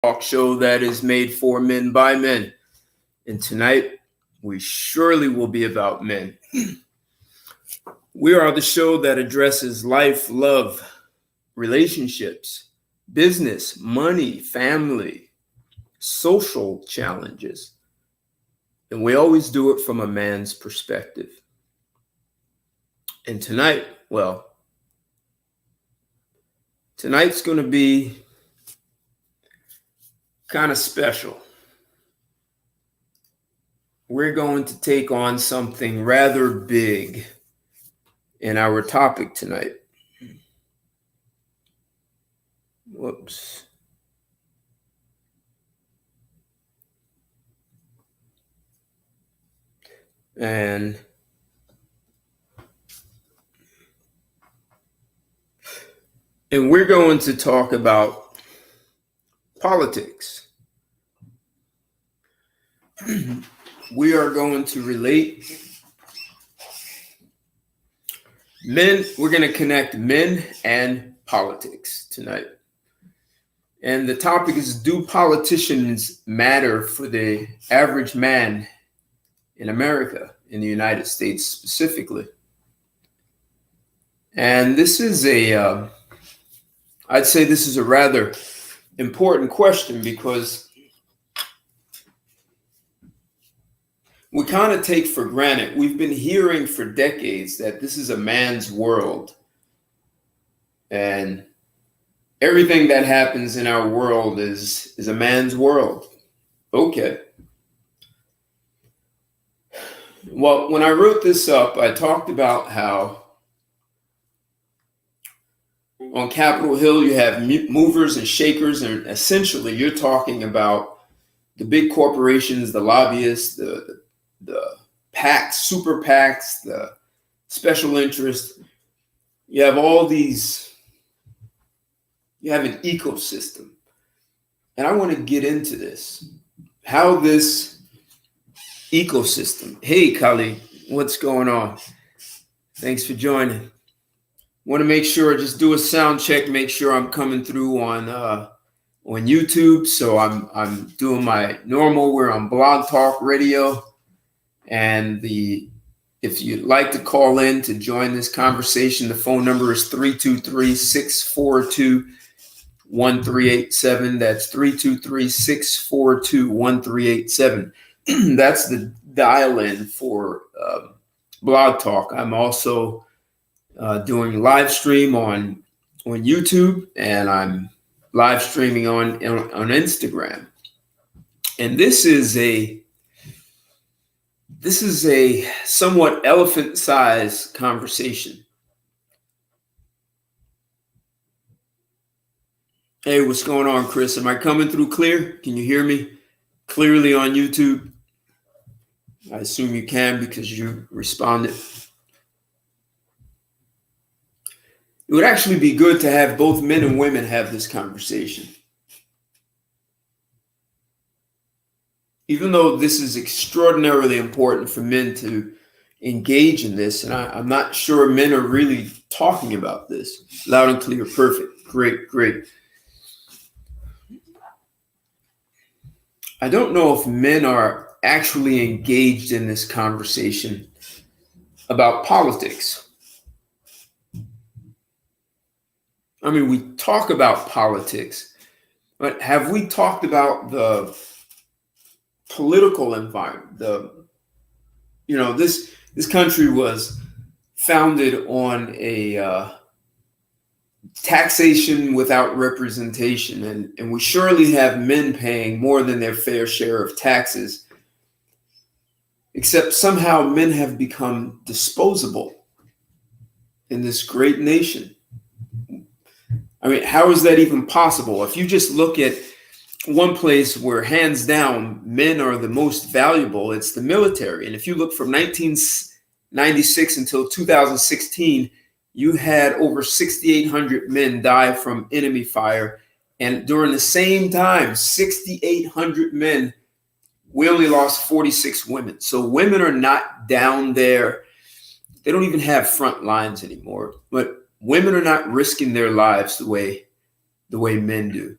talk show that is made for men by men. And tonight, we surely will be about men. We are the show that addresses life, love, relationships, business, money, family, social challenges. And we always do it from a man's perspective. And tonight's going to be kind of special. We're going to take on something rather big in our topic tonight. Whoops. And we're going to talk about politics. We are going to relate men. We're going to connect men and politics tonight. And the topic is, do politicians matter for the average man in America, in the United States specifically? And this is I'd say this is a rather important question, because we kind of take for granted. We've been hearing for decades that this is a man's world. And everything that happens in our world is a man's world. Okay. Well, when I wrote this up, I talked about how on Capitol Hill you have movers and shakers, and essentially you're talking about the big corporations, the lobbyists, the PACs, super PACs, the special interests. You have all these, you have an ecosystem. And I want to get into this, how this ecosystem. Hey, Kali, what's going on? Thanks for joining. Want to make sure, just do a sound check, make sure I'm coming through on YouTube. So I'm doing my normal. We're on Blog Talk Radio, and if you'd like to call in to join this conversation, the phone number is 323-642-1387. That's 323-642-1387. That's the dial-in for Blog Talk. I'm also doing live stream on YouTube, and I'm live streaming on Instagram. And this is a somewhat elephant-sized conversation. Hey, what's going on, Chris? Am I coming through clear? Can you hear me clearly on YouTube? I assume you can, because you responded. It would actually be good to have both men and women have this conversation. Even though this is extraordinarily important for men to engage in this, and I'm not sure men are really talking about this. Loud and clear, perfect, great. I don't know if men are actually engaged in this conversation about politics. I mean, we talk about politics, but have we talked about the political environment? This country was founded on a taxation without representation, and we surely have men paying more than their fair share of taxes, except somehow men have become disposable in this great nation. I mean, how is that even possible? If you just look at one place where hands down men are the most valuable, it's the military. And if you look from 1996 until 2016, you had over 6,800 men die from enemy fire. And during the same time, 6,800 men, we only lost 46 women. So women are not down there. They don't even have front lines anymore. But women are not risking their lives the way men do.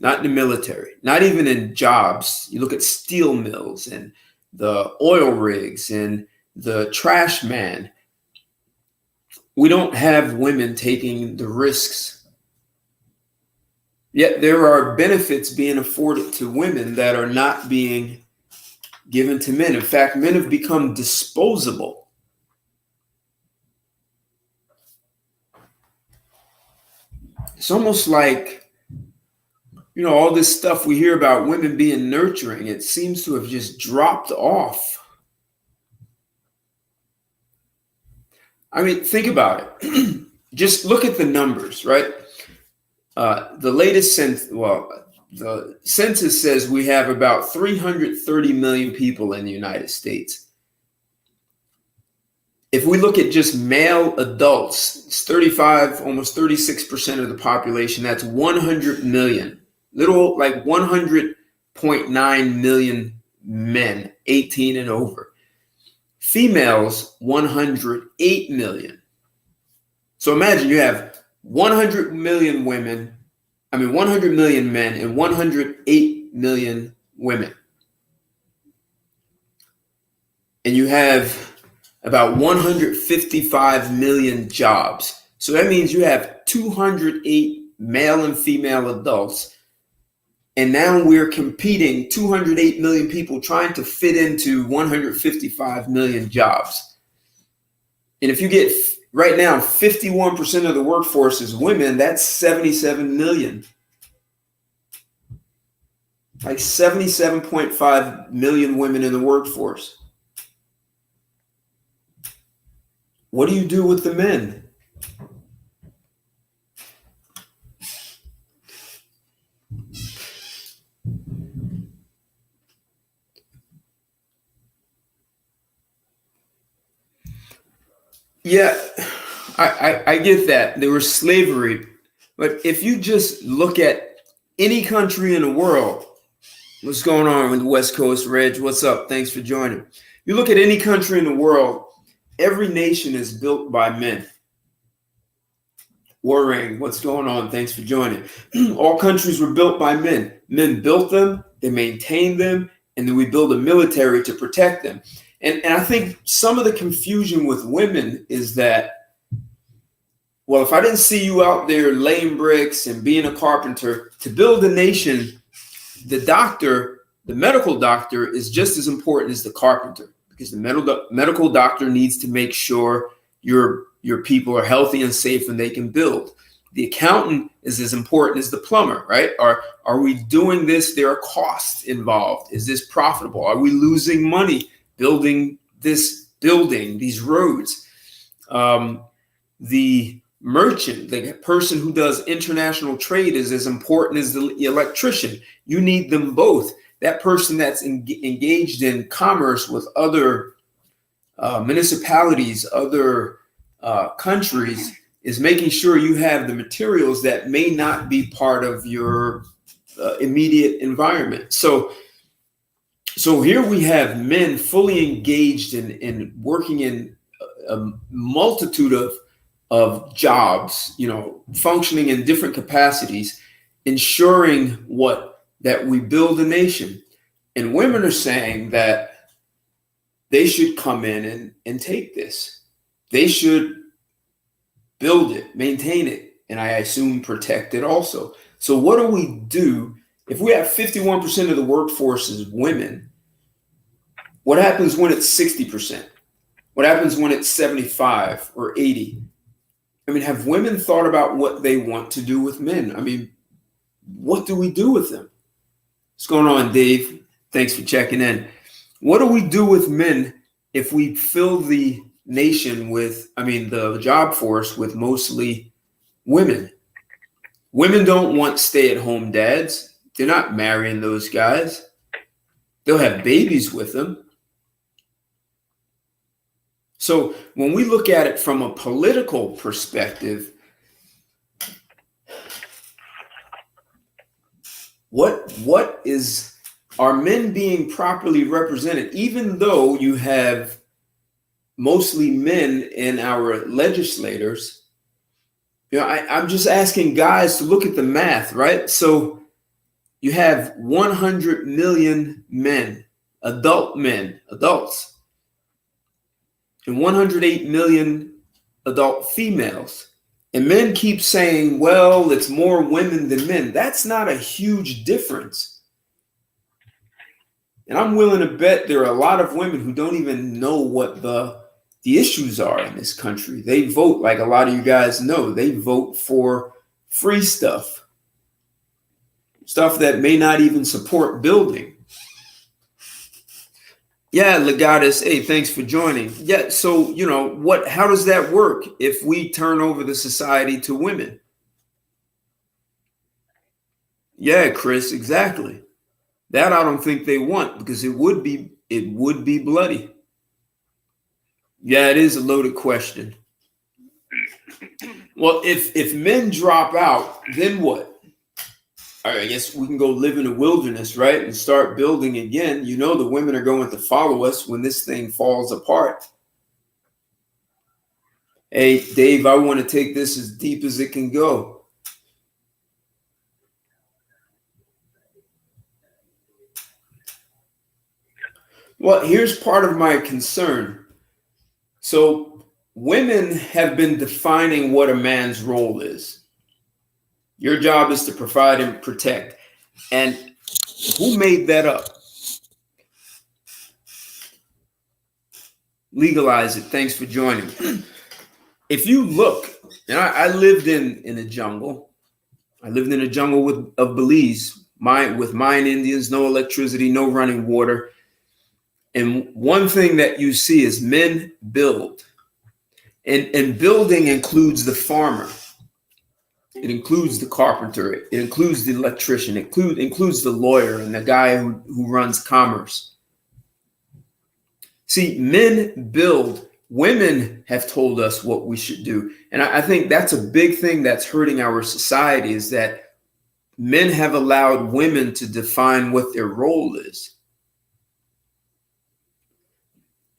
not in the military, not even in jobs. You look at steel mills and the oil rigs and the trash man. We don't have women taking the risks. Yet there are benefits being afforded to women that are not being given to men. In fact, men have become disposable. It's almost like, all this stuff we hear about women being nurturing, it seems to have just dropped off. I mean, think about it. Just look at the numbers, right? The latest the census says we have about 330 million people in the United States. If we look at just male adults, it's 35, almost 36% of the population. That's 100 million, little like 100.9 million men, 18 and over. Females, 108 million. So imagine you have 100 million men and 108 million women. And you have about 155 million jobs. So that means you have 208 male and female adults. And now we're competing, 208 million people trying to fit into 155 million jobs. And if you get right now, 51% of the workforce is women, that's 77 million. Like 77.5 million women in the workforce. What do you do with the men? Yeah, I get that. There was slavery. But if you just look at any country in the world, what's going on with the West Coast, Reg? What's up? Thanks for joining. You look at any country in the world, every nation is built by men. Warring, what's going on? Thanks for joining. All countries were built by men. Men built them, they maintained them, and then we build a military to protect them. And I think some of the confusion with women is that, well, if I didn't see you out there laying bricks and being a carpenter, to build a nation, the medical doctor is just as important as the carpenter, because the medical doctor needs to make sure your people are healthy and safe and they can build. The accountant is as important as the plumber, right? Are we doing this? There are costs involved. Is this profitable? Are we losing money building this building, these roads? The merchant, the person who does international trade, is as important as the electrician. You need them both. That person that's engaged in commerce with other municipalities, other countries, is making sure you have the materials that may not be part of your immediate environment. So here we have men fully engaged in working in a multitude of jobs, functioning in different capacities, ensuring that we build a nation. And women are saying that they should come in and take this. They should build it, maintain it, and I assume protect it also. So what do we do if we have 51% of the workforce is women? What happens when it's 60%? What happens when it's 75 or 80? I mean, have women thought about what they want to do with men? I mean, what do we do with them? What's going on, Dave? Thanks for checking in. What do we do with men if we fill the nation the job force with mostly women? Women don't want stay-at-home dads. They're not marrying those guys. They'll have babies with them. So when we look at it from a political perspective, are men being properly represented? Even though you have mostly men in our legislators, I'm just asking guys to look at the math, right? So you have 100 million adults, and 108 million adult females. And men keep saying, well, it's more women than men. That's not a huge difference. And I'm willing to bet there are a lot of women who don't even know what the issues are in this country. They vote, like a lot of you guys know, they vote for free stuff that may not even support building. Yeah, Legatus, hey, thanks for joining. Yeah, so, how does that work if we turn over the society to women? Yeah, Chris, exactly. That I don't think they want, because it would be bloody. Yeah, it is a loaded question. Well, if men drop out, then what? All right, I guess we can go live in the wilderness, right? And start building again. The women are going to follow us when this thing falls apart. Hey, Dave, I want to take this as deep as it can go. Well, here's part of my concern. So women have been defining what a man's role is. Your job is to provide and protect. And who made that up? Legalize it. Thanks for joining. If you look, and I lived in a jungle. I lived in a jungle of Belize, with Mayan Indians, no electricity, no running water. And one thing that you see is men build. And building includes the farmer. It includes the carpenter. It includes the electrician. It includes the lawyer and the guy who runs commerce. See, men build. Women have told us what we should do. And I think that's a big thing that's hurting our society, is that men have allowed women to define what their role is.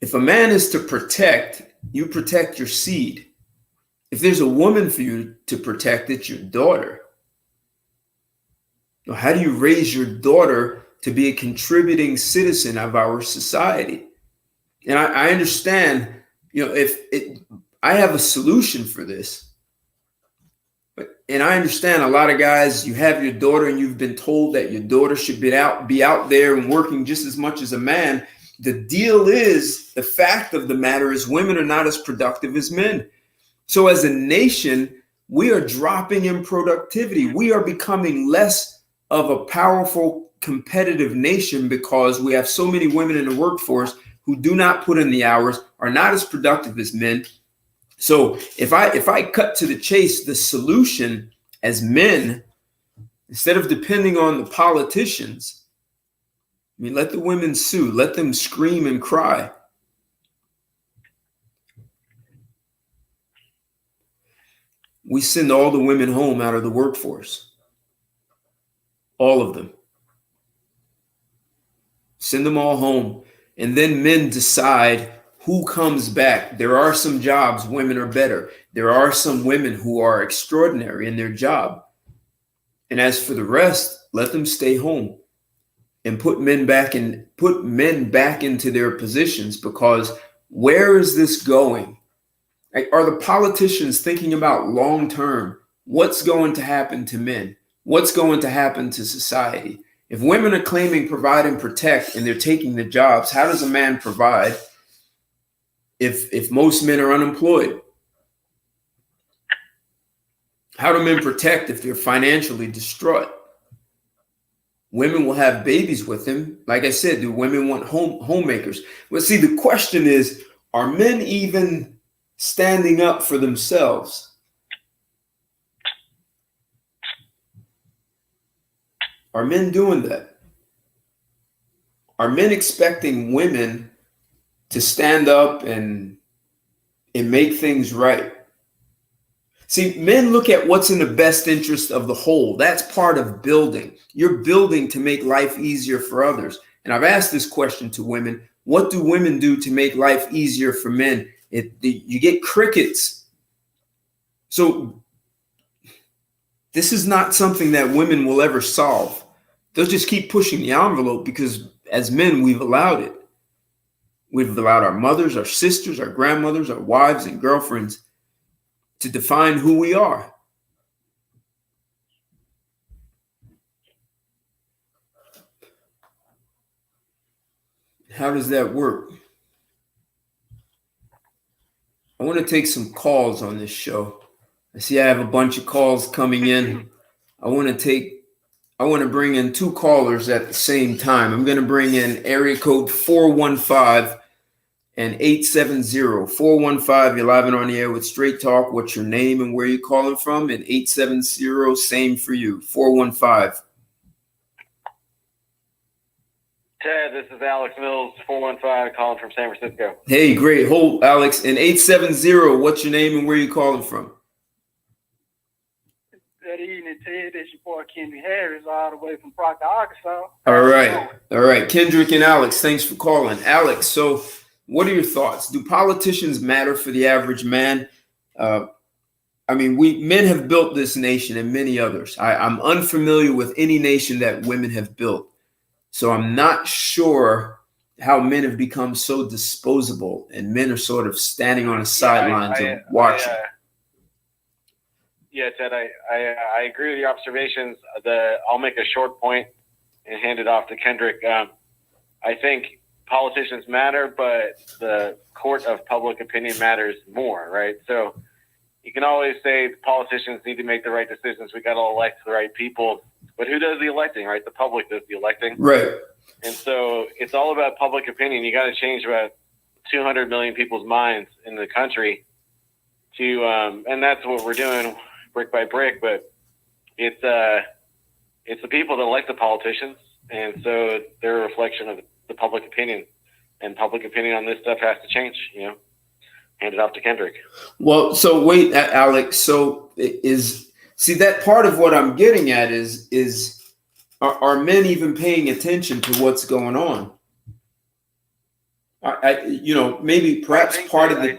If a man is to protect, you protect your seed. If there's a woman for you to protect, it's your daughter. Now, how do you raise your daughter to be a contributing citizen of our society? And I understand, I have a solution for this. And I understand a lot of guys, you have your daughter and you've been told that your daughter should be out there and working just as much as a man. The deal is, the fact of the matter is, women are not as productive as men. So as a nation, we are dropping in productivity. We are becoming less of a powerful, competitive nation because we have so many women in the workforce who do not put in the hours, are not as productive as men. So if I cut to the chase, the solution as men, instead of depending on the politicians, let the women sue, let them scream and cry. We send all the women home out of the workforce. All of them. Send them all home. And then men decide who comes back. There are some jobs women are better. There are some women who are extraordinary in their job. And as for the rest, let them stay home and put men back into their positions, because where is this going? Are the politicians thinking about long term? What's going to happen to men? What's going to happen to society? If women are claiming provide and protect and they're taking the jobs, how does a man provide if most men are unemployed? How do men protect if they're financially distraught? Women will have babies with them. Like I said, do women want homemakers? Well, see, the question is, are men even standing up for themselves? Are men doing that? Are men expecting women to stand up and make things right? See, men look at what's in the best interest of the whole. That's part of building. You're building to make life easier for others. And I've asked this question to women. What do women do to make life easier for men? You get crickets. So this is not something that women will ever solve. they'll just keep pushing the envelope because as men, we've allowed it. We've allowed our mothers, our sisters, our grandmothers, our wives and girlfriends to define who we are. How does that work? I want to take some calls on this show. I see I have a bunch of calls coming in. I want to bring in 2 callers at the same time. I'm going to bring in area code 415 and 870. 415, you're live and on the air with Straight Talk. What's your name and where you calling from? And 870, same for you. 415. Ted, this is Alex Mills, 415, calling from San Francisco. Hey, great. Hold, Alex. And 870, what's your name and where you calling from? Good evening, Ted. It's your boy, Kendrick Harris, all the way from Proctor, Arkansas. All right. Kendrick and Alex, thanks for calling. Alex, so what are your thoughts? Do politicians matter for the average man? Men have built this nation and many others. I'm unfamiliar with any nation that women have built. So I'm not sure how men have become so disposable and men are sort of standing on the sidelines and watching. Ted, I agree with your observations. I'll make a short point and hand it off to Kendrick. I think politicians matter, but the court of public opinion matters more, right? So you can always say politicians need to make the right decisions. We got to elect the right people. But who does the electing, right? The public does the electing. Right. And so it's all about public opinion. You got to change about 200 million people's minds in the country to, and that's what we're doing brick by brick. But it's the people that elect the politicians. And so they're a reflection of the public opinion, and public opinion on this stuff has to change, Hand it off to Kendrick. Well, so wait, Alex. So see, that part of what I'm getting at is are men even paying attention to what's going on? Maybe perhaps part of the.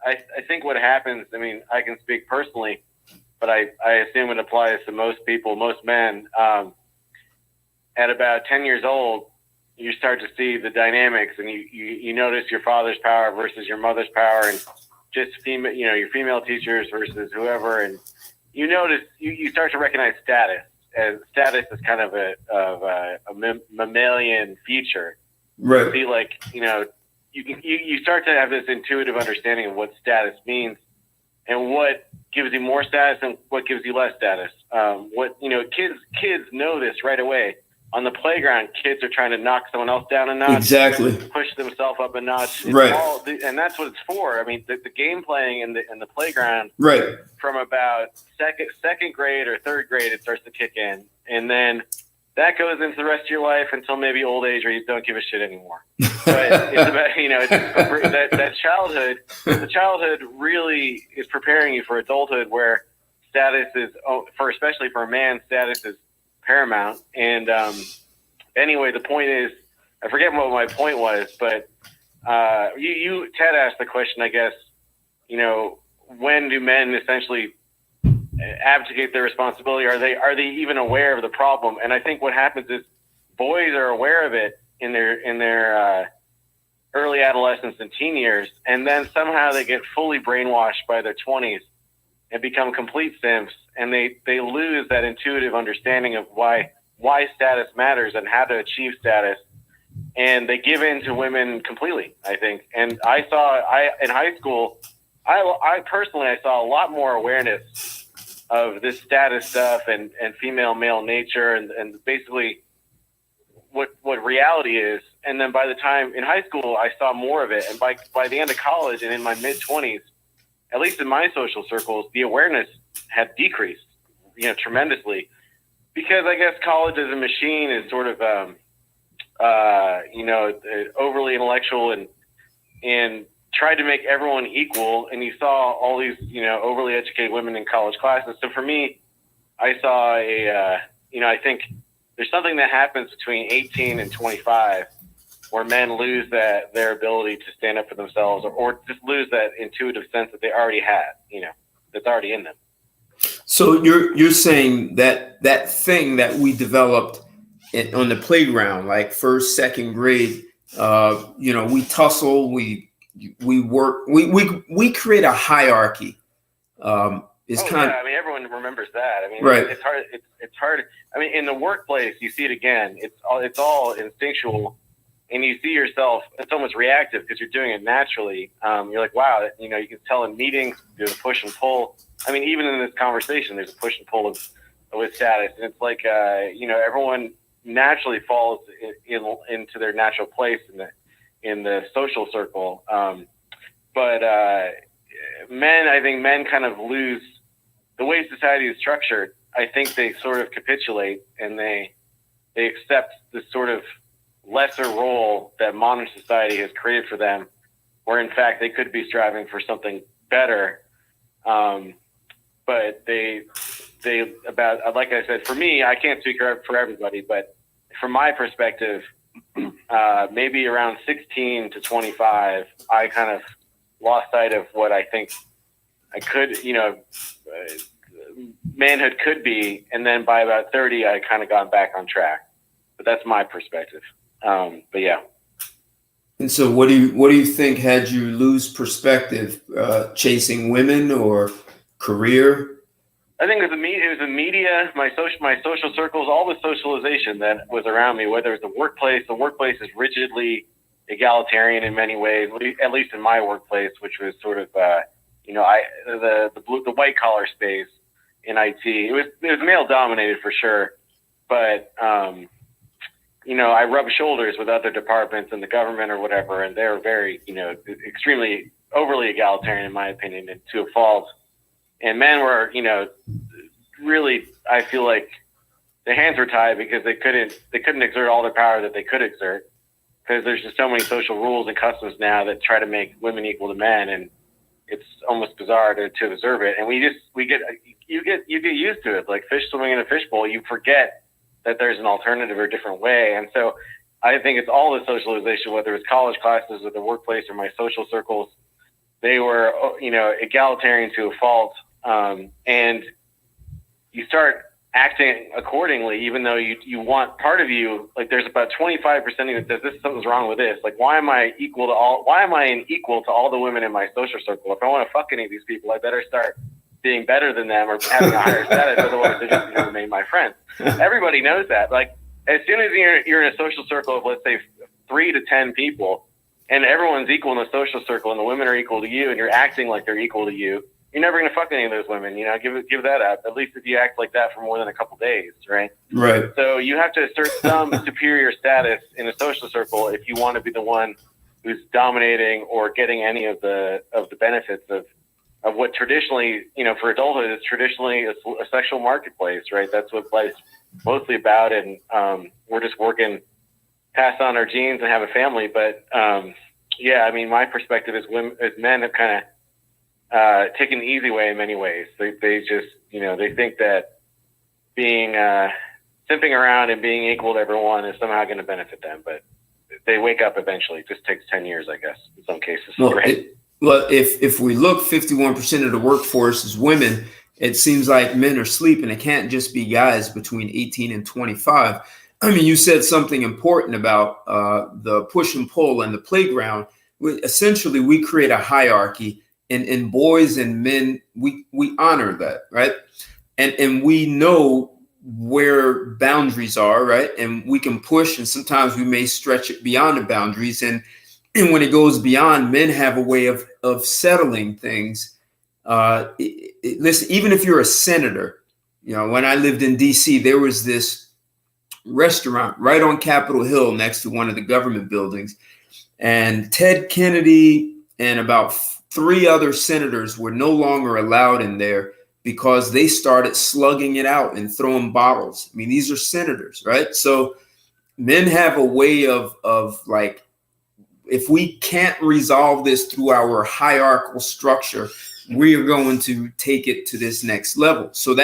I think what happens. I mean, I can speak personally, but I assume it applies to most people, most men. At about 10 years old, you start to see the dynamics, and you notice your father's power versus your mother's power, and just female, your female teachers versus whoever, and you notice you start to recognize status, as status is kind of a mammalian feature. Right. See, you start to have this intuitive understanding of what status means, and what gives you more status and what gives you less status. Kids know this right away. On the playground, kids are trying to knock someone else down a notch. Exactly. Push themselves up a notch. Right. And that's what it's for. I mean, the game playing in the playground. Right. From about second grade or third grade, it starts to kick in, and then that goes into the rest of your life until maybe old age, where you don't give a shit anymore. But it's about that childhood. The childhood really is preparing you for adulthood, where status is especially for a man, status is paramount. And anyway, the point is, I forget what my point was, but Ted asked the question, I guess, when do men essentially abdicate their responsibility? Are they even aware of the problem? And I think what happens is boys are aware of it in their early adolescence and teen years, and then somehow they get fully brainwashed by their 20s and become complete simps, and they lose that intuitive understanding of why status matters and how to achieve status, and they give in to women completely, I think. And in high school, I personally saw a lot more awareness of this status stuff and female male nature and basically what reality is. And then by the time in high school, I saw more of it, and by the end of college and in my mid-20s, at least in my social circles, the awareness had decreased, tremendously, because I guess college as a machine is sort of, overly intellectual and tried to make everyone equal. And you saw all these, overly educated women in college classes. So for me, I saw I think there's something that happens between 18 and 25 where men lose their ability to stand up for themselves, or just lose that intuitive sense that they already had, that's already in them. So you're saying that that thing that we developed on the playground, like first, second grade, we tussle, we work, we create a hierarchy. It's kind I mean, everyone remembers that. I mean, right. It's hard. It's hard. I mean, in the workplace, you see it again. It's all instinctual, and you see yourself. It's almost reactive because you're doing it naturally. You're like, wow, you can tell in meetings there's a push and pull. I mean, even in this conversation, there's a push and pull with status, and it's like everyone naturally falls into their natural place in the social circle. But I think men kind of lose the way society is structured. I think they sort of capitulate and they accept this sort of lesser role that modern society has created for them, where in fact they could be striving for something better. But like I said, for me, I can't speak for everybody, but from my perspective, maybe around 16 to 25, I kind of lost sight of what I think I could, manhood could be. And then by about 30, I kind of got back on track, but that's my perspective. But yeah. And so what do you think had you lose perspective, chasing women or career? I think it was the media, my social circles, all the socialization that was around me, whether it's the workplace is rigidly egalitarian in many ways, at least in my workplace, which was sort of, the white collar space in IT. It was male dominated for sure, but, I rubbed shoulders with other departments in the government or whatever, and they were very, extremely overly egalitarian in my opinion, and to a fault. And men were, really, I feel like their hands were tied because they couldn't exert all the power that they could exert, because there's just so many social rules and customs now that try to make women equal to men, and it's almost bizarre to observe it. And you get used to it, like fish swimming in a fishbowl. You forget that there's an alternative or different way. And so I think it's all the socialization, whether it's college classes or the workplace or my social circles, they were, egalitarian to a fault. And you start acting accordingly, even though you want part of you, like there's about 25% of you that says something's wrong with this. Like, why am I equal to all the women in my social circle? If I want to fuck any of these people, I better start being better than them or having a higher status. Otherwise they're just going to remain my friends. Everybody knows that. Like, as soon as you're in a social circle of, let's say, 3 to 10 people, and everyone's equal in the social circle and the women are equal to you and you're acting like they're equal to you, you're never going to fuck any of those women. Give that up. At least if you act like that for more than a couple days, right? Right. So you have to assert some superior status in a social circle if you want to be the one who's dominating or getting any of the benefits of what traditionally, for adulthood, is traditionally a sexual marketplace, right? That's what life's mostly about, and we're just working, pass on our genes and have a family. But my perspective is men have kind of taken the easy way in many ways. They just, they think that being simping around and being equal to everyone is somehow going to benefit them, but they wake up eventually. It just takes 10 years, I guess, in some cases. Well, right? If we look, 51% of the workforce is women. It seems like men are sleeping. It can't just be guys between 18 and 25. I mean, you said something important about the push and pull and the playground. Essentially, we create a hierarchy. And boys and men, we honor that, right? And we know where boundaries are, right? And we can push, and sometimes we may stretch it beyond the boundaries. And when it goes beyond, men have a way of settling things. Listen, even if you're a senator, when I lived in DC, there was this restaurant right on Capitol Hill next to one of the government buildings, and Ted Kennedy and about 3 other senators were no longer allowed in there because they started slugging it out and throwing bottles. I mean, these are senators, right? So men have a way of like, if we can't resolve this through our hierarchical structure, we are going to take it to this next level. So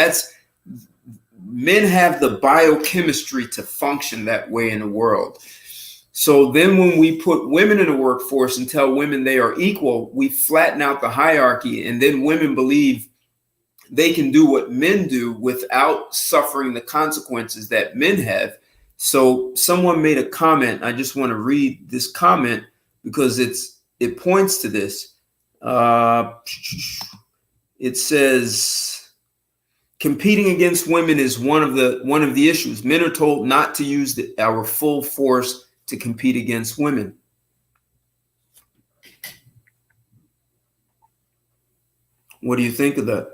men have the biochemistry to function that way in the world. So then when we put women in the workforce and tell women they are equal, we flatten out the hierarchy, and then women believe they can do what men do without suffering the consequences that men have. So someone made a comment. I just want to read this comment because it points to this. It says, competing against women is one of the issues. Men are told not to use our full force to compete against women. What do you think of that?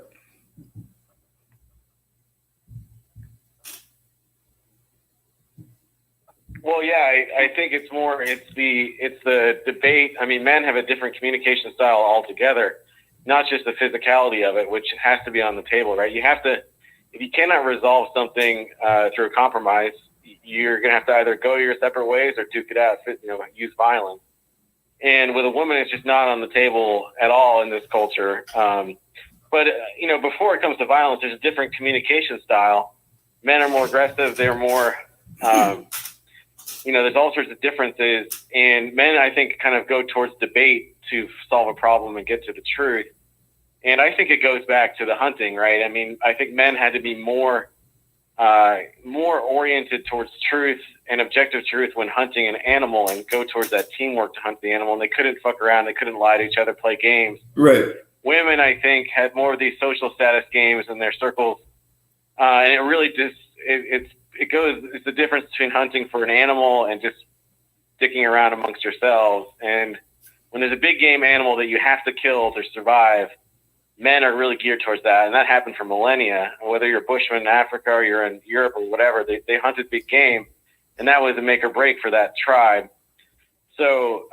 Well, yeah, I think it's the debate. I mean, men have a different communication style altogether, not just the physicality of it, which has to be on the table, right? You have to, if you cannot resolve something through a compromise, you're going to have to either go your separate ways or duke it out, use violence. And with a woman, it's just not on the table at all in this culture. But before it comes to violence, there's a different communication style. Men are more aggressive. They're more, there's all sorts of differences. And men, I think, kind of go towards debate to solve a problem and get to the truth. And I think it goes back to the hunting, right? I mean, I think men had to be more oriented towards truth and objective truth when hunting an animal and go towards that teamwork to hunt the animal. And they couldn't fuck around. They couldn't lie to each other, play games. Right. Women, I think, had more of these social status games in their circles. And it really just, it's the difference between hunting for an animal and just sticking around amongst yourselves. And when there's a big game animal that you have to kill to survive, men are really geared towards that. And that happened for millennia. Whether you're a bushman in Africa or you're in Europe or whatever, they hunted big game. And that was a make or break for that tribe. So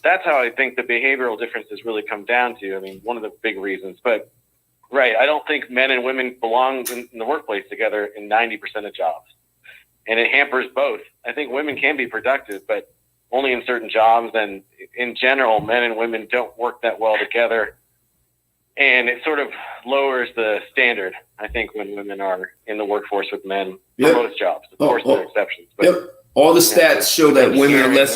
that's how I think the behavioral differences really come down to. I mean, one of the big reasons. But, right, I don't think men and women belong in the workplace together in 90% of jobs. And it hampers both. I think women can be productive, but only in certain jobs. And in general, men and women don't work that well together. And it sort of lowers the standard, I think, when women are in the workforce with men for most jobs. Of course, there are exceptions. But, all the stats show that women are less...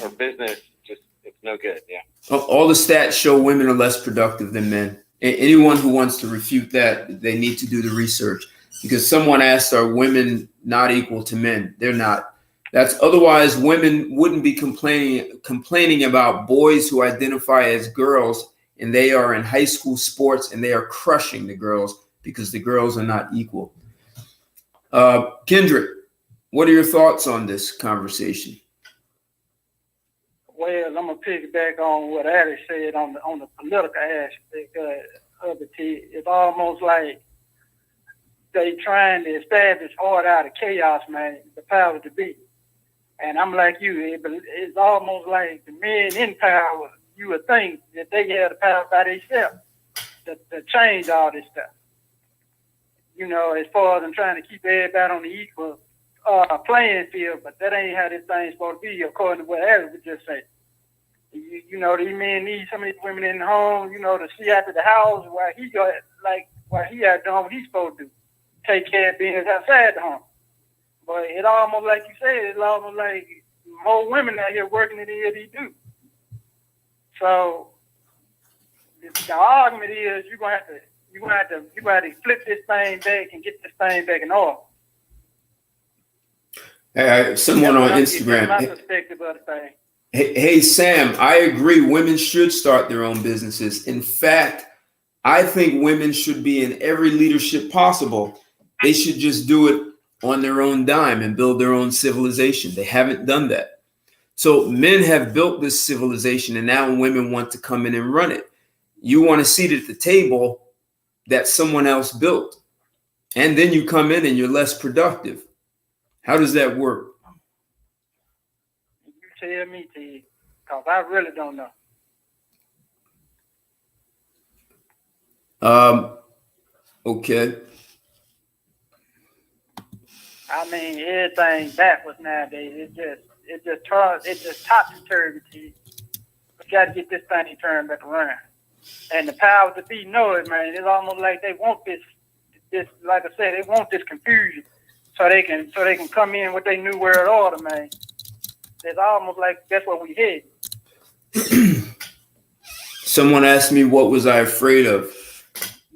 Or business, just it's no good, yeah. All the stats show women are less productive than men. Anyone who wants to refute that, they need to do the research. Because someone asked, are women not equal to men? They're not. That's otherwise women wouldn't be complaining about boys who identify as girls and they are in high school sports and they are crushing the girls because the girls are not equal. Kendrick, what are your thoughts on this conversation? Well, I'm gonna piggyback on what Ali said on the political aspect of it. It's almost like they trying to establish order out of chaos, man. The power to be, and I'm like you. It's almost like the men in power. You would think that they have the power by themselves to change all this stuff. As far as them trying to keep everybody on the equal playing field, but that ain't how this thing's supposed to be, according to what Alex would just say. These men need some of these women in the home, to see after the house while he got while he out doing what he's supposed to do, take care of business outside the home. But it almost like you said, it's almost like more women out here working than he do. So the argument is you're gonna have to flip this thing back and get this thing back in order. Someone on Instagram. My perspective of the thing. Hey, Sam, I agree. Women should start their own businesses. In fact, I think women should be in every leadership possible. They should just do it on their own dime and build their own civilization. They haven't done that. So men have built this civilization and now women want to come in and run it. You want a seat at the table that someone else built. And then you come in and you're less productive. How does that work? You tell me, T, because I really don't know. Okay. I mean, everything backwards nowadays. It just topsy-turvy, T. We got to get this thing turned back around. And the power to be know it, man. It's almost like they want this, like I said, they want this confusion. So they can come in with their new world order, man. It's almost like that's what we hid. Someone asked me what was I afraid of.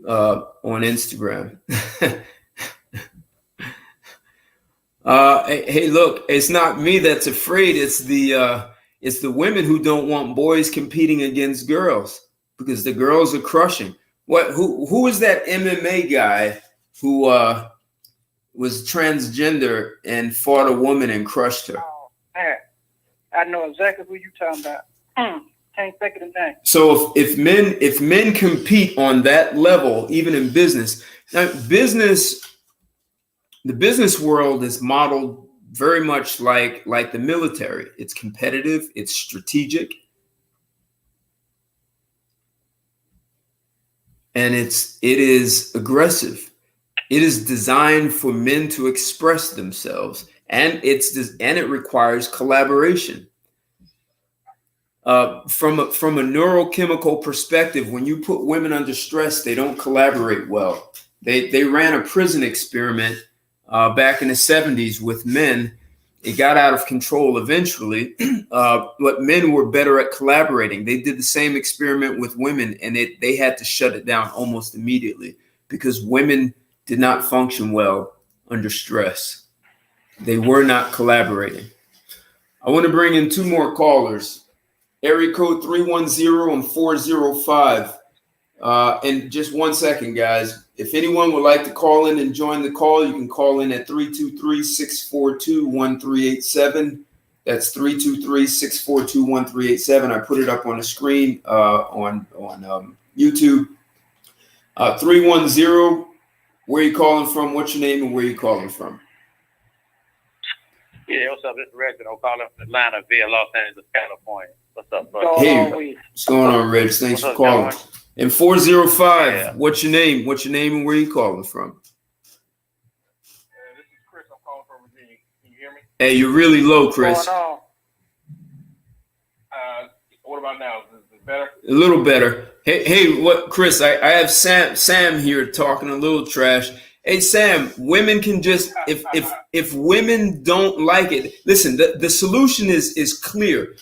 on Instagram. Hey, look, it's not me that's afraid. It's the women who don't want boys competing against girls because the girls are crushing. Who is that MMA guy who was transgender and fought a woman and crushed her? Oh, man. I know exactly who you're talking about. Can't think of the name. So if men compete on that level, even in business, now the business world is modeled very much like the military. It's competitive, it's strategic, and it is aggressive. It is designed for men to express themselves, and it requires collaboration. From a neurochemical perspective, when you put women under stress, they don't collaborate well. They ran a prison experiment back in the 70s with men. It got out of control eventually, but men were better at collaborating. They did the same experiment with women, and they had to shut it down almost immediately because women did not function well under stress. They were not collaborating. I want to bring in two more callers. Area code 310 and 405. And just 1 second, guys. If anyone would like to call in and join the call, you can call in at 323-642-1387. That's 323-642-1387. I put it up on the screen on YouTube. 310, where are you calling from? What's your name and where are you calling from? Yeah, what's up? This is Reggie. I'm calling from Atlanta via Los Angeles, California. What's up, bro? Hey, what's going on, Reg? Thanks for calling. And 405, Yeah. What's your name? What's your name and where are you calling from? This is Chris. I'm calling from Virginia. Can you hear me? Hey, you're really low, Chris. What's going on? What about now? Is it better? A little better. Hey, what, Chris? I have Sam here talking a little trash. Hey, Sam, women can just if women don't like it, listen. The solution is clear.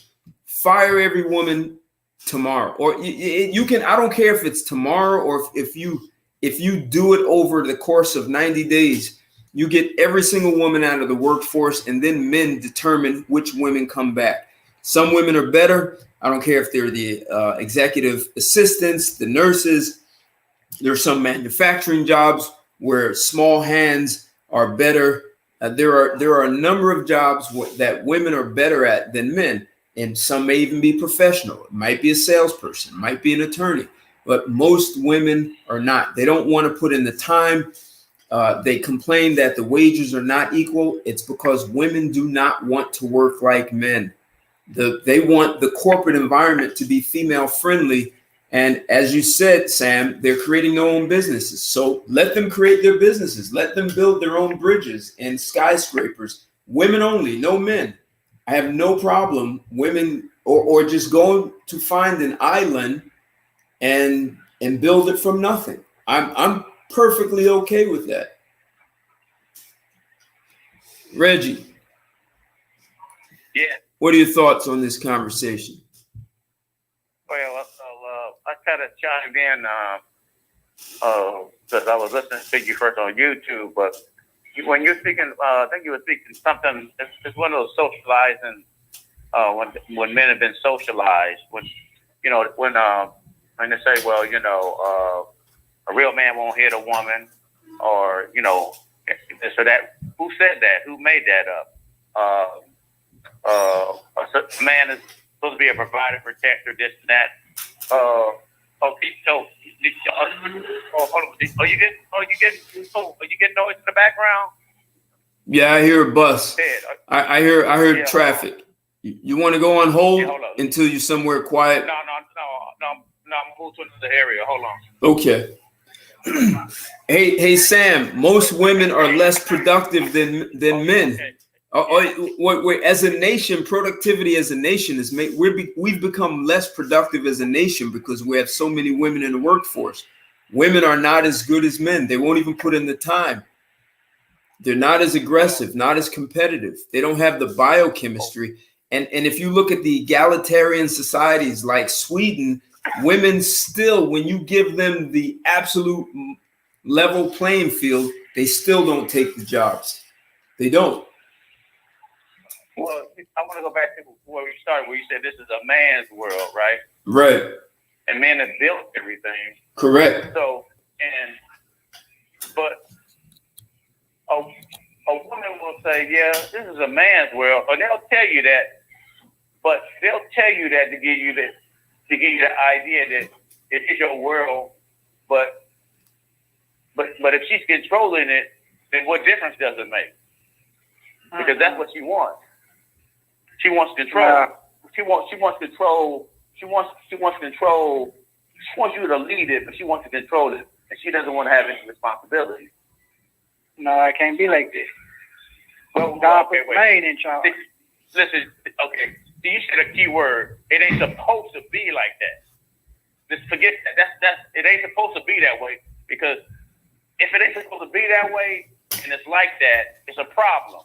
Fire every woman tomorrow, or you can. I don't care if it's tomorrow or if you do it over the course of 90 days. You get every single woman out of the workforce, and then men determine which women come back. Some women are better. I don't care if they're the executive assistants, the nurses. There are some manufacturing jobs where small hands are better. There are a number of jobs that women are better at than men, and some may even be professional. It might be a salesperson, might be an attorney, but most women are not. They don't want to put in the time. They complain that the wages are not equal. It's because women do not want to work like men. They want the corporate environment to be female friendly. And as you said, Sam, they're creating their own businesses. So let them create their businesses. Let them build their own bridges and skyscrapers. Women only, no men. I have no problem women or just going to find an island and build it from nothing. I'm perfectly okay with that. Reggie. Yeah. What are your thoughts on this conversation? Well, I kind of chimed in because I was listening to you first on YouTube. But when you're speaking, I think you were speaking something. It's one of those socializing when men have been socialized. When they say, well, a real man won't hit a woman, or so that who said that? Who made that up? A man is supposed to be a provider, protector, this and that. Okay, so hold on. Are you getting noise in the background? Yeah, I hear a bus. I heard traffic. Hold you want to go on hold on. Until you're somewhere quiet? No. I'm moving to another area. Hold on. Okay. Hey, Sam. Most women are less productive than men. Okay. As a nation, productivity as a nation is we've become less productive as a nation because we have so many women in the workforce. Women are not as good as men. They won't even put in the time. They're not as aggressive, not as competitive. They don't have the biochemistry. And if you look at the egalitarian societies like Sweden, women still, when you give them the absolute level playing field, they still don't take the jobs. They don't. Well, I want to go back to where we started, where you said this is a man's world, right? Right. And men have built everything. Correct. So, but a woman will say, yeah, this is a man's world, or they'll tell you that, but they'll tell you that to give you the idea that it is your world, but if she's controlling it, then what difference does it make? Because that's what she wants. She wants control. She wants control. She wants control. She wants you to lead it, but she wants to control it, and she doesn't want to have any responsibility. No, I can't be like this. Well, God put man in charge. Listen, okay. So you said a key word. It ain't supposed to be like that. Just forget that. That's it ain't supposed to be that way, because if it ain't supposed to be that way and it's like that, it's a problem.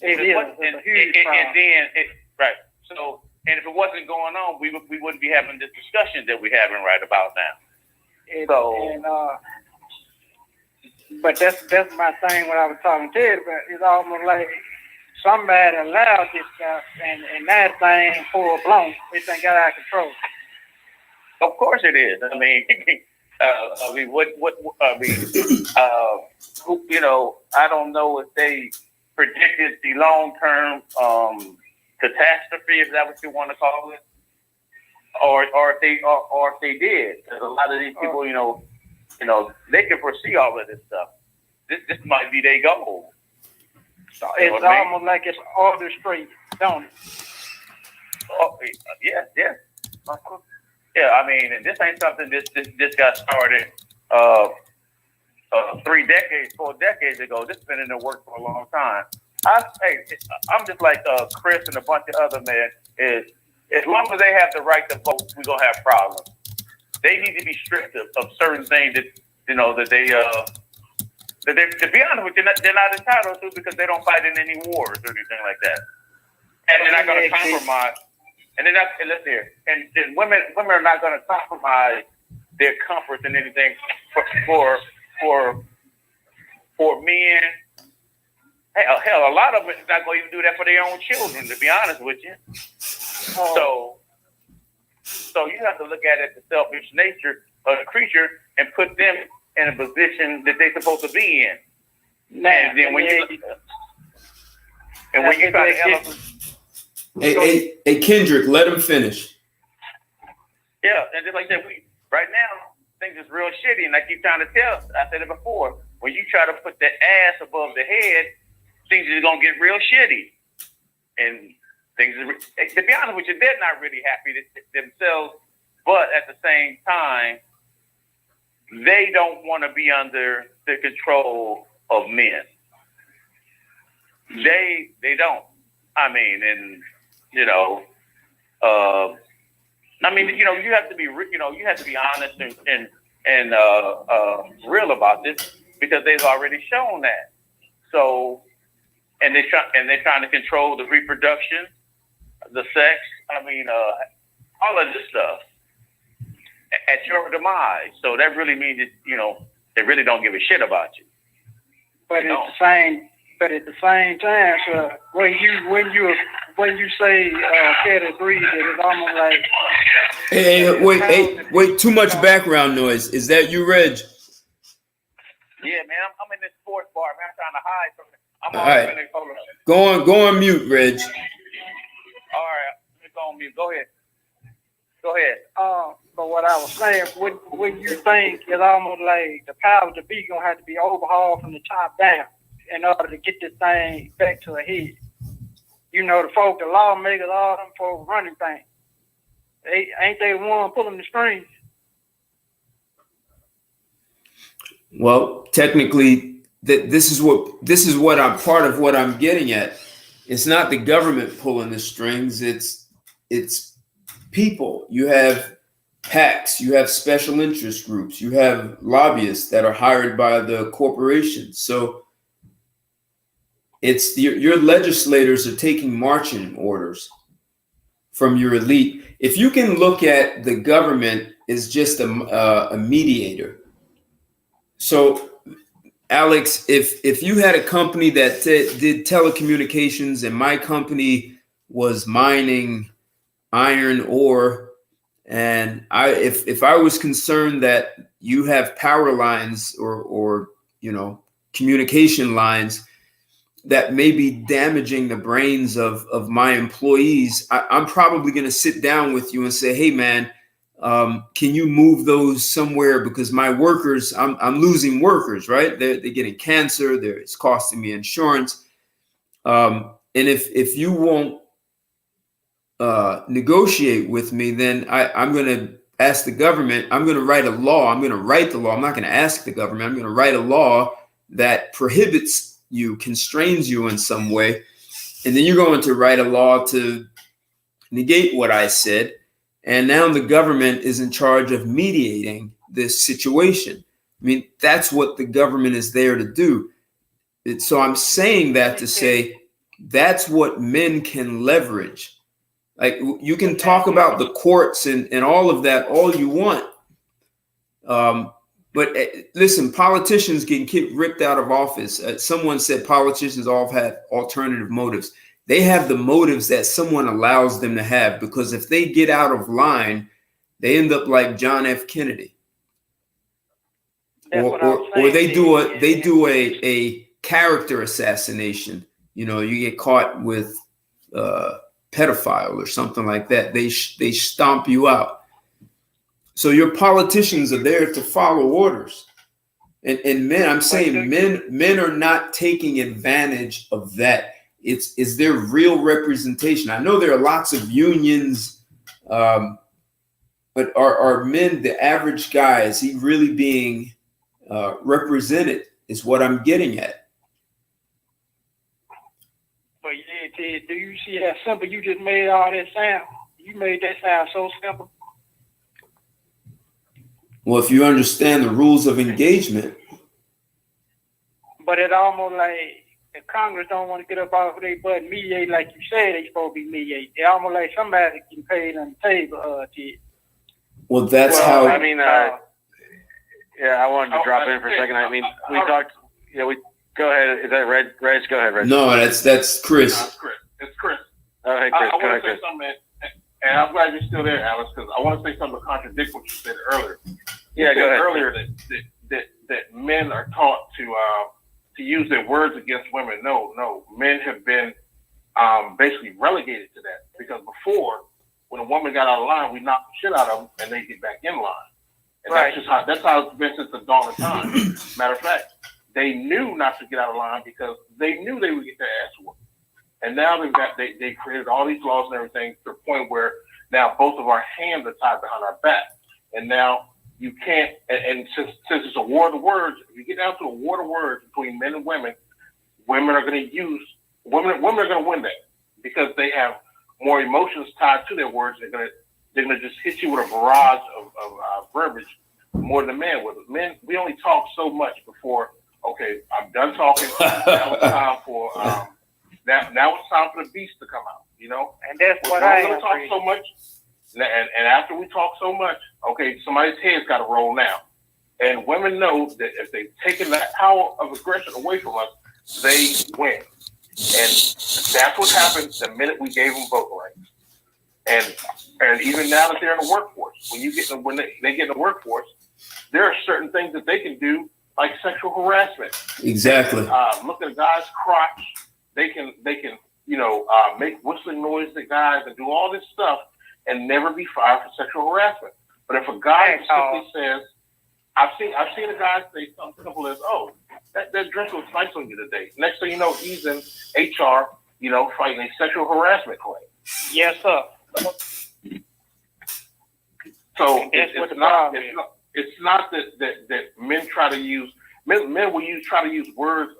It is. It's a huge problem. And then right. So, and if it wasn't going on, we wouldn't be having this discussion that we're having right about now. But that's my thing when I was talking to you, but it's almost like somebody allowed this stuff and that thing full blown. This thing got out of control. Of course it is. I mean, I don't know if they predicted the long-term catastrophe, if that's what you want to call it, or if they did. Because a lot of these people, they can foresee all of this stuff. This might be their goal. It's almost like it's orchestrated, don't it? Oh, yeah. Yeah, I mean, and this ain't something this got started 4 decades ago. This has been in the works for a long time. I'm just like Chris and a bunch of other men. Is as long as they have the right to vote, we're gonna have problems. They need to be stripped of certain things that to be honest with you, they're not entitled to, because they don't fight in any wars or anything like that, and they're not going to compromise. And they're not. And listen here, and women are not going to compromise their comforts and anything for men. Hell, a lot of them is not going to even do that for their own children, to be honest with you. So you have to look at it, the selfish nature of the creature, and put them in a position that they're supposed to be in. And then when you try to help them. Hey, Kendrick, let him finish. Yeah, and just like I said, right now, things is real shitty, and I keep trying to tell, I said it before, when you try to put the ass above the head, things is going to get real shitty. And things, to be honest with you, they're not really happy themselves, but at the same time, they don't want to be under the control of men. They don't. I mean, and you have to be honest and real about this, because they've already shown that. So, and they're trying to control the reproduction, the sex. I mean, all of this stuff at your demise. So that really means that they really don't give a shit about you. But at the same time, so when you say category, that it's almost like wait, too much background noise. Is that you, Reg? Yeah, man, I'm in this sports bar, man. I'm trying to hide from it. All right. Go on mute, Reg. All right, let me go on mute. Go ahead. But what I was saying, when you think it's almost like the powers to be gonna have to be overhauled from the top down in order to get this thing back to a head. The lawmakers, all them folks running things. Ain't they the one pulling the strings? Well, technically, this is what I'm part of what I'm getting at. It's not the government pulling the strings. It's people. You have PACs, you have special interest groups, you have lobbyists that are hired by the corporations. So it's your legislators are taking marching orders from your elite. If you can look at the government as just a mediator. So, Alex, if you had a company that did telecommunications and my company was mining iron ore, and if I was concerned that you have power lines or communication lines that may be damaging the brains of my employees, I'm probably going to sit down with you and say, hey, man, can you move those somewhere? Because my workers, I'm losing workers, right? They're getting cancer. It's costing me insurance. And if you won't negotiate with me, then I'm going to ask the government. I'm going to write a law. I'm going to write the law. I'm not going to ask the government. I'm going to write a law that prohibits you, constrains you in some way. And then you're going to write a law to negate what I said. And now the government is in charge of mediating this situation. I mean, that's what the government is there to do. So I'm saying that to say that's what men can leverage. Like, you can talk about the courts and all of that all you want. But listen, politicians get ripped out of office. Someone said politicians all have alternative motives. They have the motives that someone allows them to have, because if they get out of line, they end up like John F. Kennedy. Or they do a character assassination. You get caught with pedophile or something like that. They stomp you out. So your politicians are there to follow orders. And men, I'm saying men are not taking advantage of that. It's their real representation. I know there are lots of unions, but are men, the average guy, is he really being represented, is what I'm getting at. But yeah, Ted, do you see how simple you just made all that sound? You made that sound so simple. Well, if you understand the rules of engagement. But it almost like the Congress don't want to get up off of their butt and mediate like you said they supposed to be mediate. It almost like somebody getting paid on the table, Ted. Well, that's how. I mean, I wanted to drop in for a second. I mean, we talked. Go ahead. Is that Reg? Go ahead, Reg. No, that's Chris. It's Chris. It's Chris. Oh, hey, Chris. I want to say something, and I'm glad you're still there, Alex, because I want to say something to contradict what you said earlier. Yeah, go ahead. Earlier that men are taught to use their words against women. No, men have been basically relegated to that, because before, when a woman got out of line, we knocked the shit out of them and they get back in line. And right. That's how it's been since the dawn of time. Matter of fact, they knew not to get out of line because they knew they would get their ass whooped. And now they created all these laws and everything to the point where now both of our hands are tied behind our back. And now you can't, and since it's a war of the words, if you get down to a war of words between men and women are going to use, women are going to win that because they have more emotions tied to their words. They're going to just hit you with a barrage of verbiage more than men would. Men, we only talk so much before, okay, I'm done talking. Now it's time for now it's time for the beast to come out, And that's what we're going to talk so much. And after we talk so much, okay, somebody's head's got to roll now. And women know that if they've taken that power of aggression away from us, they win. And that's what happened the minute we gave them vote rights. And even now that they're in the workforce, when they get in the workforce, there are certain things that they can do, like sexual harassment. Exactly. Look at a guy's crotch. They can make whistling noise to guys and do all this stuff and never be fired for sexual harassment. But if a guy simply says, I've seen a guy say something simple as, "Oh, that dress looks nice on you today." Next thing you know, he's in HR, fighting a sexual harassment claim. Yes, sir. So it's not that men try to use men will try to use words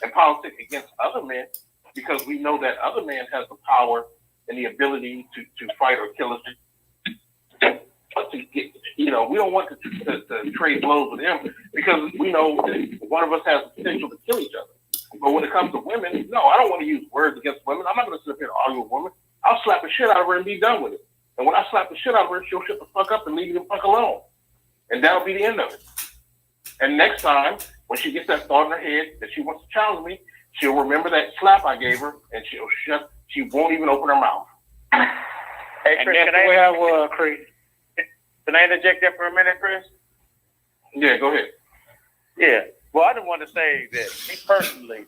in politics against other men, because we know that other men has the power and the ability to fight or kill us. But we don't want to trade blows with them, because we know that one of us has the potential to kill each other. But when it comes to women, no, I don't want to use words against women. I'm not going to sit up here and argue with women. I'll slap the shit out of her and be done with it. And when I slap the shit out of her, she'll shut the fuck up and leave me the fuck alone. And that'll be the end of it. And next time, when she gets that thought in her head that she wants to challenge me, she'll remember that slap I gave her, and she won't even open her mouth. Hey, Chris, can I interject there for a minute, Chris? Yeah, go ahead. Yeah. Well, I just want to say that me personally,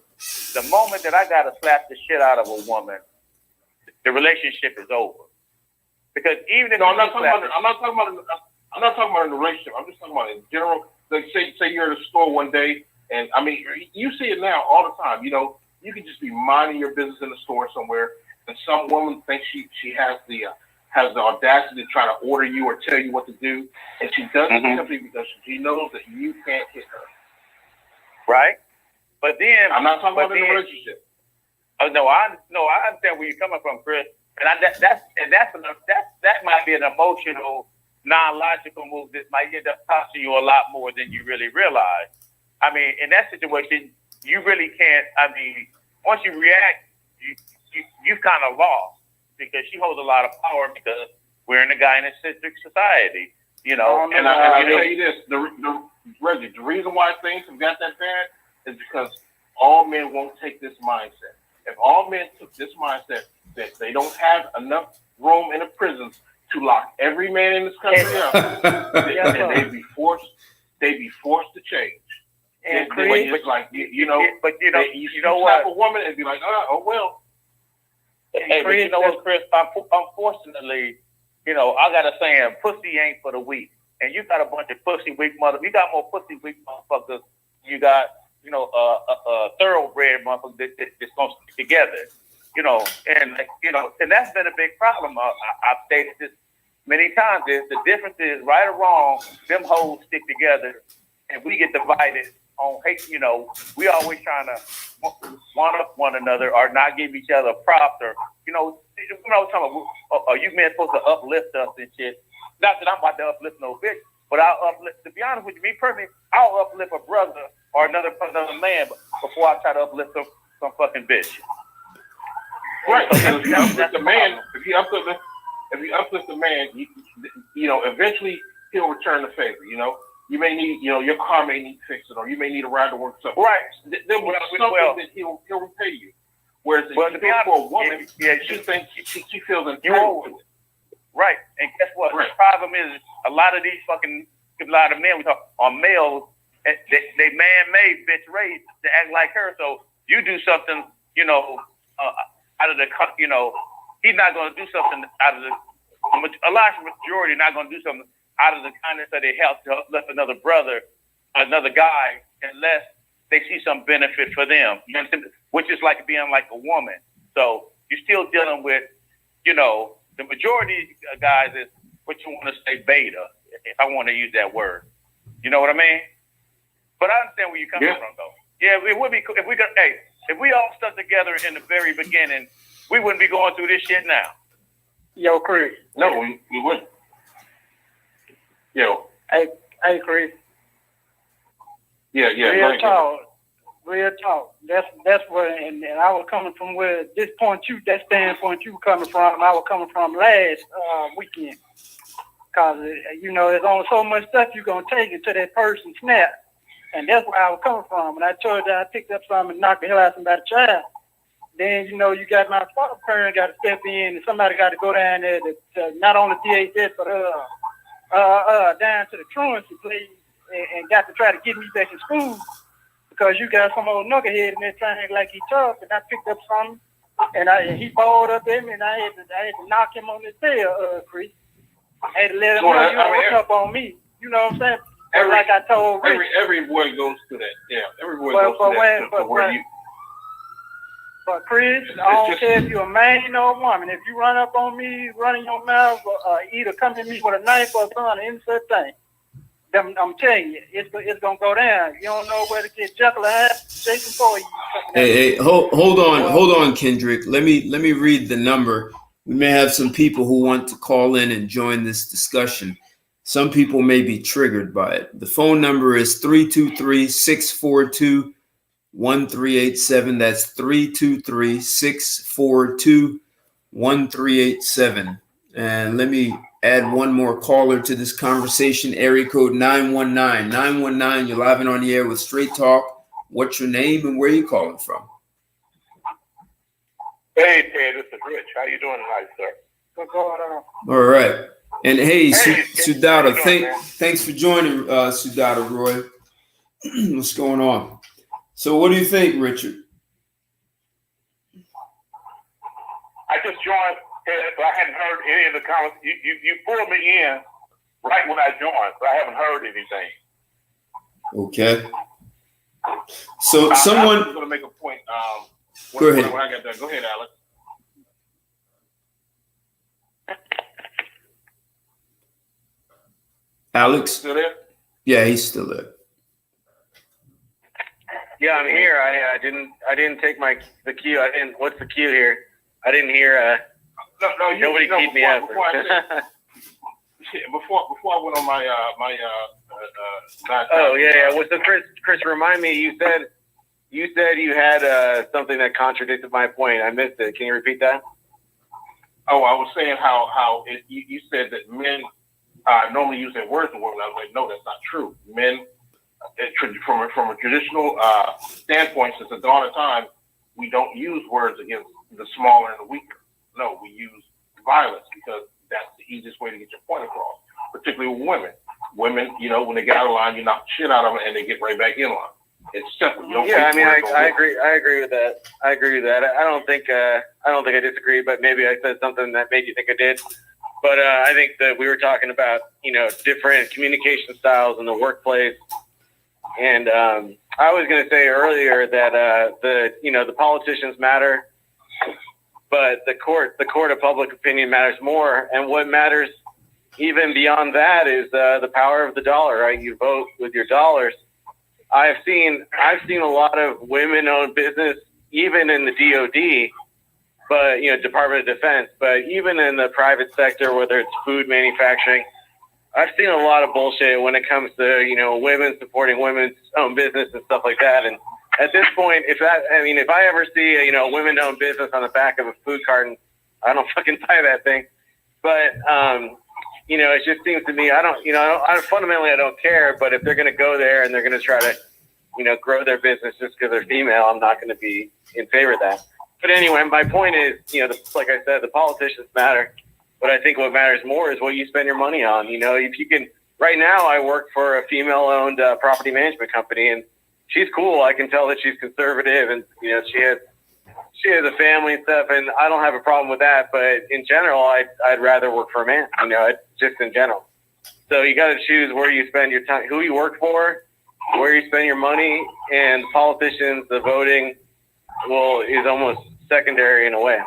the moment that I got to slap the shit out of a woman, the relationship is over. Because even if I'm not talking about in a relationship. I'm just talking about in general. Like say you're at a store one day, and I mean you see it now all the time. You know, you can just be minding your business in the store somewhere, and some woman thinks she has the audacity to try to order you or tell you what to do, and she does it simply because she knows that you can't hit her. Right. But then I'm not talking about in a relationship. Oh no, I understand where you're coming from, Chris. And that might be an emotional, non-logical move that might end up costing you a lot more than you really realize. I mean, in that situation, you really can't. I mean, once you react, you've kind of lost because she holds a lot of power because we're in a gynocentric society, you know. And I tell you this, Reggie, the reason why things have got that bad is because all men won't take this mindset. If all men took this mindset that they don't have enough room in the prisons to lock every man in this country up, then they'd be forced to change. And it's like you know what? A woman and be like, oh well. Hey, but you know what, Chris? Unfortunately, you know, I got a saying: "Pussy ain't for the weak." And you got a bunch of pussy weak You got more pussy weak motherfuckers. You got, you know, a thoroughbred motherfucker that's gonna stick together. You know, and that's been a big problem. I've stated this many times. Is the difference is right or wrong? Them hoes stick together, and we get divided on hate. You know, we always trying to one up one another or not give each other props or talking about. Are you men supposed to uplift us and shit? Not that I'm about to uplift no bitch, but I'll uplift. To be honest with you, me personally, I'll uplift a brother or another man before I try to uplift some fucking bitch. Right. If you uplift the man, if you uplift the man, you know, eventually he'll return the favor. You know, you may need, you know, your car may need fixing, or you may need a ride to work. Something. Right. Then something that he'll repay you. Whereas if you go for a woman, she thinks she feels entitled to it. Right. And guess what? Right. The problem is a lot of men we talk are males. They man-made, bitch raised to act like her. So you do something, you know, out of the, you know, he's not going to do something out of a large majority not going to do something out of the kindness that they help to uplift another brother, another guy, unless they see some benefit for them. You understand? Which is like being like a woman. So you're still dealing with, you know, the majority of guys is what you want to say beta, if I want to use that word. You know what I mean? But I understand where you're coming from, though. Yeah, it would be cool if we all stuck together in the very beginning, we wouldn't be going through this shit now. Yo, Chris. No, we wouldn't. Yo. Hey, Chris. Yeah. Real talk. That's where, and I was coming from where that standpoint you were coming from. I was coming from last weekend, cause you know there's only so much stuff you're gonna take until that person snap, and that's where I was coming from. And I told you I picked up something and knocked the hell out of somebody's child. Then you know you got my father parent got to step in, and somebody got to go down there to not only DHS but down to the truancy place and got to try to get me back in school. Because you got some old knucklehead in there trying to act like he tough, and I picked up something, and he balled up at me, and I had to knock him on his tail, Chris. I had to let him know you what's up on me. You know what I'm saying? Like I told Rick. Every boy goes through that. Yeah, every boy goes through that. But Chris, I don't care if you're a man or a woman. If you run up on me, running your mouth, or either come at me with a knife or something, any such thing, I'm telling you, it's gonna go down. You don't know where to get Jekyll and Jason for you. Hey, hold on, Kendrick. Let me read the number. We may have some people who want to call in and join this discussion. Some people may be triggered by it. The phone number is 323-642-1387. That's 323-642-1387. 1387. And let me add one more caller to this conversation. Area code 919. 919, you're live and on the air with Straight Talk. What's your name and where are you calling from? Hey, Ted, this is Rich. How you doing tonight, sir? What's going on? All right. And hey, Sudata, how you doing, thanks for joining, Sudata, Roy. What's going on? So what do you think, Richard? I just joined, Ted, so I hadn't heard any of the comments. You pulled me in right when I joined, so I haven't heard anything. Okay. So I someone... was going to make a point. Go ahead. When I got done. Go ahead, Alex. Alex? Still there? Yeah, he's still there. Yeah, I'm here. I didn't take the cue. What's the cue here? I didn't hear. Nobody keyed me up. Before I went on my oh yeah. Well, so Chris, remind me. You said you had something that contradicted my point. I missed it. Can you repeat that? Oh, I was saying how you said that men normally use their words with women. I was like, no, that's not true. Men, from a traditional standpoint, since the dawn of time, we don't use words against the smaller and the weaker. No, we use violence because that's the easiest way to get your point across, particularly with women. Women, when they get out of line, you knock the shit out of them and they get right back in line. It's simple. Yeah, I mean, I agree. I agree with that. I don't think I disagree, but maybe I said something that made you think I did. But I think that we were talking about, different communication styles in the workplace. And I was going to say earlier that the politicians matter, but the court of public opinion matters more. And what matters even beyond that is the power of the dollar, right? You vote with your dollars. I've seen a lot of women-owned business, even in the DoD, but Department of Defense, but even in the private sector, whether it's food manufacturing, I've seen a lot of bullshit when it comes to women supporting women's own business and stuff like that. And at this point, if I ever see a women-owned business on the back of a food carton, I don't fucking buy that thing. But it just seems to me, fundamentally I don't care. But if they're going to go there and they're going to try to grow their business just because they're female, I'm not going to be in favor of that. But anyway, my point is, like I said, the politicians matter. But I think what matters more is what you spend your money on. If you can, right now I work for a female-owned property management company, and she's cool. I can tell that she's conservative, and she has a family and stuff, and I don't have a problem with that. But in general, I'd rather work for a man. Just in general. So you got to choose where you spend your time, who you work for, where you spend your money, and politicians, the voting, is almost secondary in a way.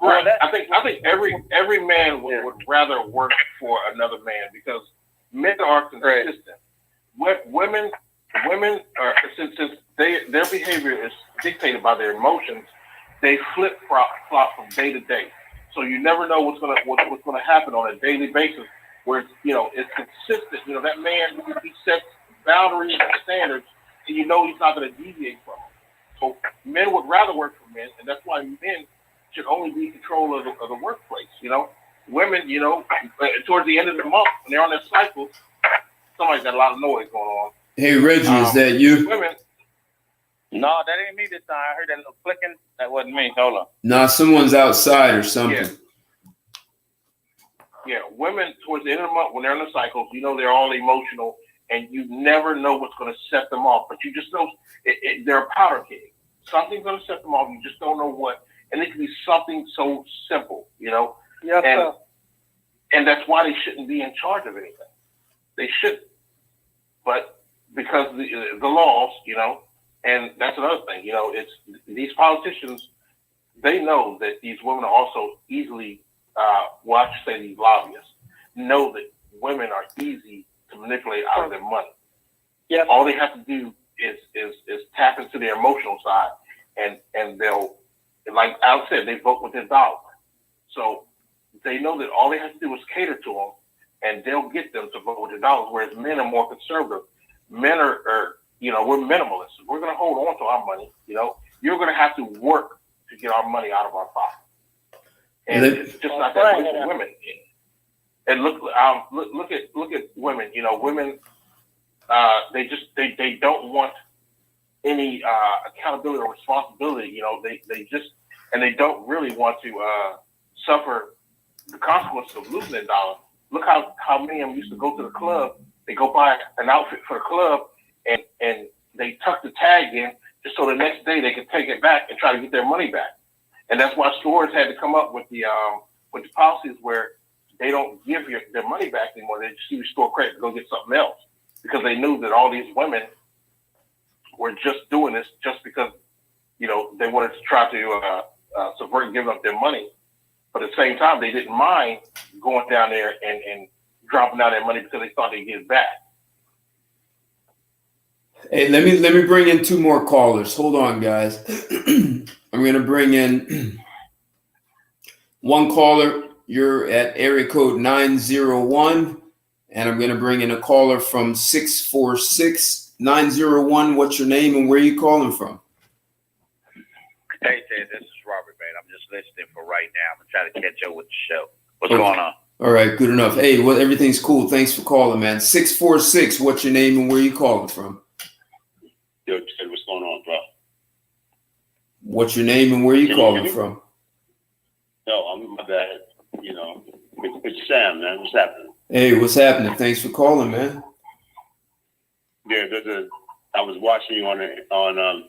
Right. I think every man would rather work for another man because men are consistent. Right. Women are, since their behavior is dictated by their emotions, they flip-flop from day to day. So you never know what's gonna happen on a daily basis. Where it's consistent. That man, he sets boundaries and standards, and he's not gonna deviate from them. So men would rather work for men, and that's why men should only be in control of the workplace. Women, towards the end of the month when they're on their cycle, somebody's got a lot of noise going on. Hey Reggie, is that you? Women. No, that ain't me this time. I heard that little clicking. That wasn't me. Hold on. Nah, someone's outside or something. Yeah, women towards the end of the month when they're in the cycles, they're all emotional, and you never know what's going to set them off. But you just know they're a powder keg. Something's going to set them off. You just don't know what, and it can be something so simple, Yes, sir. And that's why they shouldn't be in charge of anything. They shouldn't. But because the laws, and that's another thing. It's these politicians. They know that these women are also easily. These lobbyists know that women are easy to manipulate out of their money. Yes. All they have to do is tap into their emotional side, and they'll, like Alex said, they vote with their dollar. So they know that all they have to do is cater to them, and they'll get them to vote with their dollars. Whereas men are more conservative. Men are we're minimalists. We're going to hold on to our money. You're going to have to work to get our money out of our pocket. And it's just not that way for women. And look at women. You know, women, they don't want any accountability or responsibility. You know, they don't really want to suffer the consequences of losing their dollar. Look how many of them used to go to the club. They go buy an outfit for the club and they tuck the tag in just so the next day they can take it back and try to get their money back. And that's why stores had to come up with the policies where they don't give their money back anymore. They just use store credit to go get something else, because they knew that all these women were just doing this just because, you know, they wanted to try to subvert and give up their money. But at the same time, they didn't mind going down there and dropping down their money because they thought they'd get it back. Hey, let me bring in 2 more callers. Hold on, guys. I'm going to bring in one caller. You're at area code 901, and I'm going to bring in a caller from 646-901. What's your name and where are you calling from? Hey, Ted, this is Robert, man. I'm just listening for right now. I'm trying to catch up with the show. What's going on? All right, good enough. Hey, well, everything's cool. Thanks for calling, man. 646, what's your name and where you calling from? Yo, Ted, what's going on, bro? What's your name and where you calling from? No, I'm my bad. You know, it's Sam, man. What's happening? Hey, what's happening? Thanks for calling, man. Yeah, I was watching you on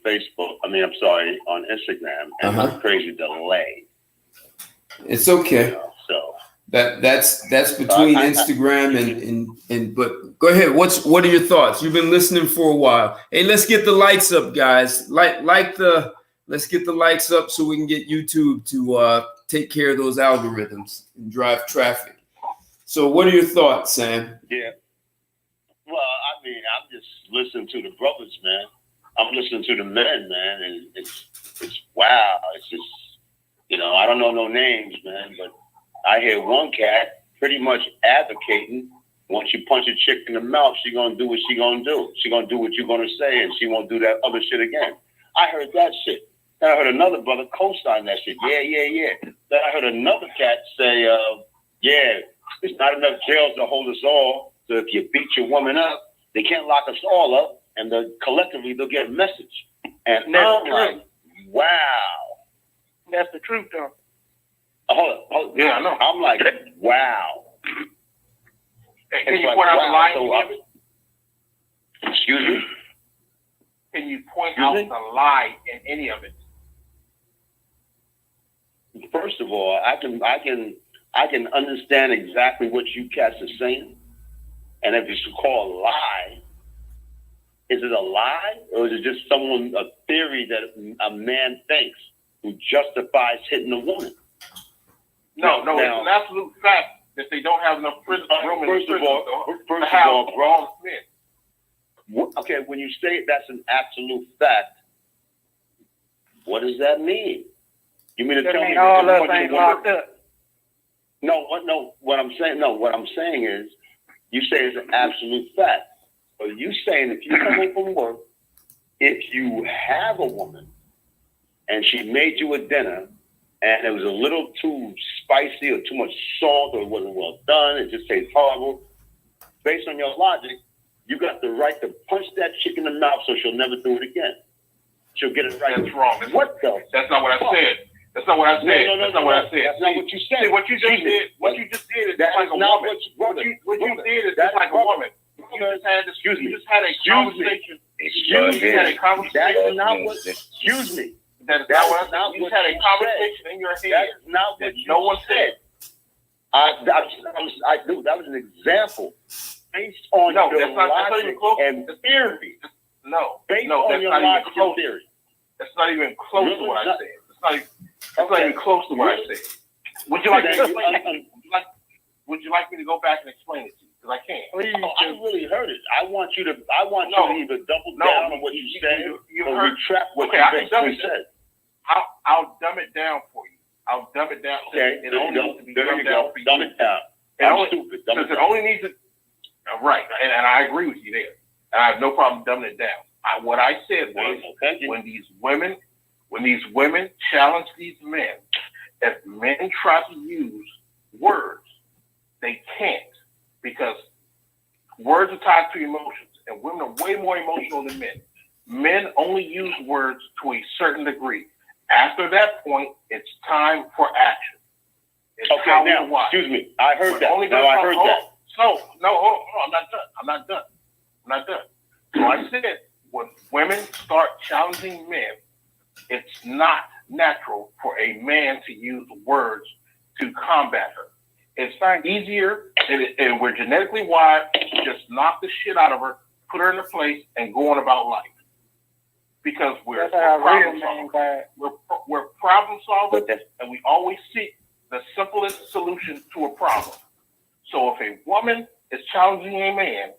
Facebook. I mean, I'm sorry, on Instagram, and there's a crazy delay. It's okay. You know, so that's between Instagram and but go ahead. What are your thoughts? You've been listening for a while. Hey, let's get the lights up, guys. Let's get the lights up so we can get YouTube to take care of those algorithms and drive traffic. So what are your thoughts, Sam? Yeah. Well, I mean, I'm just listening to the brothers, man. I'm listening to the men, man, and it's wow. It's just, you know, I don't know no names, man, but I hear one cat pretty much advocating, once you punch a chick in the mouth, she gonna do what she gonna do. She gonna do what you're gonna say, and she won't do that other shit again. I heard that shit. Then I heard another brother co-sign that shit. Yeah. Then I heard another cat say, yeah, there's not enough jails to hold us all. So if you beat your woman up, they can't lock us all up, and collectively they'll get a message. And I'm like, wow. That's the truth, though. Hold on. Yeah, I know. I'm like, wow. Can you point out the lie of it? Excuse me? Can you point out the lie in any of it? First of all, I can understand exactly what you cats are saying. And if it's called a lie, is it a lie, or is it just a theory that a man thinks who justifies hitting a woman? No, it's an absolute fact that they don't have enough room in the prison to have grown men. Okay, when you say that's an absolute fact, what does that mean? You mean to tell me all of things locked up? What I'm saying is, you say it's an absolute fact. But you saying if you come home from work, if you have a woman and she made you a dinner and it was a little too spicy or too much salt or it wasn't well done, it just tastes horrible, based on your logic, you got the right to punch that chick in the mouth so she'll never do it again. She'll get it right. That's wrong. What the? That's not what I said. That's not what I said. No, that's not what I said. That's not what you said. See, what you just did is just like a woman. What you did is just like a woman. You just had a conversation. Excuse me. That is not what I said. You just had a conversation in your head. That is not what no one said. That was an example based on your logic and theory. Based on your logic and theory. That's not even close to what I said. That's not even close to what I said. Would you like me to explain it? Would you like me to go back and explain it to you? Because I can't. I really heard it. I want you to either double down on what you said or retract what you basically said. I'll dumb it down for you. I'll dumb it down. Okay, it only needs to be there you go. For you. Dumb it down. I'm stupid. Because it only needs to. Right, and I agree with you there. And I have no problem dumbing it down. What I said was when these women challenge these men if men try to use words, they can't, because words are tied to emotions, and women are way more emotional than men. Men only use words to a certain degree. After that point, it's time for action. It's Okay, now, excuse me. I heard that. No, I heard that. So, no, hold on, I'm not done. So I said, when women start challenging men, it's not natural for a man to use words to combat her. It's not easier, and we're genetically wired to just knock the shit out of her, put her in a place, and go on about life. Because we're problem solvers. We're problem solvers, and we always seek the simplest solution to a problem. So if a woman is challenging a man,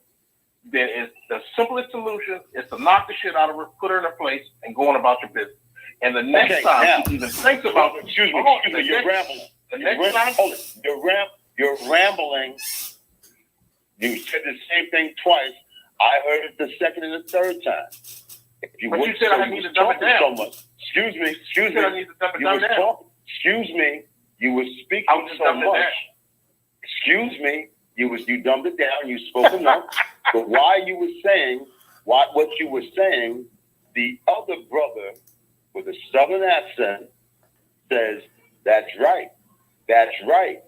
then the simplest solution is to knock the shit out of her, put her in a place, and go on about your business. And the next time she even thinks about it, excuse me, you're rambling. You're rambling. You said the same thing twice. I heard it the second and the third time. But you said I need to dumb it down. So much. Excuse me. I need to dumb it down. Excuse me. You were speaking so much. Excuse me. You dumbed it down. You spoke enough. But while you were saying what you were saying, the other brother with a southern accent says, "That's right. That's right.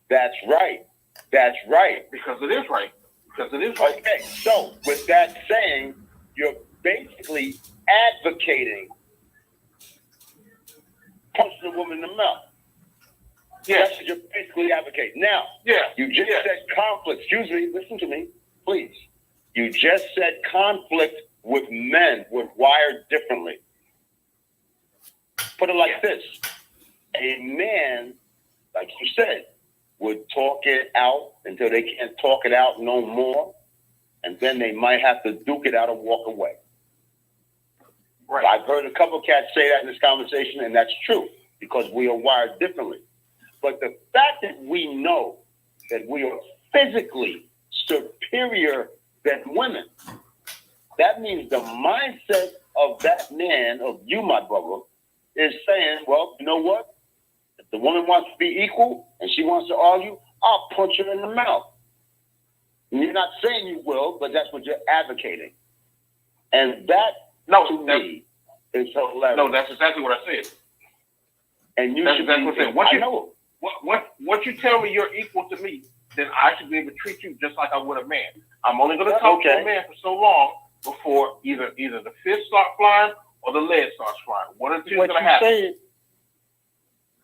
That's right. That's right." Because it is right. Okay. So with that saying, you're basically advocating punching a woman in the mouth. Yes. That's what you're basically advocating. Now, you just said conflict. Excuse me, listen to me, please. You just said conflict with men. We're wired differently. Put it like this. A man, like you said, would talk it out until they can't talk it out no more. And then they might have to duke it out and walk away. Right. I've heard a couple of cats say that in this conversation, and that's true, because we are wired differently. But the fact that we know that we are physically superior than women, that means the mindset of that man, of you, my brother, is saying, well, you know what? If the woman wants to be equal and she wants to argue, I'll punch her in the mouth. And you're not saying you will, but that's what you're advocating. And that, to me, is hilarious. No, that's exactly what I said. And you that's should exactly be, what I know. Once you tell me you're equal to me, then I should be able to treat you just like I would a man. I'm only going to talk to a man for so long before either the fist starts flying or the leg starts flying. One of the two is going to happen.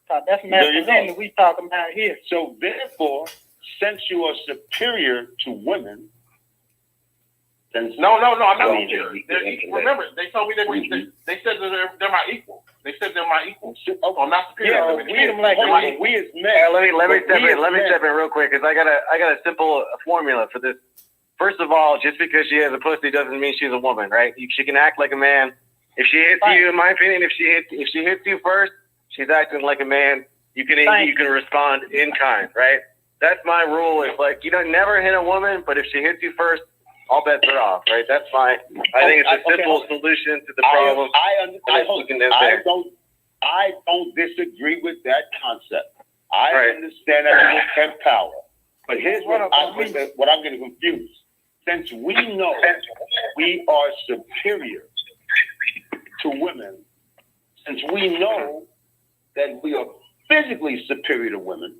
That's masculinity we talking about here. So therefore, since you are superior to women, No, I'm not superior. Remember, they told me they said that they're my equal. They said they're my equal. Oh, I'm not superior. We as men. Let me step in real quick, because I got a simple formula for this. First of all, just because she has a pussy doesn't mean she's a woman, right? She can act like a man. If she hits you, in my opinion, if she hits you first, she's acting like a man. You can respond in kind, right? That's my rule. It's like, you don't never hit a woman, but if she hits you first, all bets are off, right? That's fine. I think it's a simple solution to the problem. I don't disagree with that concept. I understand that you have power. But here's what I'm getting confused. Since we know we are superior to women, since we know that we are physically superior to women,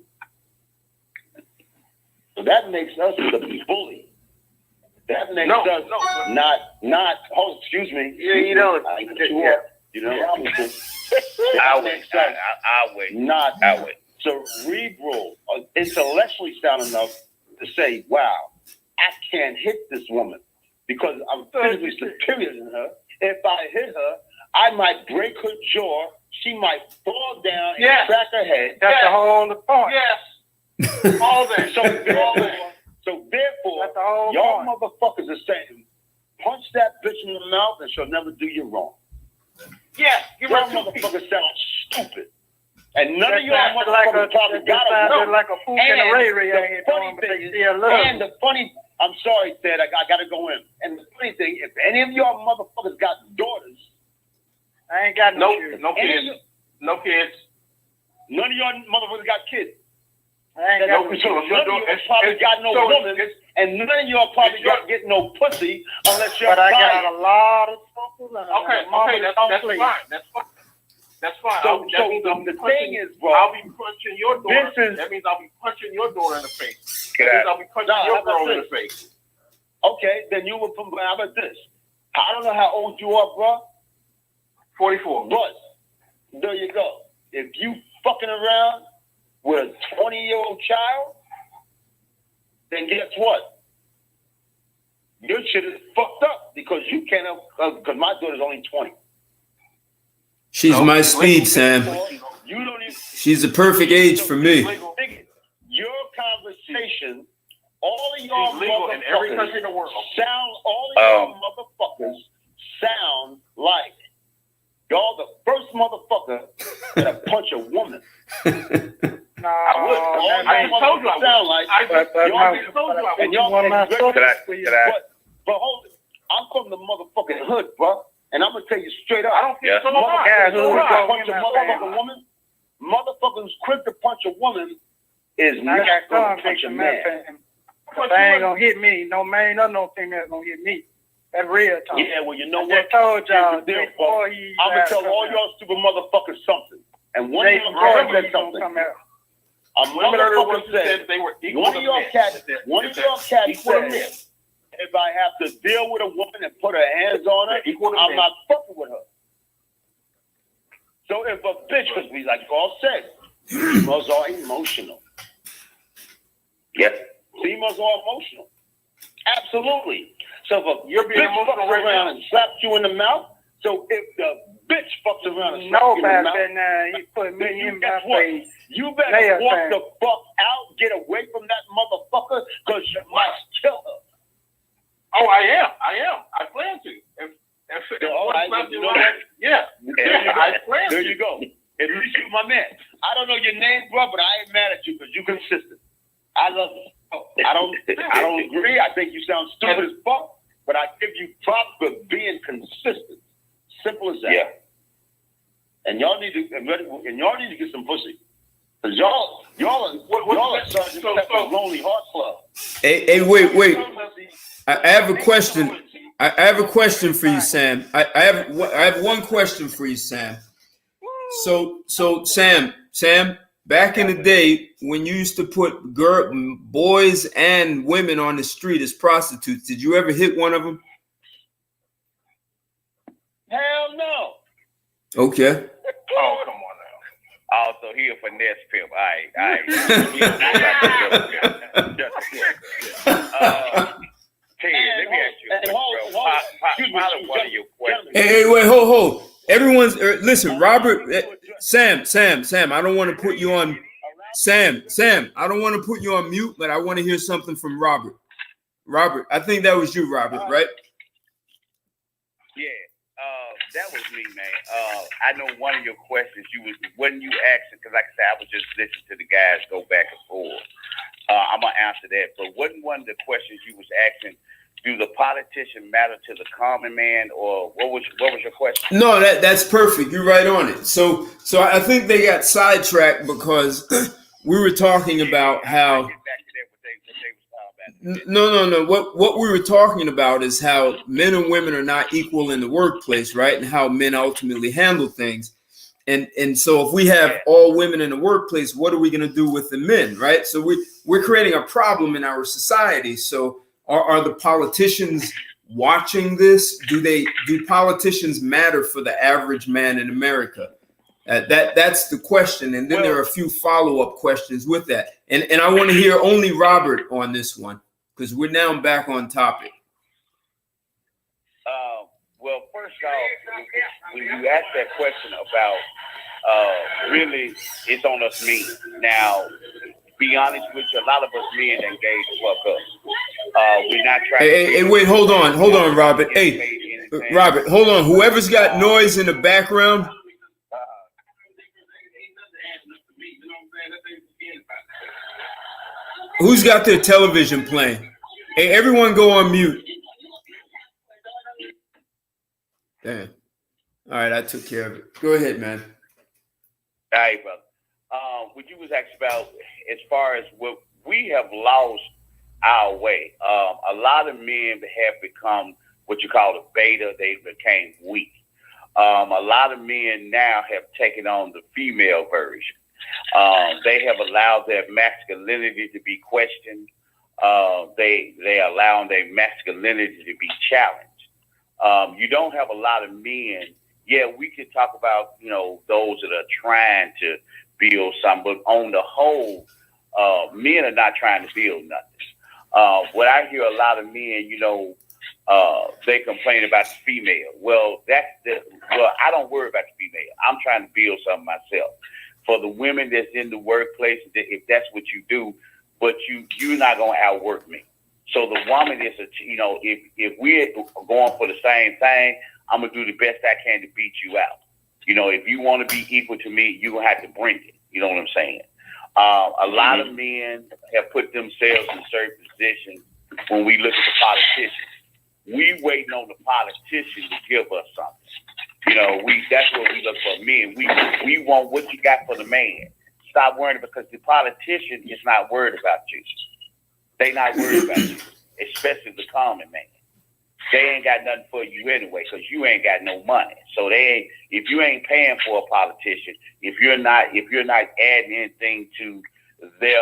so that makes us the bully. That makes us not. Oh, excuse me. You know. I'll wait. Not cerebral, intellectually sound enough to say, "Wow, I can't hit this woman because I'm physically superior than her. If I hit her, I might break her jaw. She might fall down and crack her head." That's the whole point. Yes. All that. So therefore, y'all motherfuckers are saying, punch that bitch in the mouth and she'll never do you wrong. Yes, y'all motherfuckers sound stupid. And none of y'all motherfuckers talking like a fool in a ray and the funny, I'm sorry, Ted, I gotta go in. And the funny thing, if any of y'all motherfuckers got daughters, I ain't got no kids. No kids. None of y'all motherfuckers got kids. I ain't got So None of y'all probably got no woman, and none of y'all probably got get no pussy unless you're but I buying. got a lot of stuff. Okay, that's fine. That's fine. So the thing is, bro, I'll be punching your daughter. this is- That means I'll be punching your daughter in the face. Get That means out. I'll be punching your girl in the face. Okay, then you would. How about this? I don't know how old you are, bro. 44. But there you go. If you fucking around with a 20-year-old child, then guess what? Your shit is fucked up because you can't. Because my daughter's only 20. She's my speed, Sam. You don't even. She's the perfect age for me. Your conversation, all of y'all She's legal in every country in the world. all of y'all motherfuckers sound like y'all the first motherfucker that punch a woman. No, I just told you I sound like. y'all just told you I And y'all Could I? But hold it. I'm from the motherfucking hood, bro. And I'm gonna tell you straight up. I don't feel so Motherfuckers who quick to are punch a motherfucking woman. Motherfuckers quick to punch a woman is I not got gonna some punch a fixing man. that. They ain't gonna hit me. No man or no female gonna hit me. That's real talk. Yeah, well, you know I what? just told y'all. Here's the deal, Jay bro. Voorhees I'm gonna ass tell come all out. y'all stupid motherfuckers something. And one of Jay y'all said Voorhees gonna something. come out. A motherfucker said said, they were equal one to of y'all men. cats, one of y'all cats Equal to men. said, if I have to deal with a woman and put her hands on her, Equal to I'm men. not fucking with her. So if a bitch, because we like all said, females are emotional. Yes. Females are emotional. Absolutely. So if a You're being bitch emotional fucks right around now. and slaps you in the mouth, so if the bitch fucks around and slaps No, you in the back mouth, then, he put me you in guess my what? face. You better Layer walk thing. the fuck out, get away from that motherfucker, because you might kill her. Oh, I am. I plan to. If All right, one you know what? yeah. There you go. I plan There to. you go. At least you my man. I don't know your name, bro, but I ain't mad at you because you consistent. I love you. I don't agree. I think you sound stupid as fuck, but I give you props for being consistent. Simple as that. Yeah. And y'all need to get some pussy. Cause y'all are Sergeant Pepper's Lonely Heart Club. Hey, wait. I have a question. I have a question for you, Sam. I have one question for you, Sam. So Sam, back in the day when you used to put boys and women on the street as prostitutes, did you ever hit one of them? Hell no. Okay. Oh, come on now. Oh, so he a finesse pimp. All right. Ted, let me ask you a question, bro. Pilot one of your questions. Hey, wait, hold. Everyone's listen, Robert, Sam. I don't want to put you on. Sam, I don't want to put you on mute, but I want to hear something from Robert. Robert, I think that was you, Robert, right? Yeah, that was me, man. I know one of your questions wasn't you asking, because like I said, I was just listening to the guys go back and forth. I'm gonna answer that, but wasn't one of the questions you was asking, do the politician matter to the common man, or what was your question? No, that's perfect. You're right on it. So I think they got sidetracked because we were talking about how. Get back to that, what they was talking about. No. What we were talking about is how men and women are not equal in the workplace, right? And how men ultimately handle things. And so if we have all women in the workplace, what are we going to do with the men, right? So we're creating a problem in our society. So are the politicians watching this? Do politicians matter for the average man in America? That's the question. And then there are a few follow-up questions with that. And I want to hear only Robert on this one, because we're now back on topic. Well, first off, when you ask that question about really, it's on us men. Now, be honest with you, a lot of us men engage the fuck up. We're not trying Hey, wait, hold on, Robert. Hey, Robert, hold on. Whoever's got noise in the background. Who's got their television playing? Hey, everyone go on mute. Damn. All right, I took care of it. Go ahead, man. All right, brother. what you was asked about as far as what we have lost our way. A lot of men have become what you call a beta. They became weak. A lot of men now have taken on the female version. They have allowed their masculinity to be questioned. They allow their masculinity to be challenged. You don't have a lot of men. Yeah, we can talk about, those that are trying to build something, but on the whole, men are not trying to build nothing. What I hear a lot of men, they complain about the female. Well, I don't worry about the female. I'm trying to build something myself. For the women that's in the workplace, if that's what you do, but you're not going to outwork me. So the woman is, if we're going for the same thing, I'm going to do the best I can to beat you out. If you want to be equal to me, you're going to have to bring it. You know what I'm saying? A lot of men have put themselves in certain positions when we look at the politicians. We waiting on the politician to give us something. That's what we look for men. We want what you got for the man. Stop worrying, because the politician is not worried about you. They not worried about you, especially the common man. They ain't got nothing for you anyway, because you ain't got no money. So if you ain't paying for a politician, if you're not adding anything to their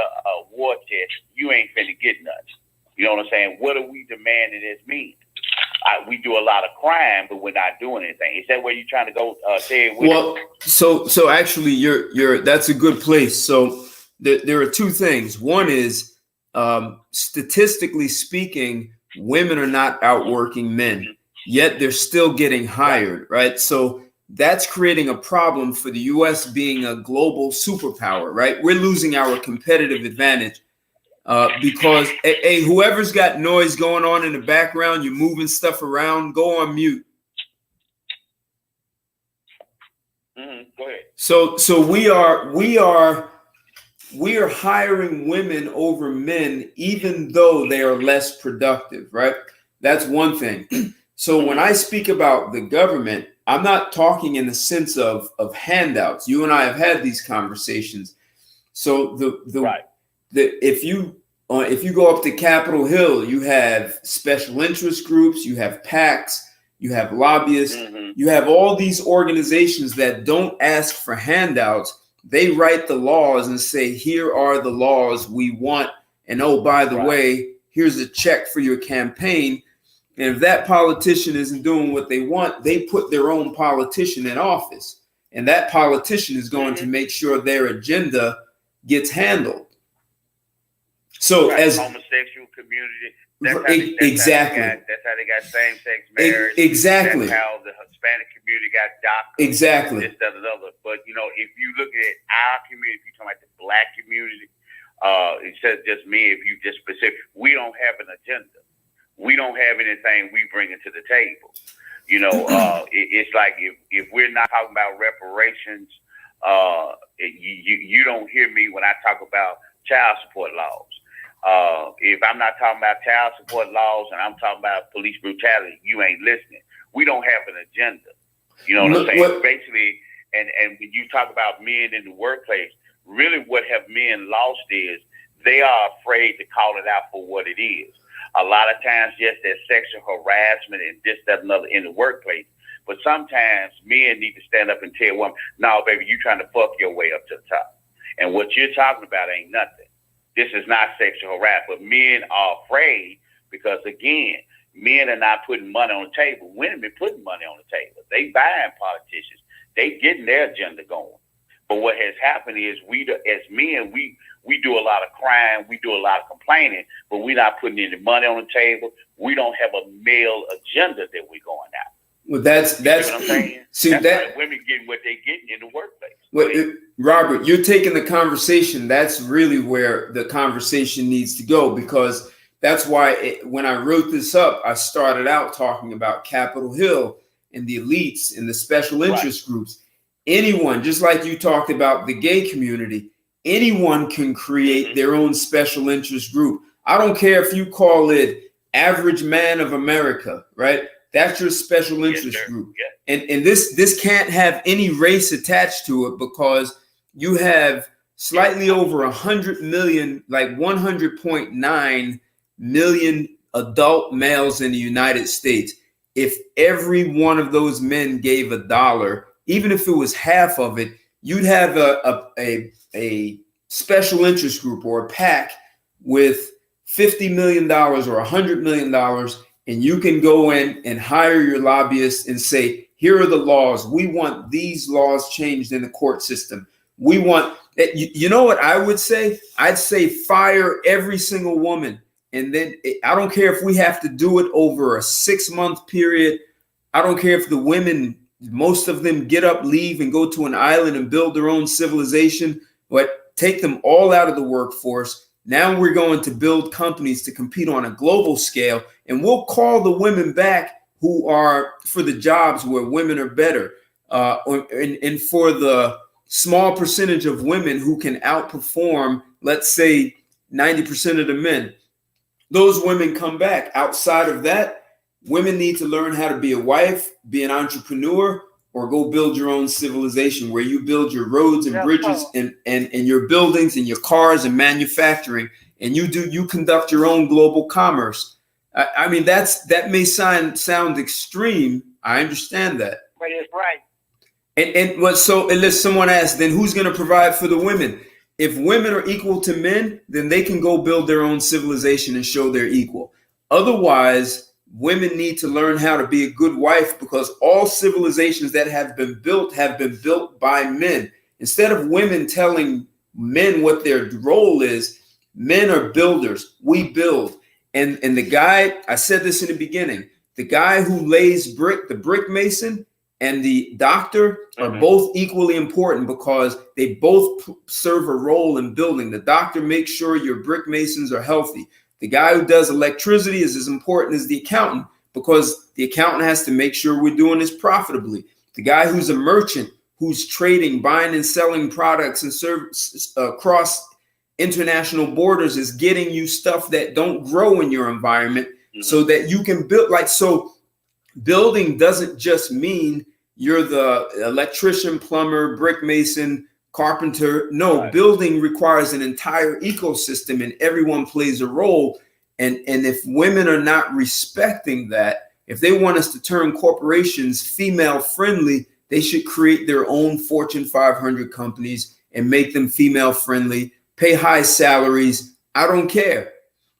war chest, you ain't finna get nothing. You know what I'm saying? What are we demanding as men? We do a lot of crime, but we're not doing anything. Is that where you're trying to go? Say it with? Well, so actually, you're that's a good place. So there are two things. One is, statistically speaking, women are not outworking men, yet they're still getting hired, right? So that's creating a problem for the U.S. being a global superpower, right? We're losing our competitive advantage because, hey, whoever's got noise going on in the background, you're moving stuff around, go on mute. Go ahead. So we are hiring women over men, even though they are less productive, right? That's one thing. So when I speak about the government, I'm not talking in the sense of handouts. You and I have had these conversations. So if you go up to Capitol Hill, you have special interest groups, you have PACs, you have lobbyists, you have all these organizations that don't ask for handouts. They write the laws and say, here are the laws we want. And oh, by the way, here's a check for your campaign. And if that politician isn't doing what they want, they put their own politician in office. And that politician is going to make sure their agenda gets handled. So as homosexual community, exactly. That's how they got same-sex marriage. Exactly. That's how the Hispanic community got DACA. Exactly. This, that, and other. But if you look at our community, if you talk about the Black community, instead of just me, if you just specific, we don't have an agenda. We don't have anything we bring into the table. It's like if we're not talking about reparations, you don't hear me when I talk about child support laws. If I'm not talking about child support laws and I'm talking about police brutality, you ain't listening. We don't have an agenda. You know what I'm saying? Basically, and when you talk about men in the workplace, really what have men lost is they are afraid to call it out for what it is. A lot of times, yes, there's sexual harassment and this, that, and other in the workplace. But sometimes men need to stand up and tell women, no, baby, you trying to fuck your way up to the top. And what you're talking about ain't nothing. This is not sexual harassment. But men are afraid because, again, men are not putting money on the table. Women are putting money on the table. They buying politicians. They getting their agenda going. But what has happened is as men, we do a lot of crime, we do a lot of complaining, but we're not putting any money on the table. We don't have a male agenda that we're going out. Well, that's you know what I'm saying? See, that's that why women getting what they getting in the workplace. Well, Robert, you're taking the conversation. That's really where the conversation needs to go, because that's why when I wrote this up, I started out talking about Capitol Hill and the elites and the special interest groups. Anyone, just like you talked about the gay community, anyone can create their own special interest group. I don't care if you call it Average Man of America, right? That's your special interest group. Yeah. And this can't have any race attached to it, because you have slightly over 100 million, like 100.9 million adult males in the United States. If every one of those men gave $1, even if it was half of it, you'd have a special interest group or a PAC with $50 million or $100 million, and you can go in and hire your lobbyists and say, here are the laws. We want these laws changed in the court system. We want, you know what I would say? I'd say fire every single woman. And then I don't care if we have to do it over a 6-month period. I don't care if the women, most of them get up, leave, and go to an island and build their own civilization, but take them all out of the workforce. Now we're going to build companies to compete on a global scale, and we'll call the women back who are for the jobs where women are better, and for the small percentage of women who can outperform, let's say, 90% of the men. Those women come back. Outside of that, women need to learn how to be a wife, be an entrepreneur, or go build your own civilization where you build your roads and bridges and your buildings and your cars and manufacturing, and you conduct your own global commerce. I mean, that may sound extreme. I understand that. But it's right. And unless someone asks, then who's going to provide for the women? If women are equal to men, then they can go build their own civilization and show they're equal. Otherwise, women need to learn how to be a good wife, because all civilizations that have been built by men. Instead of women telling men what their role is, men are builders. We build. And the guy, I said this in the beginning, the guy who lays brick, the brick mason, and the doctor are both equally important, because they both serve a role in building. The doctor makes sure your brick masons are healthy. The guy who does electricity is as important as the accountant, because the accountant has to make sure we're doing this profitably. The guy who's a merchant, who's trading, buying and selling products and services across international borders, is getting you stuff that don't grow in your environment, so that you can build. So building doesn't just mean you're the electrician, plumber, brick mason, carpenter. No, right. Building requires an entire ecosystem, and everyone plays a role. And if women are not respecting that, if they want us to turn corporations female friendly, they should create their own Fortune 500 companies and make them female friendly, pay high salaries. I don't care.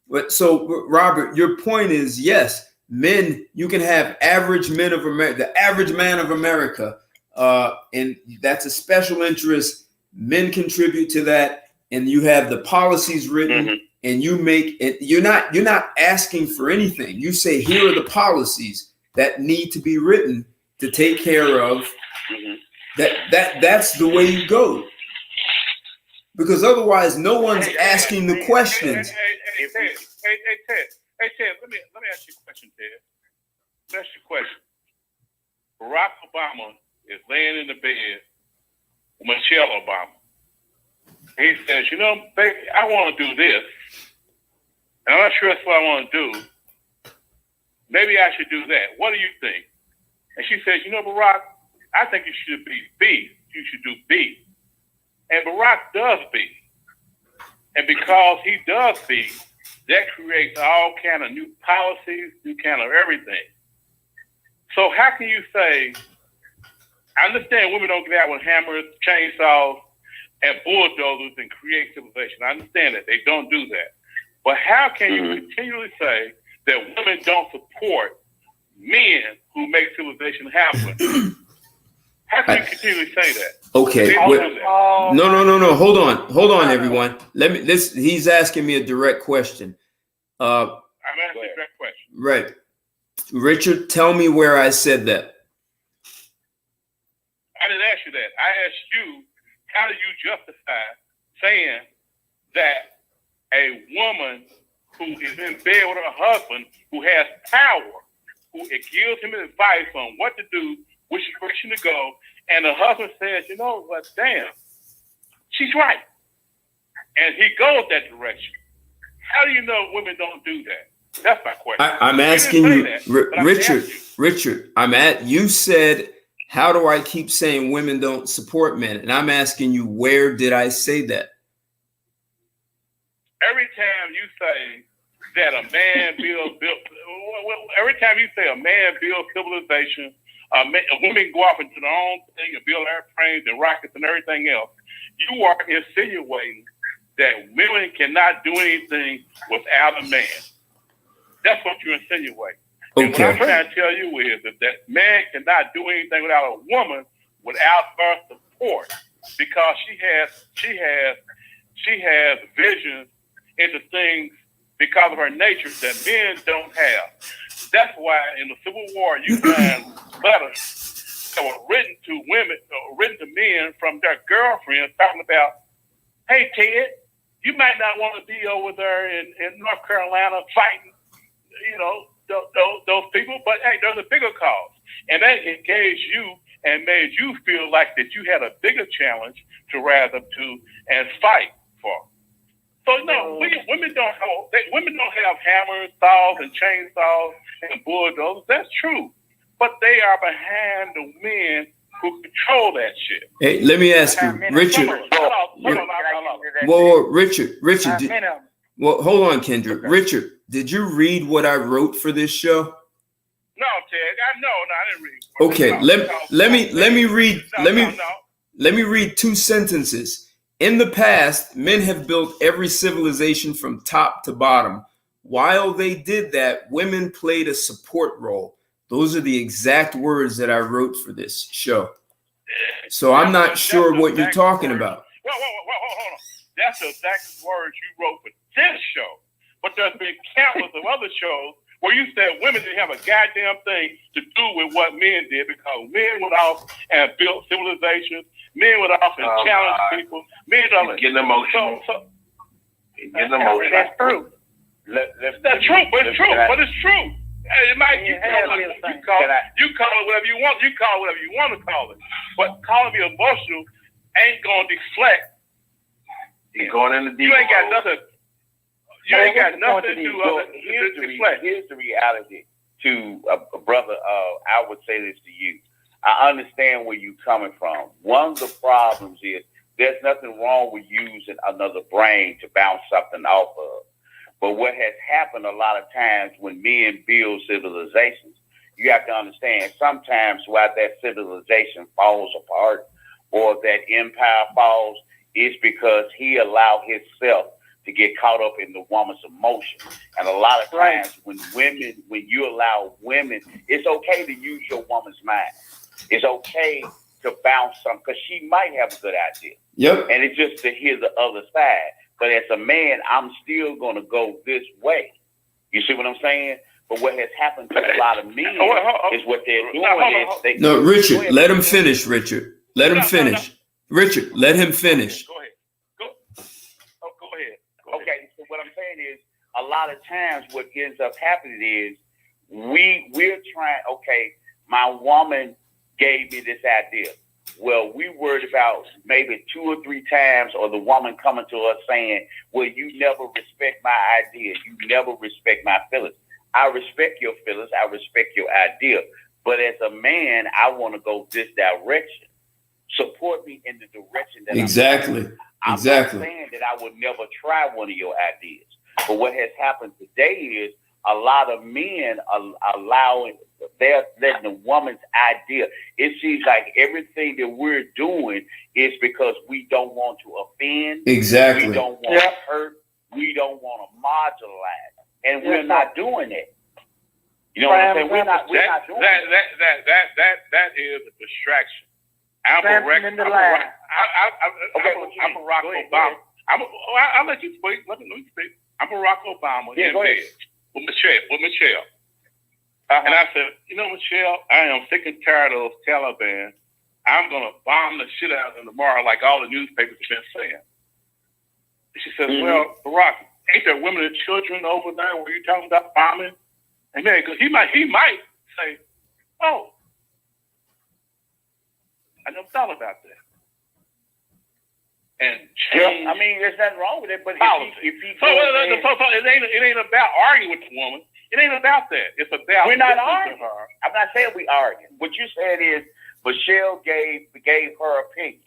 But so, Robert, your point is, yes, men, you can have average men of America, the average man of America, and that's a special interest. Men contribute to that, and you have the policies written, and you make it. You're not asking for anything. You say, here are the policies that need to be written to take care of that's the way you go, because otherwise no one's asking the questions. Hey, Ted, let me ask you a question, Ted. Let me ask you a question. Barack Obama is laying in the bed with Michelle Obama. He says, baby, I want to do this, and I'm not sure that's what I want to do. Maybe I should do that. What do you think? And she says, Barack, I think you should be B. You should do B. And Barack does B. And because he does B, that creates all kind of new policies, new kind of everything. So how can you say, I understand women don't get out with hammers, chainsaws, and bulldozers and create civilization. I understand that. They don't do that. But how can you continually say that women don't support men who make civilization happen? How can you continually say that? Okay. No. Hold on, everyone. He's asking me a direct question. I'm asking a direct question. Right. Richard, tell me where I said that. I didn't ask you that. I asked you, how do you justify saying that a woman who is in bed with her husband, who has power, who gives him advice on what to do, which direction to go, and the husband says, damn, she's right. And he goes that direction. How do you know women don't do that? That's my question. I'm asking you, Richard, you said how do I keep saying women don't support men? And I'm asking you, where did I say that? Every time you say that a man every time you say a man builds civilization, women go off into their own thing and build airplanes and rockets and everything else, you are insinuating that women cannot do anything without a man. That's what you're insinuating. And what I'm trying to tell you is that man cannot do anything without a woman, without her support, because she has visions into things because of her nature that men don't have. That's why in the Civil War you find letters that were written to women, written to men from their girlfriends, talking about, hey Ted, you might not want to be over there in North Carolina fighting, those people, but hey, there's a bigger cause. And that engaged you and made you feel like that you had a bigger challenge to rise up to and fight for. So no, women don't have hammers, saws, and chainsaws and bulldozers. That's true, but they are behind the men who control that shit. Hey, let me ask you, Richard. Well, Richard, well, hold on, Kendrick. Okay. Richard, did you read what I wrote for this show? No, Ted. I didn't read. Okay, let me read 2 sentences. In the past, men have built every civilization from top to bottom. While they did that, women played a support role. Those are the exact words that I wrote for this show. So I'm not sure what you're talking about. Well, hold on. That's the exact words you wrote for this show. But there's been countless of other shows where you said women didn't have a goddamn thing to do with what men did, because men went off and built civilizations. Men went off and challenged people. Men getting emotional. That's true. That's true, but it's true. But it's true. It might you call it whatever you want. You call it whatever you want to call it. But calling me emotional ain't gonna deflect. You're going in the deep. You ain't got nothing. You ain't got nothing to do other than deflect. Here's the reality to a brother. I would say this to you. I understand where you're coming from. One of the problems is there's nothing wrong with using another brain to bounce something off of. But what has happened a lot of times when men build civilizations, you have to understand sometimes why that civilization falls apart or that empire falls is because he allowed himself to get caught up in the woman's emotion. And a lot of times when you allow women, it's okay to use your woman's mind. It's okay to bounce some, because she might have a good idea. Yep. And it's just to hear the other side. But as a man, I'm still going to go this way. You see what I'm saying? But what has happened to a lot of men is what they're doing No, Richard, let him finish, Richard. Let him finish. Richard, let him finish. Go ahead. Go ahead. Okay, so what I'm saying is a lot of times what ends up happening is we're trying, okay, my woman gave me this idea. Well, we worried about maybe 2 or 3 times, or the woman coming to us saying, well, you never respect my idea. You never respect my feelings. I respect your feelings. I respect your idea. But as a man, I want to go this direction. Support me in the direction that I'm not saying that I would never try one of your ideas. But what has happened today is a lot of men are they're letting the woman's idea. It seems like everything that we're doing is because we don't want to offend. Exactly. We don't want to hurt. We don't want to marginalize. And we're not doing it. You know what I'm saying? We're not doing it. That is a distraction. I'm Barack Obama. I'll let you speak. Let me speak. I'm Barack Obama in bed with Michelle. And I said, Michelle, I am sick and tired of those Taliban. I'm going to bomb the shit out of them tomorrow, like all the newspapers have been saying. And she says, well, Barack, ain't there women and children over there where you're talking about bombing? And man, because he might say, oh, I never thought about that. And change. I mean, there's nothing wrong with it, but it ain't about arguing with the woman. It ain't about that. It's about we're not arguing. I'm not saying we argue. What you said is Michelle gave her opinion.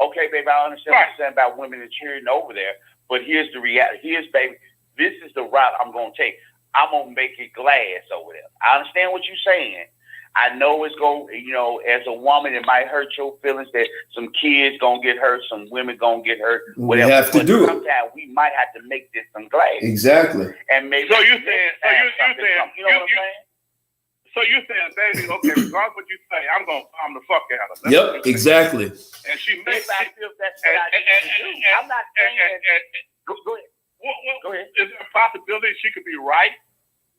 Okay, baby, I understand what you're saying about women and cheering over there, but here's the reality. Here's, baby, this is the route I'm going to take. I'm going to make it glass over there. I understand what you're saying. I know it's going, as a woman, it might hurt your feelings that some kids going to get hurt, some women going to get hurt. Whatever. We have to do it. Sometimes we might have to make this some glass. Exactly. And maybe So you're saying, you know what I'm saying? So you're saying, baby, okay, regardless what you say, I'm going to bomb the fuck out of her. Yep, exactly. And she makes I feel that's what I need to do. I'm not saying. Go ahead. Go ahead. Is there a possibility she could be right?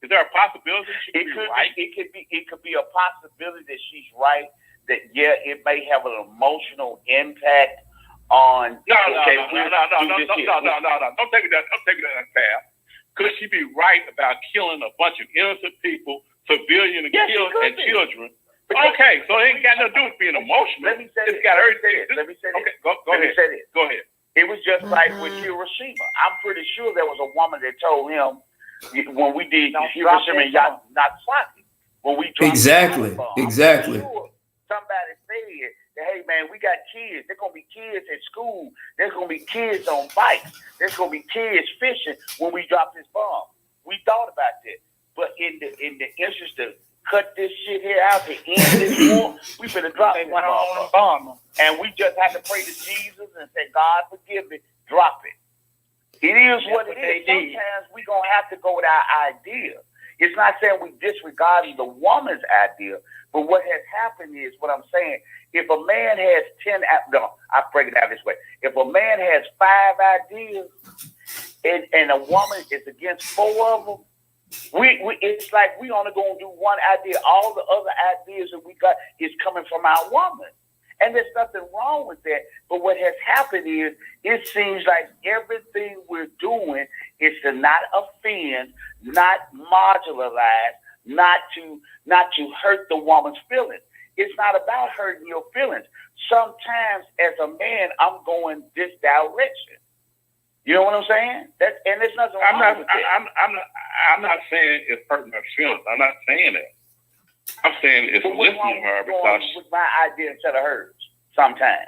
Is there a possibility she could be right? It could be a possibility that she's right. That it may have an emotional impact on. No. Don't take me that path. Could she be right about killing a bunch of innocent people, civilian and children? Okay, so it ain't got nothing to do with being emotional. Let me say it's got everything. Let me say this. Okay, go ahead. Go ahead. It was just like with Hiroshima. I'm pretty sure there was a woman that told him when we did Hiroshima and Nagasaki, when we dropped Exactly. Sure somebody said that, hey man, we got kids. There's gonna be kids at school. There's gonna be kids on bikes. There's gonna be kids fishing when we drop this bomb. We thought about that, but in the interest of cut this shit here out to end this war, we finna drop this bomb. And we just have to pray to Jesus and say, God forgive me, drop it. It is what it is. Sometimes we're going to have to go with our idea. It's not saying we disregarding the woman's idea, but what has happened is, what I'm saying, if a man has I break it out this way. If a man has 5 ideas and a woman is against 4 of them, it's like we only going to do one idea. All the other ideas that we got is coming from our woman. And there's nothing wrong with that. But what has happened is it seems like everything we're doing is to not offend, not marginalize, not to hurt the woman's feelings. It's not about hurting your feelings. Sometimes as a man, I'm going this direction. You know what I'm saying? And there's nothing wrong with that. I'm not saying it's hurting her feelings. I'm not saying that. I'm saying it's listening to her because with my idea instead of hers sometimes.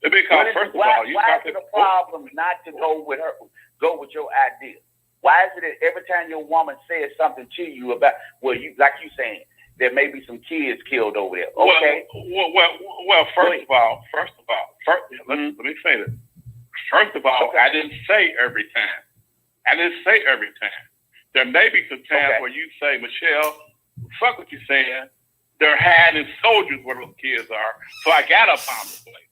Because first of all, why is it a problem not to go with your idea? Why is it that every time your woman says something to you about like you saying, there may be some kids killed over there? Okay. Well, first of all, let me say this. First of all, I didn't say every time. There may be some times where you say, Michelle, fuck what you're saying. They're hiding soldiers where those kids are, so I gotta bomb the place.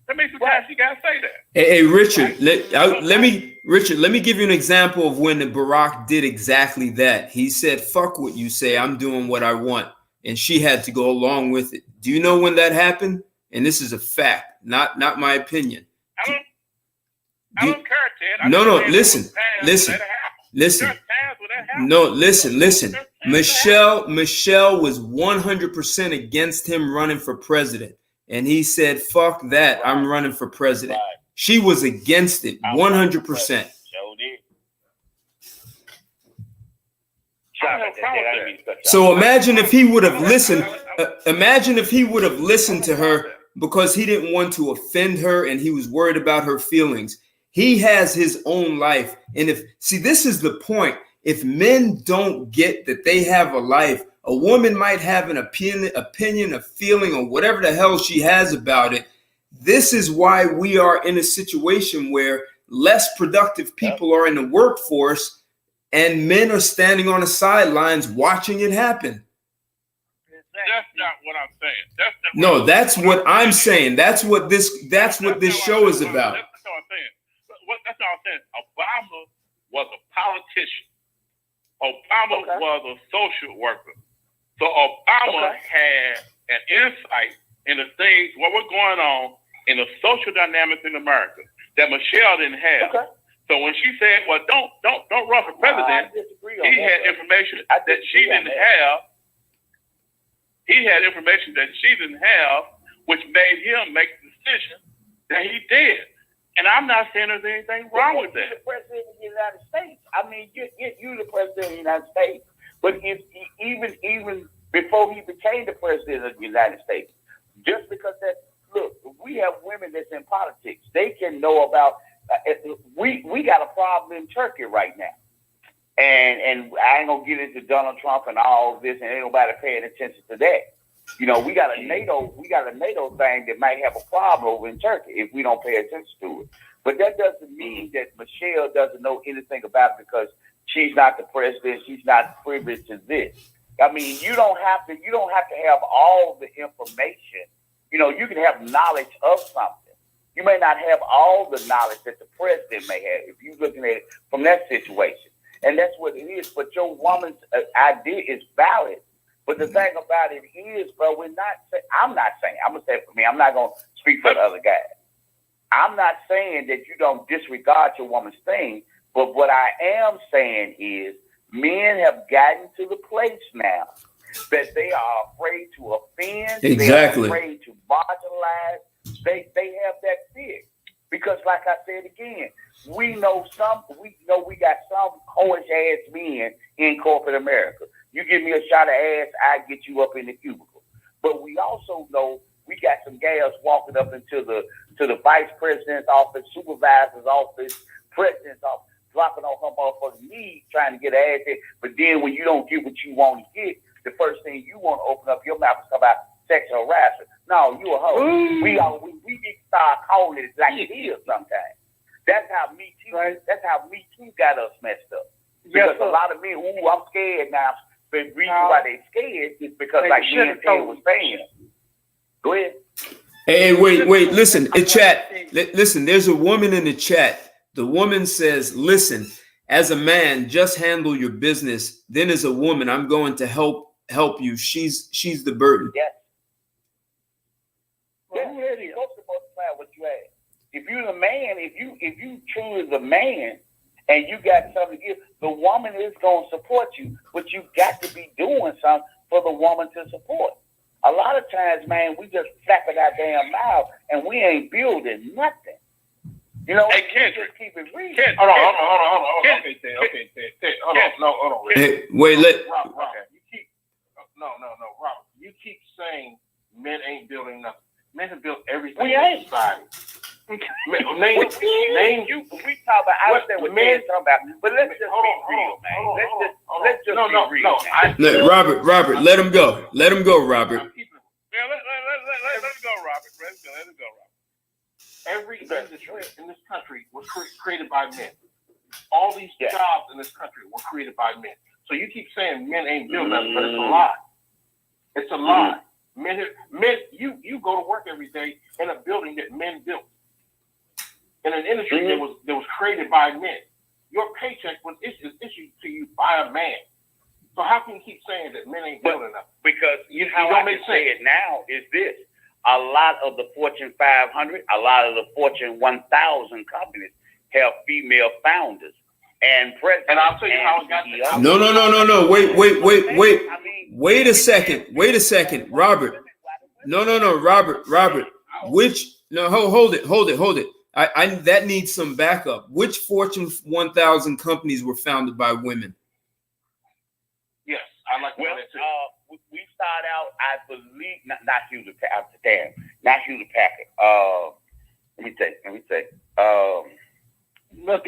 That makes sometimes you gotta say that. Hey, Richard, let me give you an example of when Barack did exactly that. He said, "Fuck what you say. I'm doing what I want," and she had to go along with it. Do you know when that happened? And this is a fact, not my opinion. I don't care, Ted. No, listen. No, listen. Michelle was 100% against him running for president. And he said, fuck that, I'm running for president. She was against it, 100%. So imagine if he would have listened. Imagine if he would have listened to her because he didn't want to offend her and he was worried about her feelings. He has his own life. And this is the point. If men don't get that they have a life, a woman might have an opinion, a feeling, or whatever the hell she has about it. This is why we are in a situation where less productive people are in the workforce and men are standing on the sidelines watching it happen. That's not what I'm saying. No, that's what I'm saying. That's what this show is about. That's what I'm saying. That's what I'm saying. Obama was a politician. Obama was a social worker. So Obama had an insight into things, what was going on in the social dynamics in America that Michelle didn't have. So when she said, well, don't run for president, he had information that she didn't have. He had information that she didn't have, which made him make the decision that he did. And I'm not saying there's anything wrong with that. You're the president of the United States. I mean, you're the president of the United States. But even before he became the president of the United States, Just because look, we have women that's in politics. They can know about. We got a problem in Turkey right now, and I ain't gonna get into Donald Trump and all this, and ain't nobody paying attention to that. You know, we got a NATO thing that might have a problem over in Turkey if we don't pay attention to it. But that doesn't mean that Michelle doesn't know anything about it because she's not the president. She's not privy to this. I mean, you don't have to have all the information. You know, you can have knowledge of something. You may not have all the knowledge that the president may have if you're looking at it from that situation. And that's what it is. But your woman's idea is valid. But the thing about it is, bro, I'm not saying, I'm going to say for me, I'm not going to speak for the other guys. I'm not saying that you don't disregard your woman's thing. But what I am saying is men have gotten to the place now that they are afraid to offend. Exactly. They're afraid to marginalize. They have that fear. Because like I said again, we got some whorish ass men in corporate America. You give me a shot of ass, I get you up in the cubicle. But we also know we got some gals walking up into the vice president's office, supervisor's office, president's office, dropping on her motherfucking knees, trying to get an ass in. But then when you don't get what you want to get, the first thing you want to open up your mouth is talk about sexual harassment. No, you a hoe. We need to start calling it like it is sometimes. That's how Me Too. Right. That's how Me Too got us messed up. Because a lot of men, I'm scared now. The reason why they scared is because like me and Taylor was saying. Go ahead. Hey, wait, listen, in chat, listen, there's a woman in the chat. The woman says, listen, as a man, just handle your business. Then as a woman, I'm going to help you. She's the burden. Yes. Well, you're supposed to multiply what you have. If you're the man, if you truly the man and you got something to give, the woman is going to support you, but you got to be doing something for the woman to support. A lot of times, man, we just flapping our damn mouth and we ain't building nothing. You know, hey, Kendrick, just keep it real. Hold on. Okay, Ted. Hold on. Hey, wait, Robert, Robert, you keep saying men ain't building nothing. Men have built everything in society. Name you. We talk about. I understand what men talking about, but let's just be real, man. Let's just be real. Robert, let him go. Let him go, Robert. Yeah, let him go, Robert. Let him go, Robert. Every industry in this country was created by men. All these jobs in this country were created by men. So you keep saying men ain't built nothing, but it's a lie. It's a lie. Men, you go to work every day in a building that men built. In an industry that was created by men. Your paycheck was issued to you by a man. So how can you keep saying that men ain't building nothing? Because how I can say it now is this. A lot of the Fortune 500, a lot of the Fortune 1000 companies have female founders and presidents. And I'll tell you how it got there. No. Wait a second. Robert. No. Robert. Hold it. I that needs some backup. Which Fortune 1000 companies were founded by women? Yes, I like that too. We start out, I believe, not Hewlett Packard. Let me say. None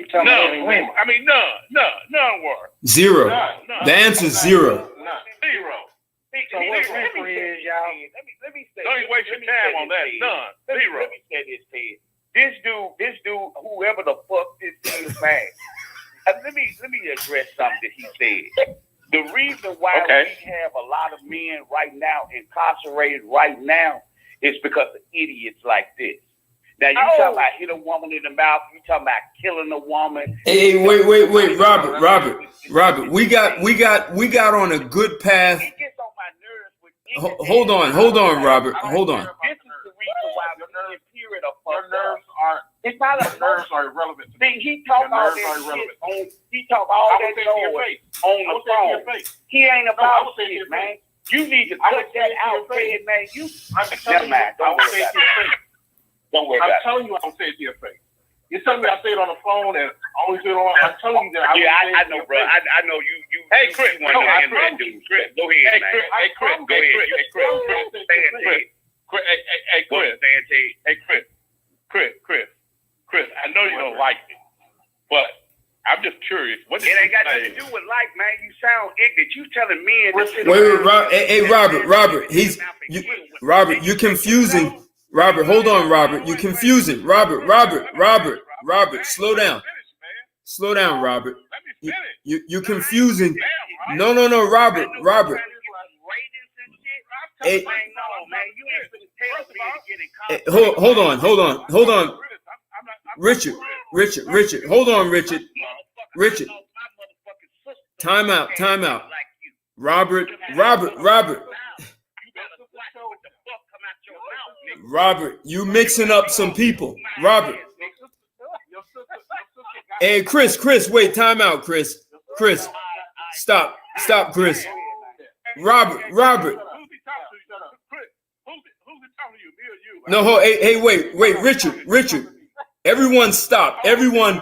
were. Zero. None. The answer is zero. Zero. So what's different is, y'all? Let me say. Don't even waste your time on that. None. Zero. Let me say this, Ted. This dude, whoever the fuck this is, man. Let me address something that he said. The reason why we have a lot of men right now incarcerated right now is because of idiots like this. Now you talking about hit a woman in the mouth, you talking about killing a woman. Hey, wait, Robert. We got on a good path. He gets on my nerves with Hold on, Robert. Hold on. This is the reason why we're in a period of Your nerves are. It's not a nerves are irrelevant. See, he talk all that shit. He talk all that noise on the phone. He ain't about shit, man. You need to cut that out, man. Never mind. Don't worry about it. Don't worry about it. I'm telling you, I don't say it to your face. You're telling me I say it on the phone and always do it on. I'm telling you that. I know, bro. I know you. Hey, Chris. Go ahead, man. Hey, Chris. Go ahead. Hey, Chris. Chris, I know you don't like it, but I'm just curious. What It ain't got nothing to do with like, man. You sound ignorant. You telling me and Robert, Robert, you're confusing. Robert, hold on, Robert. You're confusing. Robert, slow down. Slow down, Robert. You're confusing. No, Robert. Hey, hold on. Richard, hold on, Richard. Time out. Robert. Robert, you mixing up some people. Robert. Hey, Chris, wait, time out, Chris, stop, Chris. Robert. No, hey, wait, Richard. Everyone stop. Everyone,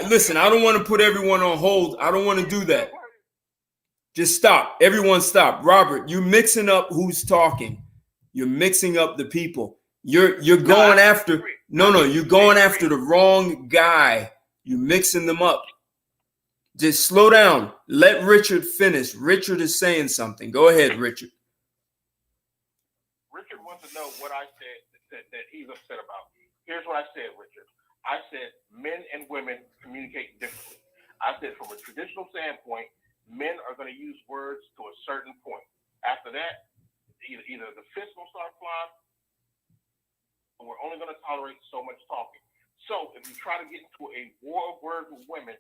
listen, I don't want to put everyone on hold. I don't want to do that. Just stop. Everyone stop. Robert, you mixing up who's talking. You're mixing up the people. You're going after, you're going after the wrong guy. You're mixing them up. Just slow down. Let Richard finish. Richard is saying something. Go ahead, Richard. Richard wants to know what I said that he's upset about. Here's what I said, Richard. I said men and women communicate differently. I said from a traditional standpoint, men are going to use words to a certain point. After that, either the fist will start flying, or we're only going to tolerate so much talking. So if you try to get into a war of words with women,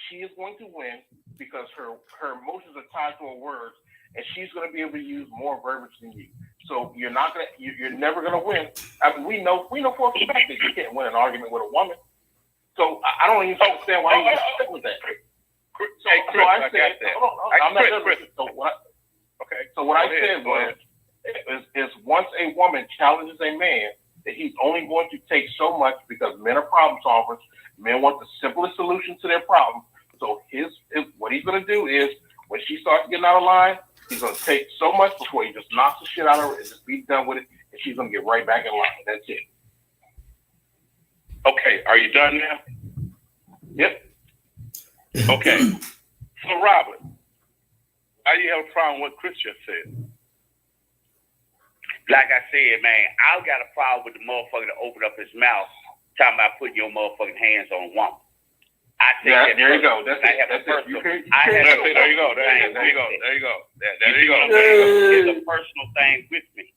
she is going to win because her emotions are tied to her words, and she's going to be able to use more verbiage than you. So you're never going to win. I mean, we know for a fact that you can't win an argument with a woman. So I don't even understand why you stick with that. So what I said was, once a woman challenges a man, that he's only going to take so much because men are problem solvers. Men want the simplest solution to their problem. So what he's going to do is, when she starts getting out of line, he's going to take so much before he just knocks the shit out of her and just be done with it, and she's going to get right back in line. That's it. Okay, are you done now? Yep. Okay. So, Robert, how do you have a problem with what Chris just said? Like I said, man, I've got a problem with the motherfucker to open up his mouth talking about putting your motherfucking hands on a woman. I think there you go. There you go. It's a personal thing with me.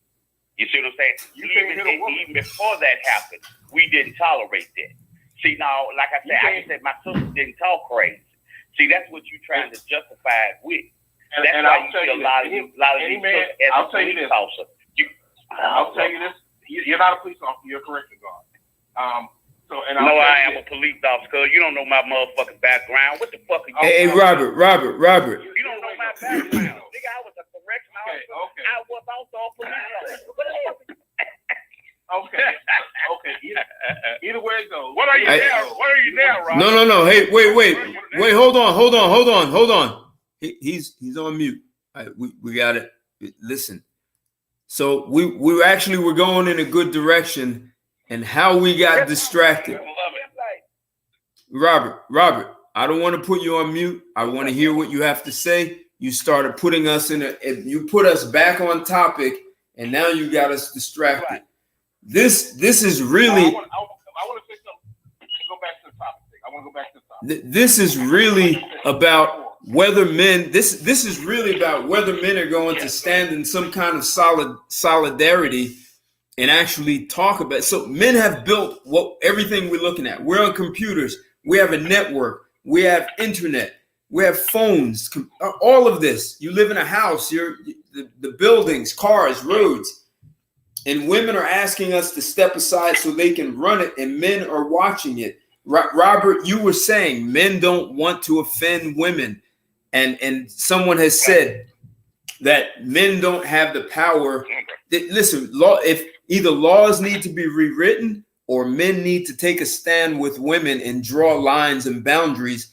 You see what I'm saying? Even before that happened, we didn't tolerate that. See, now, like I said, my sister didn't talk crazy. See, that's what you're trying to justify it with. That's why you see a lot of these sisters as a police officer. I'll tell you this: you're not a police officer; you're a correction guard. I am a police officer. Cause you don't know my motherfucking background. What the fuck are you? Hey, Robert. You don't know my background, nigga. I was a correction officer. Okay. I was also a police officer. Okay. Either way it goes. What are you now, Robert? No. Hey, wait. Hold on. He's on mute. We got it. Listen. So we were going in a good direction, and how we got distracted. Robert, I don't want to put you on mute. I want to hear what you have to say. You started putting us you put us back on topic, and now you got us distracted. Right. This is really. I want to say something. Go back to the topic. I want to go back to the topic. This is really about whether men. This is really about whether men are going to stand in some kind of solidarity and actually talk about it. So men have built everything we're looking at. We're on computers. We have a network. We have internet. We have phones. All of this. You live in a house. The buildings, cars, roads. And women are asking us to step aside so they can run it, and men are watching it. Robert, you were saying men don't want to offend women. And someone has said that men don't have the power. Listen, if either laws need to be rewritten or men need to take a stand with women and draw lines and boundaries,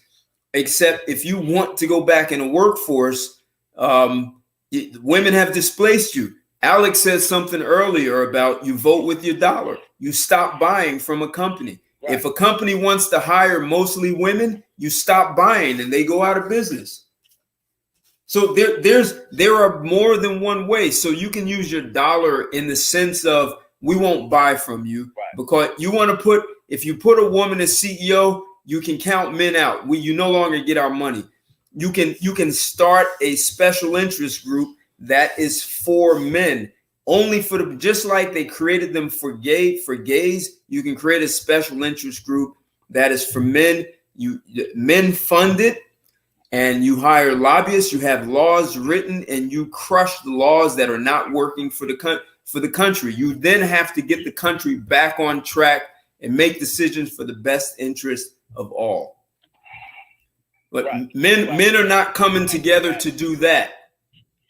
except if you want to go back in the workforce, women have displaced you. Alex said something earlier about you vote with your dollar. You stop buying from a company. Right. If a company wants to hire mostly women, you stop buying and they go out of business. So there are more than one way. So you can use your dollar in the sense of we won't buy from you, right, because you want to put, if you put a woman as CEO, you can count men out. You no longer get our money. You can start a special interest group that is for men, only for the, just like they created them for gays, you can create a special interest group that is for men. Men fund it, and you hire lobbyists, you have laws written, and you crush the laws that are not working for the country. You then have to get the country back on track and make decisions for the best interest of all. But right, men are not coming together to do that.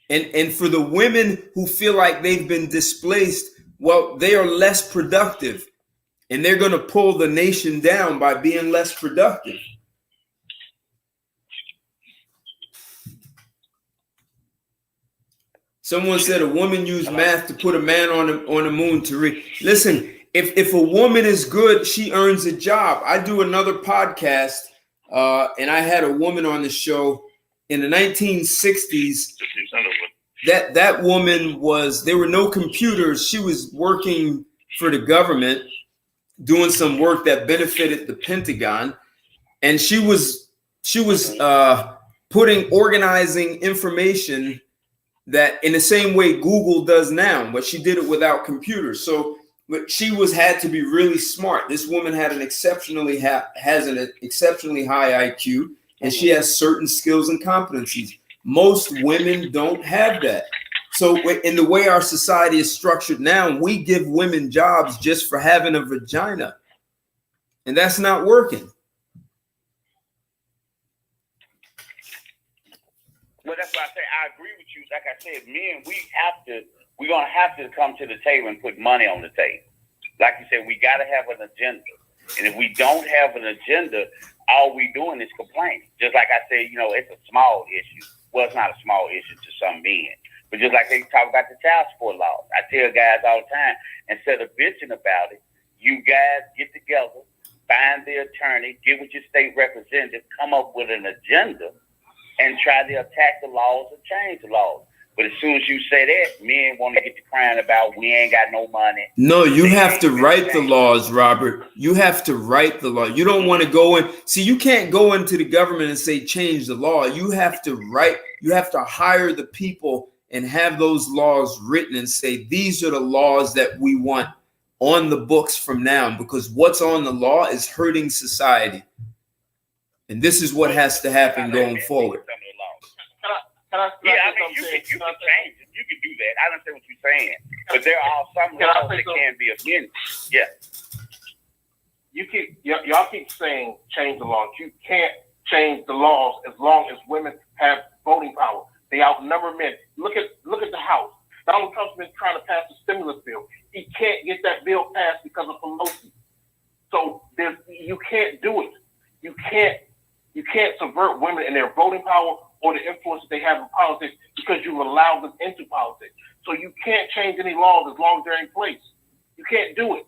And for the women who feel like they've been displaced, well, they are less productive, and they're going to pull the nation down by being less productive. Someone said a woman used math to put a man on the moon to read. Listen, if a woman is good, she earns a job. I do another podcast, and I had a woman on the show in the 1960s. That woman there were no computers. She was working for the government, doing some work that benefited the Pentagon, and she was organizing information that in the same way Google does now, but she did it without computers. So but she had to be really smart. This woman had an exceptionally high IQ, and she has certain skills and competencies. Most women don't have that. So in the way our society is structured now, we give women jobs just for having a vagina, and that's not working. Well, that's why I say I agree with you. Like I said, men, we're gonna have to come to the table and put money on the table. Like you said, we gotta have an agenda. And if we don't have an agenda, all we doing is complaining. Just like I said, it's a small issue. Well, it's not a small issue to some men. But just like they talk about the child support laws, I tell guys all the time, instead of bitching about it, you guys get together, find the attorney, get with your state representative, come up with an agenda, and try to attack the laws and change the laws. But as soon as you say that, men want to get to crying about we ain't got no money. No, you have to write the laws, Robert. You have to write the law. You don't want to go in. See, you can't go into the government and say change the law. You have to write. You have to hire the people and have those laws written and say these are the laws that we want on the books from now, because what's on the law is hurting society. And this is what has to happen going forward. Yeah, I mean, you can change it. You can do that. I understand what you're saying. But there are some laws that can be amended. Yeah. Y'all keep saying change the laws. You can't change the laws as long as women have voting power. They outnumber men. Look at the House. Donald Trump's been trying to pass the stimulus bill. He can't get that bill passed because of Pelosi. So you can't do it. You can't subvert women and their voting power or the influence that they have in politics because you allow them into politics. So you can't change any laws as long as they're in place. You can't do it.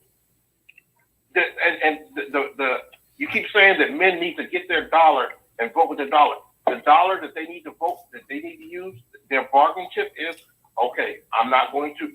You keep saying that men need to get their dollar and vote with their dollar. The dollar that they need to vote, that they need to use, their bargaining chip is, okay, I'm going to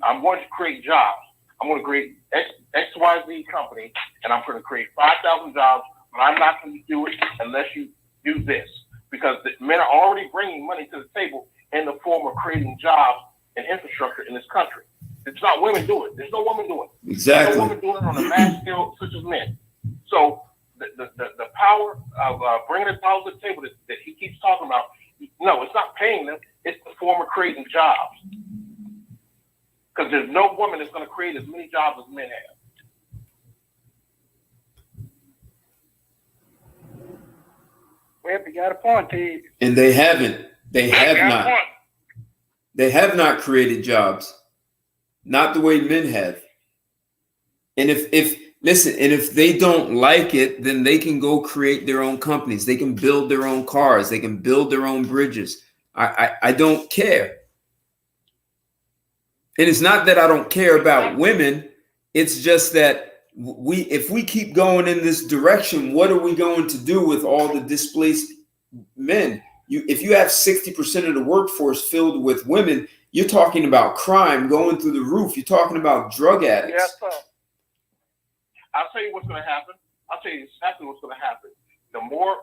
create jobs. I'm going to create XYZ company, and I'm going to create 5,000 jobs, but I'm not going to do it unless you do this. Because the men are already bringing money to the table in the form of creating jobs and infrastructure in this country. It's not women do it. There's no woman doing it. Exactly. There's no woman doing it on a mass scale such as men. So the power of bringing it down to the table that he keeps talking about, no, it's not paying them. It's the form of creating jobs. Because there's no woman that's going to create as many jobs as men have. Well, you got a point, T. And they haven't. They have not. They have not created jobs. Not the way men have. And if they don't like it, then they can go create their own companies. They can build their own cars. They can build their own bridges. I don't care. And it's not that I don't care about women. It's just that if we keep going in this direction, what are we going to do with all the displaced men? If you have 60% of the workforce filled with women, you're talking about crime going through the roof. You're talking about drug addicts. Yes, sir. I'll tell you what's going to happen. I'll tell you exactly what's going to happen. The more,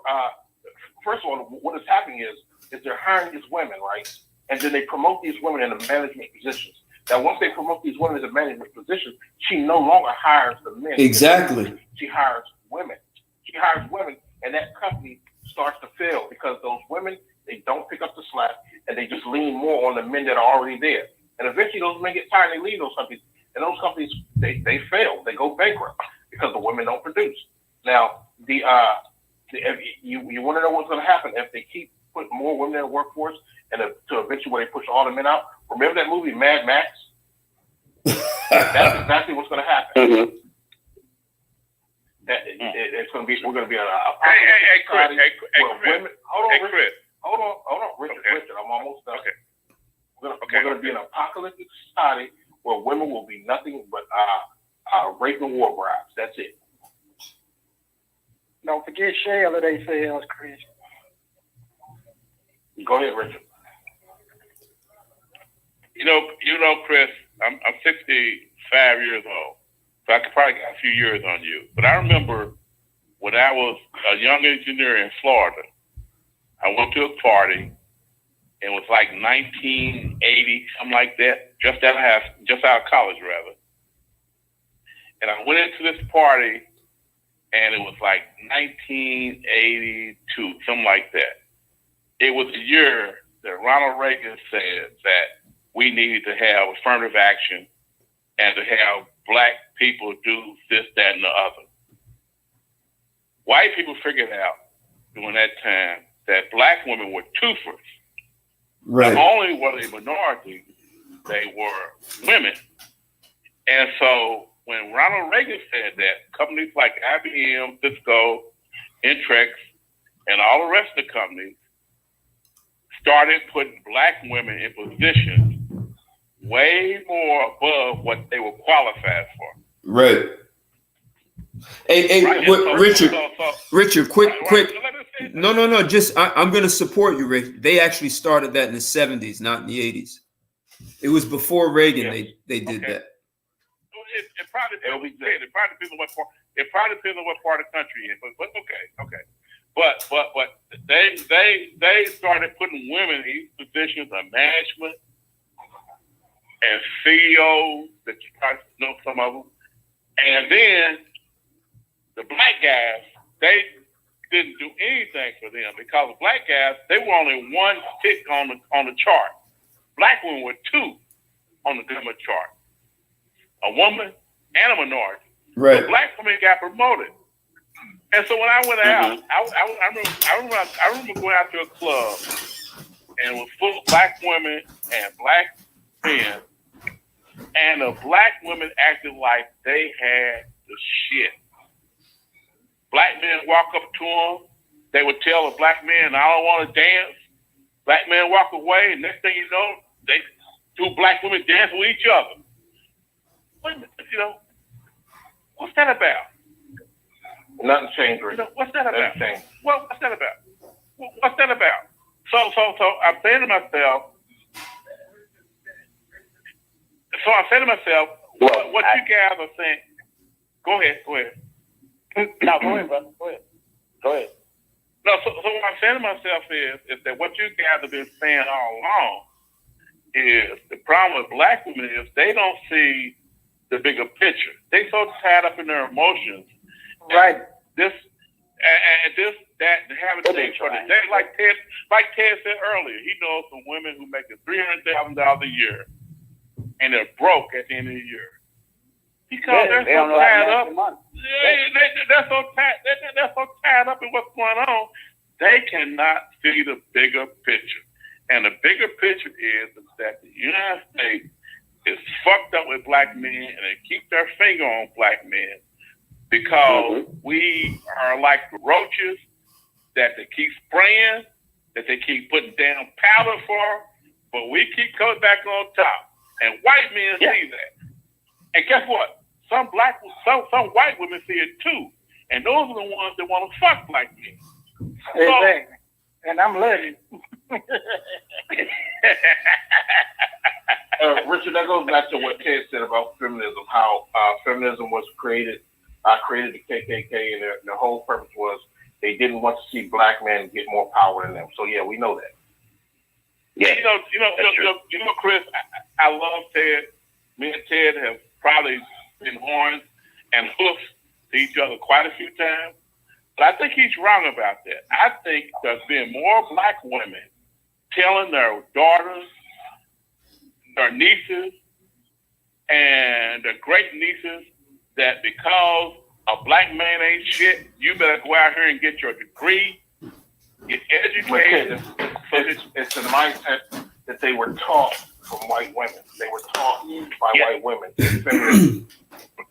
first of all, what is happening is they're hiring these women, right? And then they promote these women into management positions. Now, once they promote these women into management positions, she no longer hires the men. Exactly. She hires women. She hires women, and that company starts to fail because those women, they don't pick up the slack, and they just lean more on the men that are already there. And eventually those men get tired and they leave those companies. And those companies, they fail. They go bankrupt because the women don't produce. Now, you want to know what's going to happen if they keep putting more women in the workforce and to eventually where they push all the men out. Remember that movie Mad Max? That's exactly what's going to happen. Mm-hmm. It's going to be. We're going to be on a. Hey, Chris. Women, hold on, Chris. Richard. Okay. Richard, I'm almost done. Okay. We're going to be an apocalyptic society where women will be nothing but rape and war brides. That's it. Don't forget Shayla, they sales, Chris. Go ahead, Richard. You know, Chris, I'm 65 years old, so I could probably get a few years on you. But I remember when I was a young engineer in Florida, I went to a party. It was like 1980, something like that, just out of college, rather. And I went into this party, and it was like 1982, something like that. It was the year that Ronald Reagan said that we needed to have affirmative action and to have black people do this, that, and the other. White people figured out during that time that black women were twofers. Right. Not only were they minority, they were women. And so when Ronald Reagan said that, companies like IBM, Cisco, Intrex, and all the rest of the companies started putting black women in positions way more above what they were qualified for. Right. Hey, Right. Richard, quick. Right. No. Just I'm going to support you, Rick. They actually started that in the 70s, not in the 80s. It was before Reagan. Yeah. They did Okay. that. It probably depends on what part. It probably depends on what part of the country you're in. But okay. But they started putting women in these positions of management and CEOs that you probably know some of them. And then the black guys, they didn't do anything for them because the black guys, they were only one tick on the chart. Black women were two on the government chart. A woman and a minority. Right. So black women got promoted. And so when I went out, I remember going out to a club and it was full of black women and black men. And the black women acted like they had the shit. Black men walk up to them. They would tell a black man, I don't want to dance. Black men walk away, and next thing you know, they two black women dance with each other. What's that about? Nothing changed, Richard. What's that about? Nothing changed. What's that about? What's that about? So I'm saying to myself, what you guys are saying. Go ahead. No, go ahead, brother. Go ahead. No, so what I'm saying to myself is that what you guys have been saying all along is the problem with black women is they don't see the bigger picture. They so tied up in their emotions. Right. This and this, that, and having things for the day. Like Ted said earlier, he knows some women who make $300,000 a year and they're broke at the end of the year. Because they're so tied up. They're so tied up in what's going on, they cannot see the bigger picture. And the bigger picture is that the United States is fucked up with black men, and they keep their finger on black men because we are like the roaches that they keep spraying, that they keep putting down powder for, but we keep coming back on top. and white men see that. And guess what? Some white women see it too, and those are the ones that want to fuck black men. Exactly. And I'm loving it. Richard, that goes back to what Ted said about feminism, how feminism was created the KKK, and the whole purpose was they didn't want to see black men get more power than them. So yeah, we know that. Yeah, you know, Chris, I love Ted. Me and Ted have probably been horns and hoofs to each other quite a few times, but I think he's wrong about that. I think there's been more black women telling their daughters, their nieces, and their great nieces that because a black man ain't shit, you better go out here and get your degree, get educated. It's the mindset that they were taught from white women. They were taught by white women.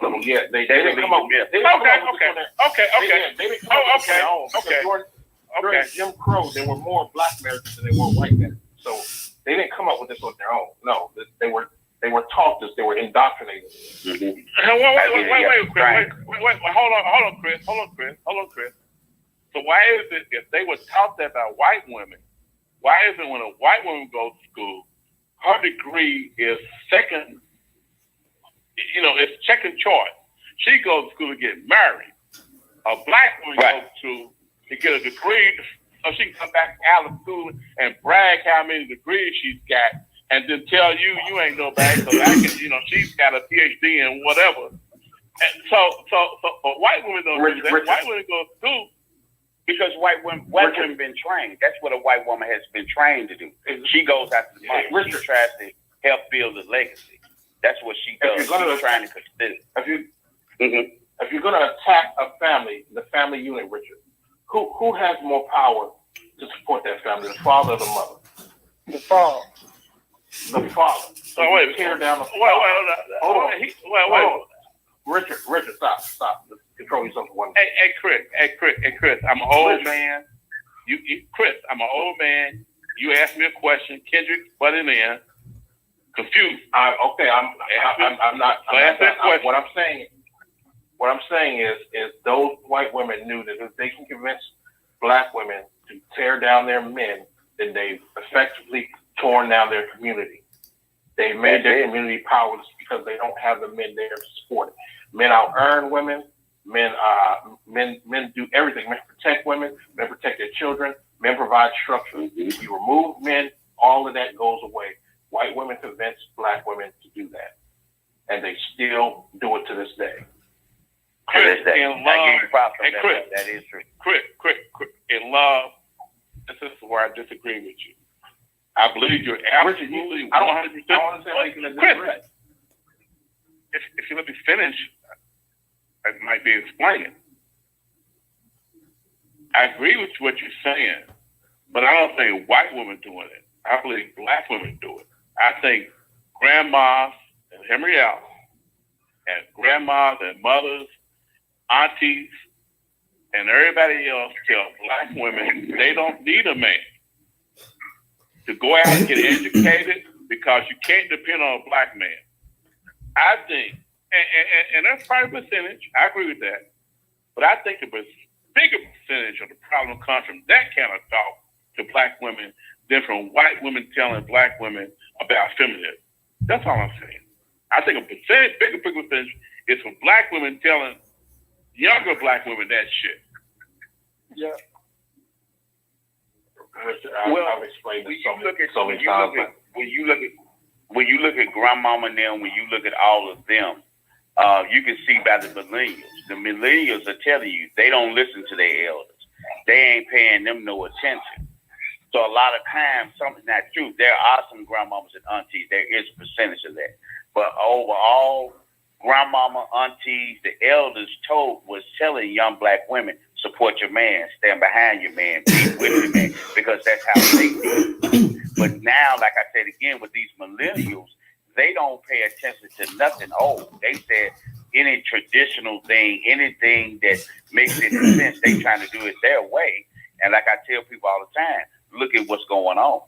So yeah, they didn't come up with it. During Jim Crow, there were more black Americans than there were white men. So they didn't come up with this on their own. No, they were taught this. They were indoctrinated. Wait, hold on, Chris. So why is it if they were taught that by white women, why is it when a white woman goes to school, her degree is second, it's second choice. She goes to school to get married. A black woman goes to get a degree so she can come back out of school and brag how many degrees she's got and then tell you ain't nobody because I can, she's got a PhD in whatever. And so but white women don't do that. White women go to school. Because white women been trained. That's what a white woman has been trained to do. She goes after the money. She tries to help build a legacy. That's what she does. She's trying to consider. If you're going to attack a family, the family unit, Richard, who has more power to support that family, the father or the mother? The father. The father. So tear down the father. Wait. Richard, stop. Control yourself for one minute. Hey, Chris, I'm an old man. Chris, I'm an old man. You asked me a question. Kendrick butted in. Confused. I'm not. What I'm saying is those white women knew that if they can convince black women to tear down their men, then they've effectively torn down their community. They made their community powerless because they don't have the men there to support it. Men out earn women. Men do everything. Men protect women. Men protect their children. Men provide structure. If you remove men, all of that goes away. White women convince black women to do that, and they still do it to this day. Chris, in love, that is true. Chris, in love, this is where I disagree with you. I believe you're absolutely 100%. I don't want to say anything that Chris, if you let me finish, I might be explaining. I agree with what you're saying, but I don't think white women doing it. I believe black women do it. I think grandmas and Henrietta and grandmas and mothers, aunties, and everybody else tell black women they don't need a man to go out and get educated because you can't depend on a black man. I think, and that's probably a percentage, I agree with that, but I think a bigger percentage of the problem comes from that kind of talk to black women than from white women telling black women about feminism. That's all I'm saying. I think a bigger percentage is from black women telling younger black women that shit. Yeah. I've explained this so many times. When you look at grandmama and them, when you look at all of them, you can see by the millennials. The millennials are telling you they don't listen to their elders. They ain't paying them no attention. So a lot of times, something's not true. There are some grandmamas and aunties. There is a percentage of that. But overall, grandmama, aunties, the elders was telling young black women, support your man, stand behind your man, be with your man, because that's how they do. But now, like I said again, with these millennials, they don't pay attention to nothing old. They said any traditional thing, anything that makes any sense, they trying to do it their way. And like I tell people all the time, look at what's going on.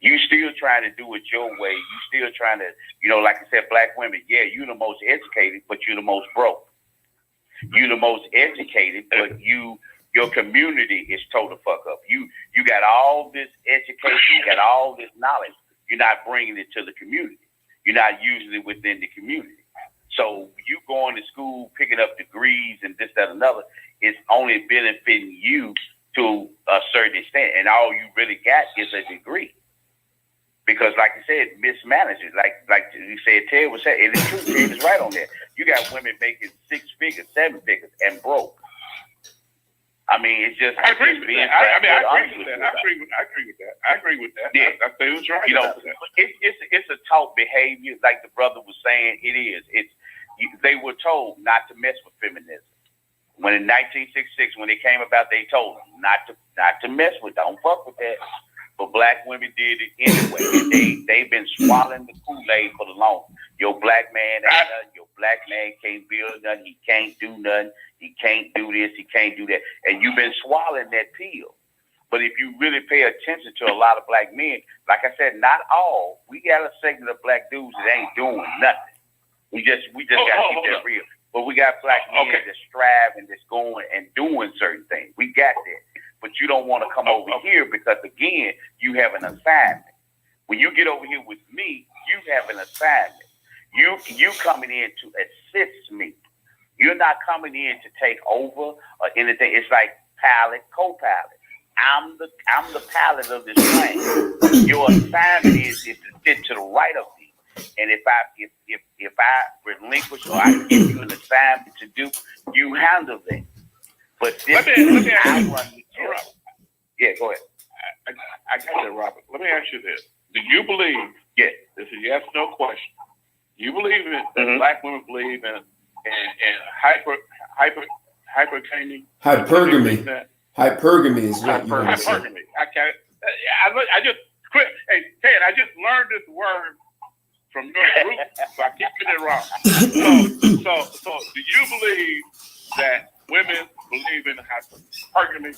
You still trying to do it your way. You still trying to, like I said, black women, yeah, you're the most educated, but you're the most broke. You're the most educated, but your community is total fuck up. You got all this education, you got all this knowledge. You're not bringing it to the community. You're not using it within the community. So you going to school, picking up degrees and this, that, another, it's only benefiting you to a certain extent. And all you really got is a degree. Because like you said, mismanagement, like you said, Ted was saying, it is true, Ted is right on there. You got women making 6 figures, 7 figures, and broke. I mean, it's just. I agree with that. I agree with that. I agree with that. Yeah. I say it was right. It's a taught behavior, like the brother was saying. It is. They were told not to mess with feminism. When in 1966, when it came about, they told them not to mess with. Don't fuck with that. But black women did it anyway. And they've been swallowing the Kool-Aid for the long. Your black man ain't nothing. Your black man can't build nothing. He can't do nothing. He can't do this. He can't do that. And you've been swallowing that pill. But if you really pay attention to a lot of black men, like I said, not all. We got a segment of black dudes that ain't doing nothing. We just got to keep that real. But we got black men that strive and that's going and doing certain things. We got that. But you don't want to come over here because, again, you have an assignment. When you get over here with me, you have an assignment. You coming in to assist me. You're not coming in to take over or anything. It's like pilot, co-pilot. I'm the pilot of this plane. Your assignment is to sit to the right of me. And if I relinquish or I give you an assignment to do, you handle that. But this I run. Yeah, go ahead. I got that, Robert. Let me ask you this: do you believe? Yeah, this is a yes no question. You believe that black women believe in hypergamy? Hypergamy. Hypergamy is what you want to say. Hypergamy. I just quit. Hey, Ted, I just learned this word from your group, so I keep getting it wrong. So do you believe that women believe in hypergamy?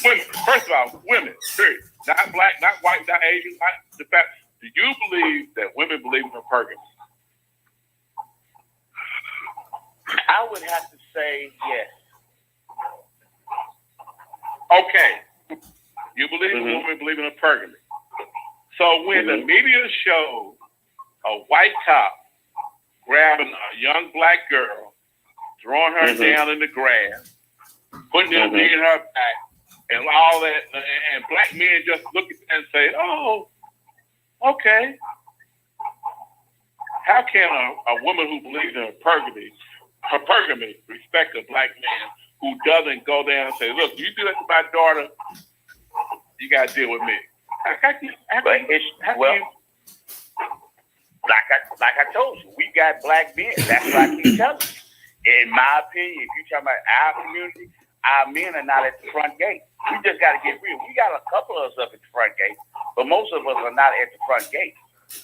Women, first of all, women, period. Not black, not white, not Asian, not the fact. Do you believe that women believe in hypergamy? I would have to say yes. Okay. You believe women believe in hypergamy. So when the media showed a white cop grabbing a young black girl, throwing her down in the grass, putting her knee in her back, and all that, and black men just look at that and say, "Oh, okay." How can a woman who believes in hypergamy respect a black man who doesn't go down and say, "Look, you do that to my daughter, you got to deal with me"? Like I told you, we got black men. That's what I keep telling you. In my opinion, if you're talking about our community, our men are not at the front gate. We just got to get real. We got a couple of us up at the front gate, but most of us are not at the front gate.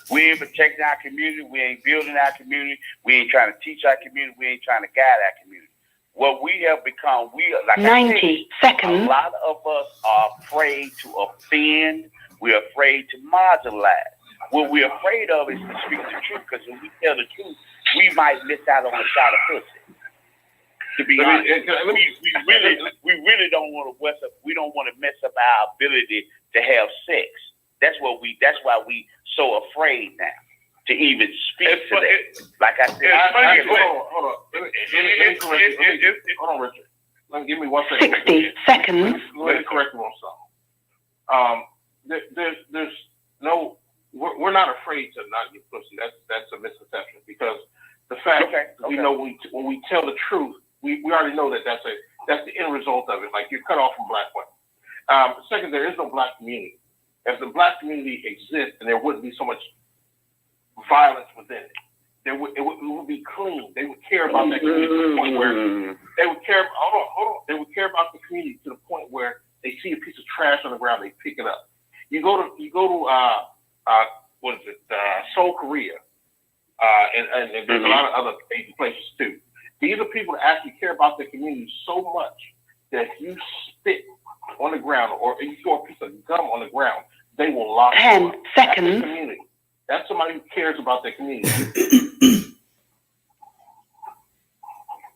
We ain't protecting our community. We ain't building our community. We ain't trying to teach our community. We ain't trying to guide our community. What we have become, like 90 seconds. A lot of us are afraid to offend. We're afraid to marginalize. What we're afraid of is to speak the truth, because when we tell the truth, we might miss out on a shot of pussy. To be honest, we really don't want to mess up. We don't want to mess up our ability to have sex. That's why we so afraid now to even speak to that. Like I said, hold on, Richard. Give me 1 second. 60 seconds. Let me correct you on something. There's no. We're not afraid to not get pussy. That's a misconception, because the fact we know when we tell the truth, we already know that's the end result of it. Like, you're cut off from black women. Second, there is no black community. If the black community exists, and there wouldn't be so much violence within it, it would be clean. They would care about that community to the point where they would care. Hold on. They would care about the community to the point where they see a piece of trash on the ground, they pick it up. You go to Seoul, Korea, and there's a lot of other Asian places too. These are people that actually care about their community so much that if you spit on the ground or if you throw a piece of gum on the ground, they will lock 10 you up. seconds. That's the community. That's somebody who cares about their community.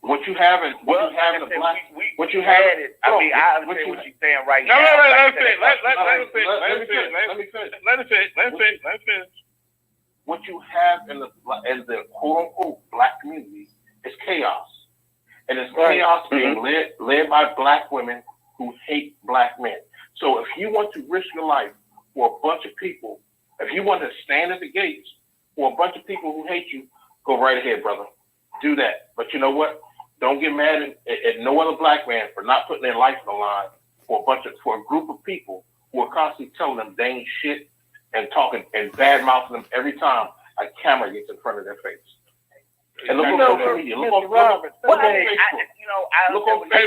What you have in Well, what you have in like I a black, said, we what you had have. it. I mean, I understand what you're saying right now. Let me finish. What you have in the quote unquote black community is chaos, and it's chaos being led by black women who hate black men. So if you want to risk your life for a bunch of people, if you want to stand at the gates for a bunch of people who hate you, go right ahead, brother. Do that. But you know what? Don't get mad at no other black man for not putting their life on the line for a group of people who are constantly telling them they ain't shit and talking and bad mouthing them every time a camera gets in front of their face. And look on social media. Look on Facebook. Look on Facebook.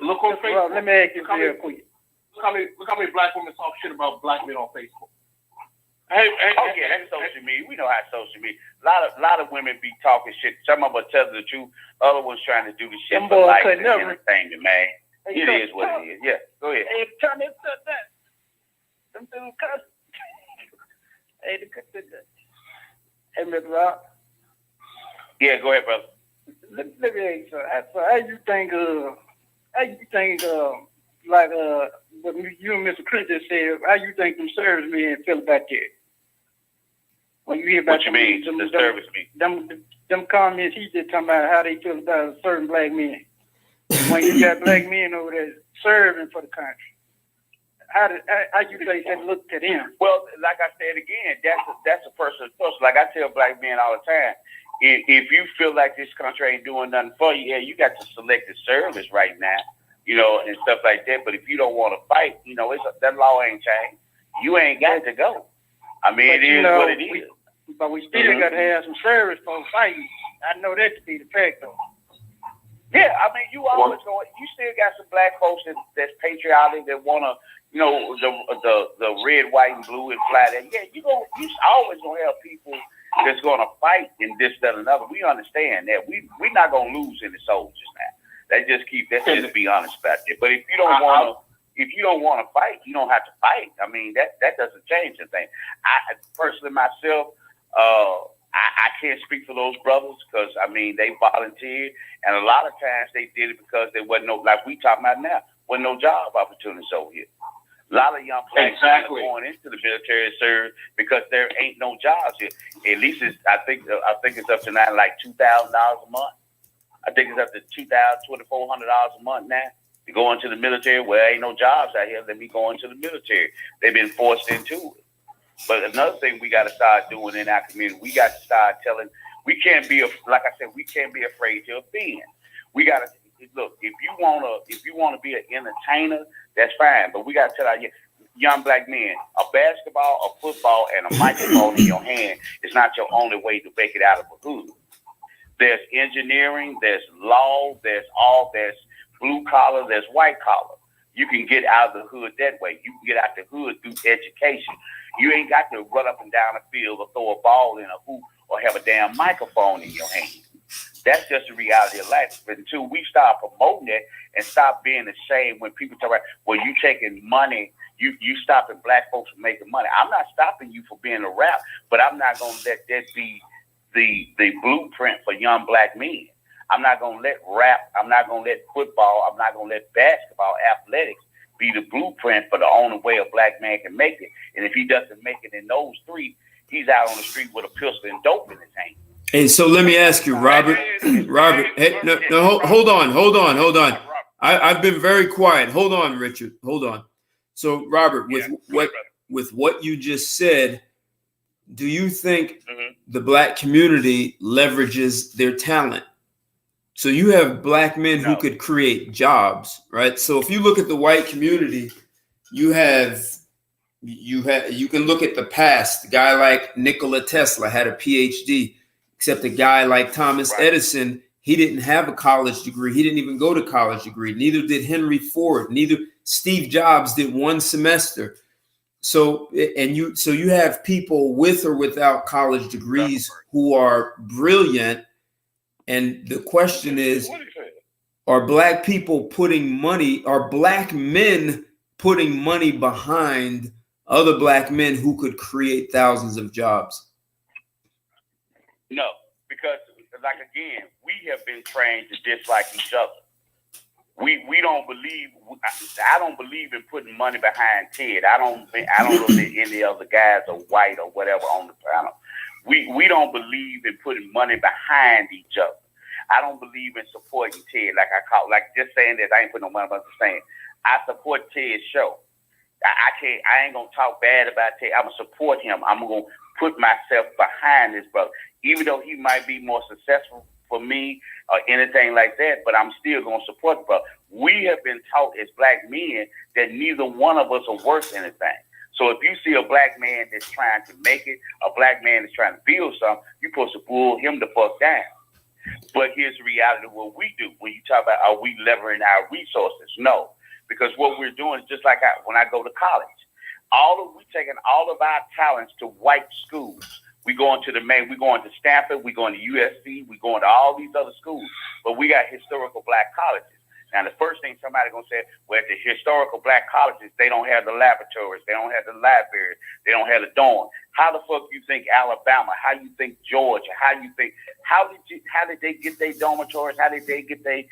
Look on Facebook. Let me ask you real quick. Look how many black women talk shit about black men on Facebook. That's social media. We know how social media. A lot of women be talking shit. Some of them tell the truth. Other ones trying to do the shit for likes and entertainment, man. It is what it is. Yeah, go ahead. Hey, turn this to that. Them two cuss. Hey, Mr. Rob. Yeah, go ahead, brother. Let me ask you something. So how you think like what you and Mr. Chris just said, how you think them servicemen feel about that? When you hear about what you mean, the servicemen? Them comments he just talking about how they feel about certain black men. When you got black men over there serving for the country, how you think that look to them? Well, like I said again, that's a personal choice. Like I tell black men all the time, if you feel like this country ain't doing nothing for you, you got to select the service right now. And stuff like that. But if you don't want to fight, that law ain't changed. You ain't got to go. I mean, it is what it is. But we still got to have some service for fighting. I know that to be the fact, though. Yeah, I mean, you still got some black folks that's patriotic that want to, the red, white, and blue and fly that. Yeah, you always gonna have people that's gonna fight in this, that, and another. We understand that. We're not gonna lose any soldiers now. Let's just be honest about it. But if you don't want to fight, you don't have to fight. I mean, that doesn't change anything. I personally myself, I can't speak for those brothers because I mean they volunteered, and a lot of times they did it because there wasn't no, like we talking about now, wasn't no job opportunities over here. A lot of young blacks are going into the military to serve because there ain't no jobs here. At least I think it's up to now like $2,000 a month. I think it's up to $2,400 a month now to go into the military. Well, ain't no jobs out here. Let me go into the military. They've been forced into it. But another thing we got to start doing in our community, we got to start telling. We can't be we can't be afraid to offend. We got to look. If you wanna be an entertainer, that's fine. But we got to tell our young black men, a basketball, a football, and a microphone in your hand is not your only way to make it out of a hood. There's engineering, there's law, there's blue collar, there's white collar. You can get out of the hood that way. You can get out the hood through education. You ain't got to run up and down the field or throw a ball in a hoop or have a damn microphone in your hand. That's just the reality of life. But until we start promoting that and stop being ashamed when people talk about, well, you taking money, you stopping black folks from making money. I'm not stopping you for being a rap, but I'm not going to let that be the blueprint for young black men. I'm not going to let rap, I'm not going to let football, I'm not going to let basketball, athletics be the blueprint for the only way a black man can make it. And if he doesn't make it in those three, he's out on the street with a pistol and dope in his hand. Hey, so let me ask you, Robert. Hey, no, hold on. I've been very quiet. Hold on, Richard. Hold on. So, Robert, with what you just said, do you think the black community leverages their talent? So you have black men who could create jobs, right? So if you look at the white community, you can look at the past. A guy like Nikola Tesla had a PhD, except a guy like Thomas Edison, he didn't have a college degree. He didn't even go to college degree. Neither did Henry Ford. Neither Steve Jobs did one semester. So you have people with or without college degrees who are brilliant And the question is, What he said. are black people putting money, are black men putting money behind other black men who could create thousands of jobs? No, because like again, we have been trained to dislike each other. We don't believe. I don't believe in putting money behind Ted. I don't know that any other guys are white or whatever on the panel. We don't believe in putting money behind each other. I don't believe in supporting Ted. Like just saying that I ain't putting no money, but I'm saying I support Ted's show. I ain't gonna talk bad about Ted. I'm gonna support him. I'm gonna put myself behind this brother, even though he might be more successful for me or anything like that, but I'm still going to support the brother. We have been taught as black men that neither one of us are worth anything. So if you see a black man that's trying to make it, a black man that's trying to build something, you're supposed to pull him the fuck down. But here's the reality of what we do. When you talk about are we leveraging our resources? No, because what we're doing is just like when I go to college. We're taking all of our talents to white schools. We going to Stanford, we going to USC, we going to all these other schools, but we got historical black colleges. Now, the first thing somebody gonna say, well, at the historical black colleges, they don't have the laboratories, they don't have the libraries, they don't have the dorm. How the fuck you think Alabama? How you think Georgia? How did they get their dormitories? How did they get their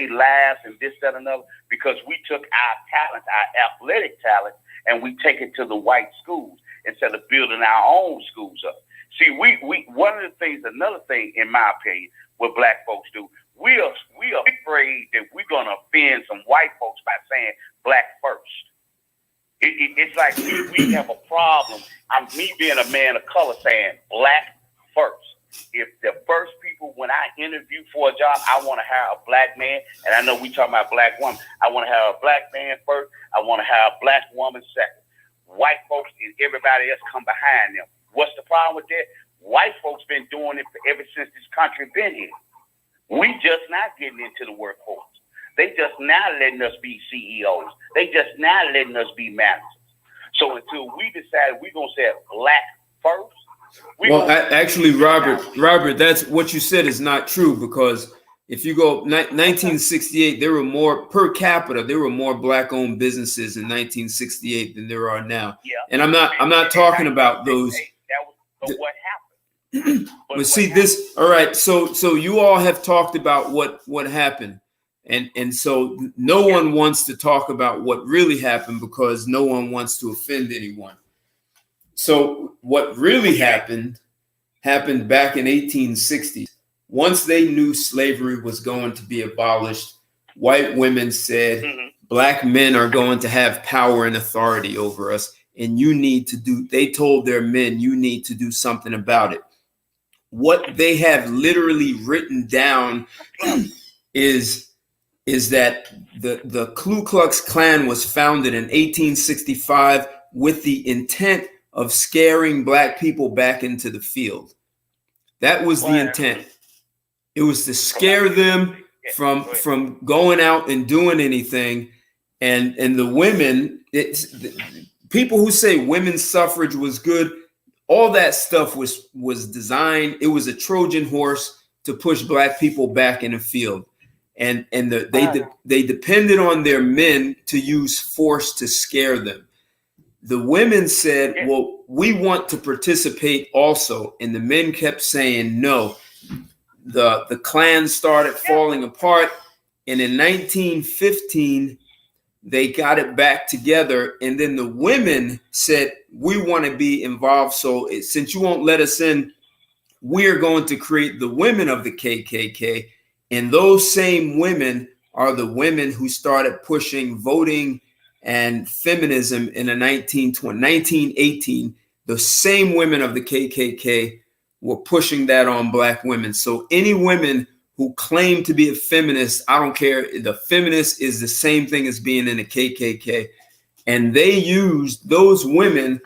labs and this, that, and another? Because we took our talent, our athletic talent, and we take it to the white schools instead of building our own schools up. See, we one of the things, another thing, in my opinion, what black folks do, we are afraid that we're gonna offend some white folks by saying black first. It's like we have a problem. Me being a man of color saying black first. If the first people, when I interview for a job, I want to hire a black man, and I know we talking about black woman. I want to hire a black man first. I want to hire a black woman second. White folks and everybody else come behind them. What's the problem with that? White folks been doing it ever since this country been here. We just not getting into the workforce. They just not letting us be CEOs. They just not letting us be managers. So until we decide we're gonna say black first. Actually, Robert, that's what you said is not true, because if you go 1968, there were more per capita. There were more black-owned businesses in 1968 than there are now. Yeah. And I'm not talking about those. But what happened? But see this. All right. So you all have talked about what happened, and so no one wants to talk about what really happened because no one wants to offend anyone. So what really happened back in 1860. Once they knew slavery was going to be abolished, white women said, black men are going to have power and authority over us, and they told their men, you need to do something about it. What they have literally written down is that the Ku Klux Klan was founded in 1865 with the intent of scaring black people back into the field. That was the intent. It was to scare them from going out and doing anything. And the women, people who say women's suffrage was good, all that stuff was designed. It was a Trojan horse to push black people back in the field. And they depended on their men to use force to scare them. The women said, well, we want to participate also. And the men kept saying no. The Klan started falling apart. And in 1915, they got it back together. And then the women said, we want to be involved. So since you won't let us in, we're going to create the women of the KKK. And those same women are the women who started pushing voting and feminism in the 1918. The same women of the KKK were pushing that on black women. So any women who claim to be a feminist, I don't care. The feminist is the same thing as being in the KKK. And they used those women,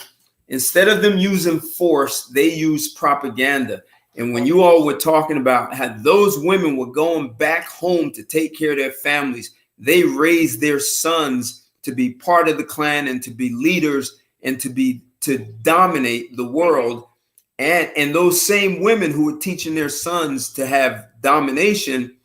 instead of them using force, they used propaganda. And when you all were talking about how those women were going back home to take care of their families, they raised their sons to be part of the Klan and to be leaders and to dominate the world. And those same women who were teaching their sons to have domination,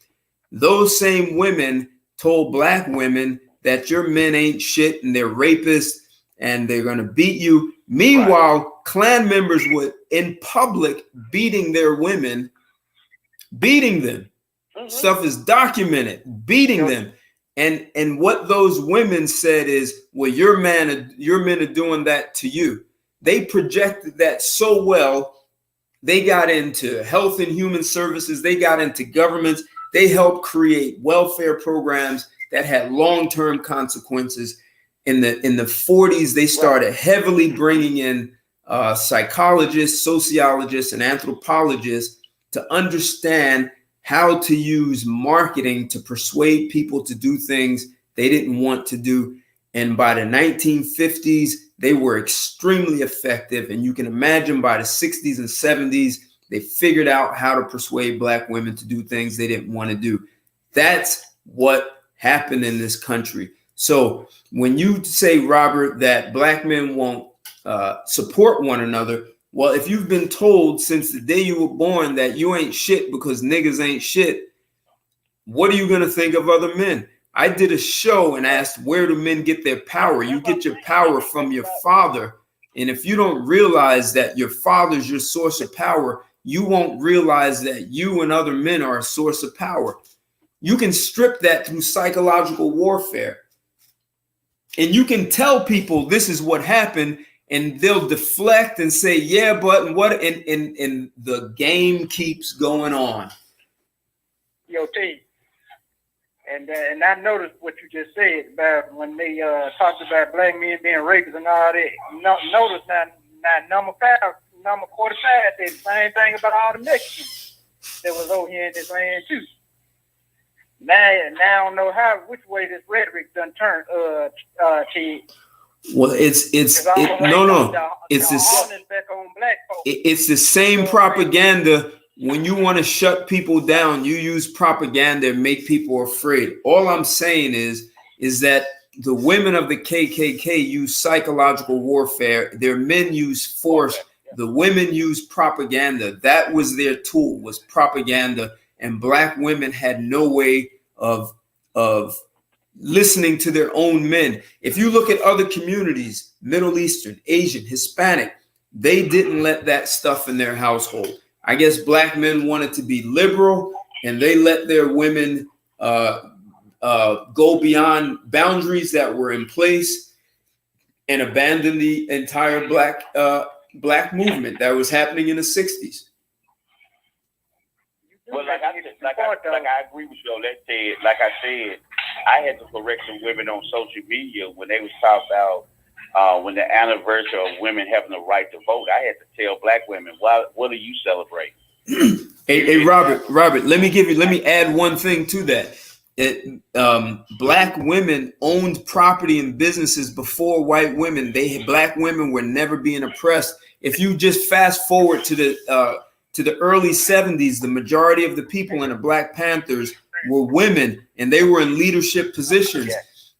those same women told black women that your men ain't shit and they're rapists and they're going to beat you. Meanwhile, Klan members were in public beating their women, beating them. Stuff is documented, beating them. And what those women said is, well, your men are doing that to you. They projected that so well. They got into health and human services. They got into governments. They helped create welfare programs that had long-term consequences. In the 40s, they started heavily bringing in psychologists, sociologists, and anthropologists to understand how to use marketing to persuade people to do things they didn't want to do. And by the 1950s, they were extremely effective. And you can imagine by the 60s and 70s, they figured out how to persuade black women to do things they didn't want to do. That's what happened in this country. So when you say, Robert, that black men won't support one another, well, if you've been told since the day you were born that you ain't shit because niggas ain't shit, what are you going to think of other men? I did a show and asked, where do men get their power? You get your power from your father. And if you don't realize that your father's your source of power, you won't realize that you and other men are a source of power. You can strip that through psychological warfare. And you can tell people this is what happened, and they'll deflect and say, yeah, but and what? And the game keeps going on. Yo, T. And I noticed what you just said about when they talked about black men being rapists and all that. Notice now number 45 said the same thing about all the Mexicans that was over here in this land too. Now I don't know which way this rhetoric done turned, T. Well, it's the same propaganda. When you want to shut people down, you use propaganda and make people afraid. All I'm saying is that the women of the KKK use psychological warfare. Their men use force. The women use propaganda. That was their tool, was propaganda. And black women had no way of listening to their own men. If you look at other communities, Middle Eastern, Asian, Hispanic, they didn't let that stuff in their household. I guess black men wanted to be liberal, and they let their women go beyond boundaries that were in place and abandon the entire black movement that was happening in the 60s. Well, like I agree with you on that, Ted. Like I said, I had to correct some women on social media when they was talking about when the anniversary of women having the right to vote. I had to tell black women, what are you celebrating? Hey, Robert, let me add one thing to that. Black women owned property and businesses before white women. Black women were never being oppressed. If you just fast forward to the early 70s, the majority of the people in the Black Panthers were women, and they were in leadership positions.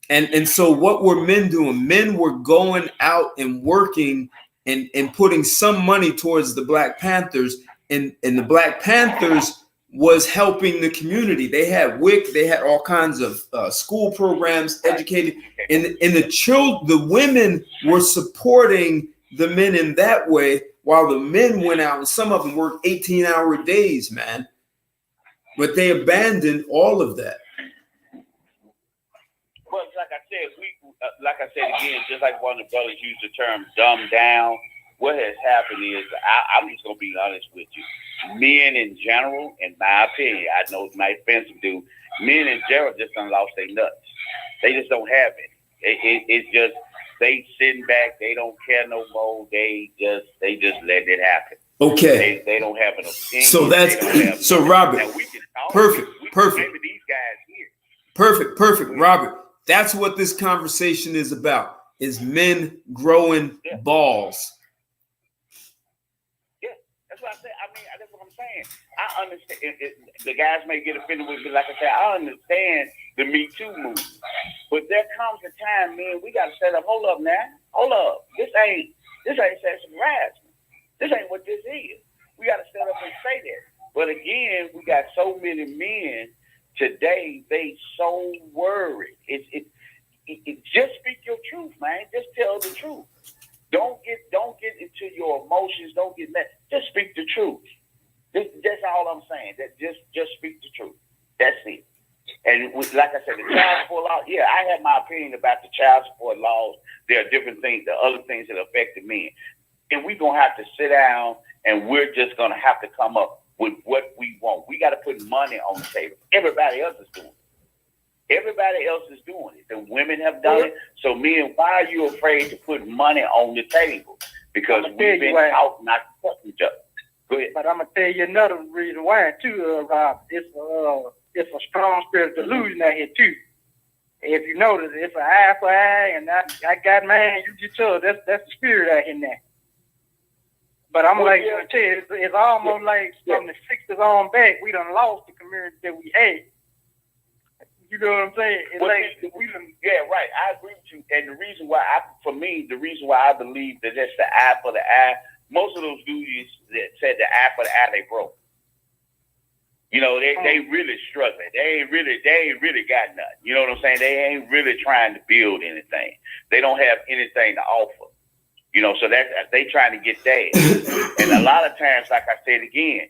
And so what were men doing? Men were going out and working and putting some money towards the Black Panthers, and the Black Panthers was helping the community. They had WIC, they had all kinds of school programs, educated, and the women were supporting the men in that way, while the men went out and some of them worked 18-hour days, man. But they abandoned all of that. Well, like I said again, just like one of the brothers used the term "dumb down." What has happened is, I'm just gonna be honest with you. Men in general, in my opinion, I know it might offend some dude. Men in general just done lost their nuts. They just don't have it. It's just they sitting back. They don't care no more. They just let it happen. Okay. They don't have an opinion. So that's so Robert. Now we can talk. Perfect. Maybe these guys here. Perfect, Robert. That's what this conversation is about. Is men growing balls. Yeah, that's what I said. I mean, that's what I'm saying. I understand. The guys may get offended with me. Like I said, I understand the Me Too movement. But there comes a time, man, we got to set up. Hold up now. Hold up. This ain't sexual harassment. This ain't what this is. We got to stand up and say that. But again, we got so many men today. They so worried. It just speak your truth, man. Just tell the truth. Don't get into your emotions. Don't get mad. Just speak the truth. That's all I'm saying. That just speak the truth. That's it. And like I said, the child support law. Yeah, I have my opinion about the child support laws. There are different things, the other things that affect the men, and we're gonna have to sit down and we're just gonna have to come up with what we want. We got to put money on the table. Everybody else is doing it. Everybody else is doing it. The women have done it. So men, why are you afraid to put money on the table? Because we've been taught not to touch each other. Go ahead. But I'm gonna tell you another reason why too, Rob. It's a strong spiritual delusion out here too. If you notice, it's an eye for eye, and I got mine, you get yours. That's the spirit out here now. But I'm tell you, it's almost like from the 60s on back, we done lost the community that we had. You know what I'm saying? It's yeah, right. I agree with you. And the reason why I believe that that's the eye for the eye, most of those dudes that said the eye for the eye, they broke. You know, they really struggling. They ain't really got nothing. You know what I'm saying? They ain't really trying to build anything. They don't have anything to offer. You know, so they trying to get that. And a lot of times, like I said again,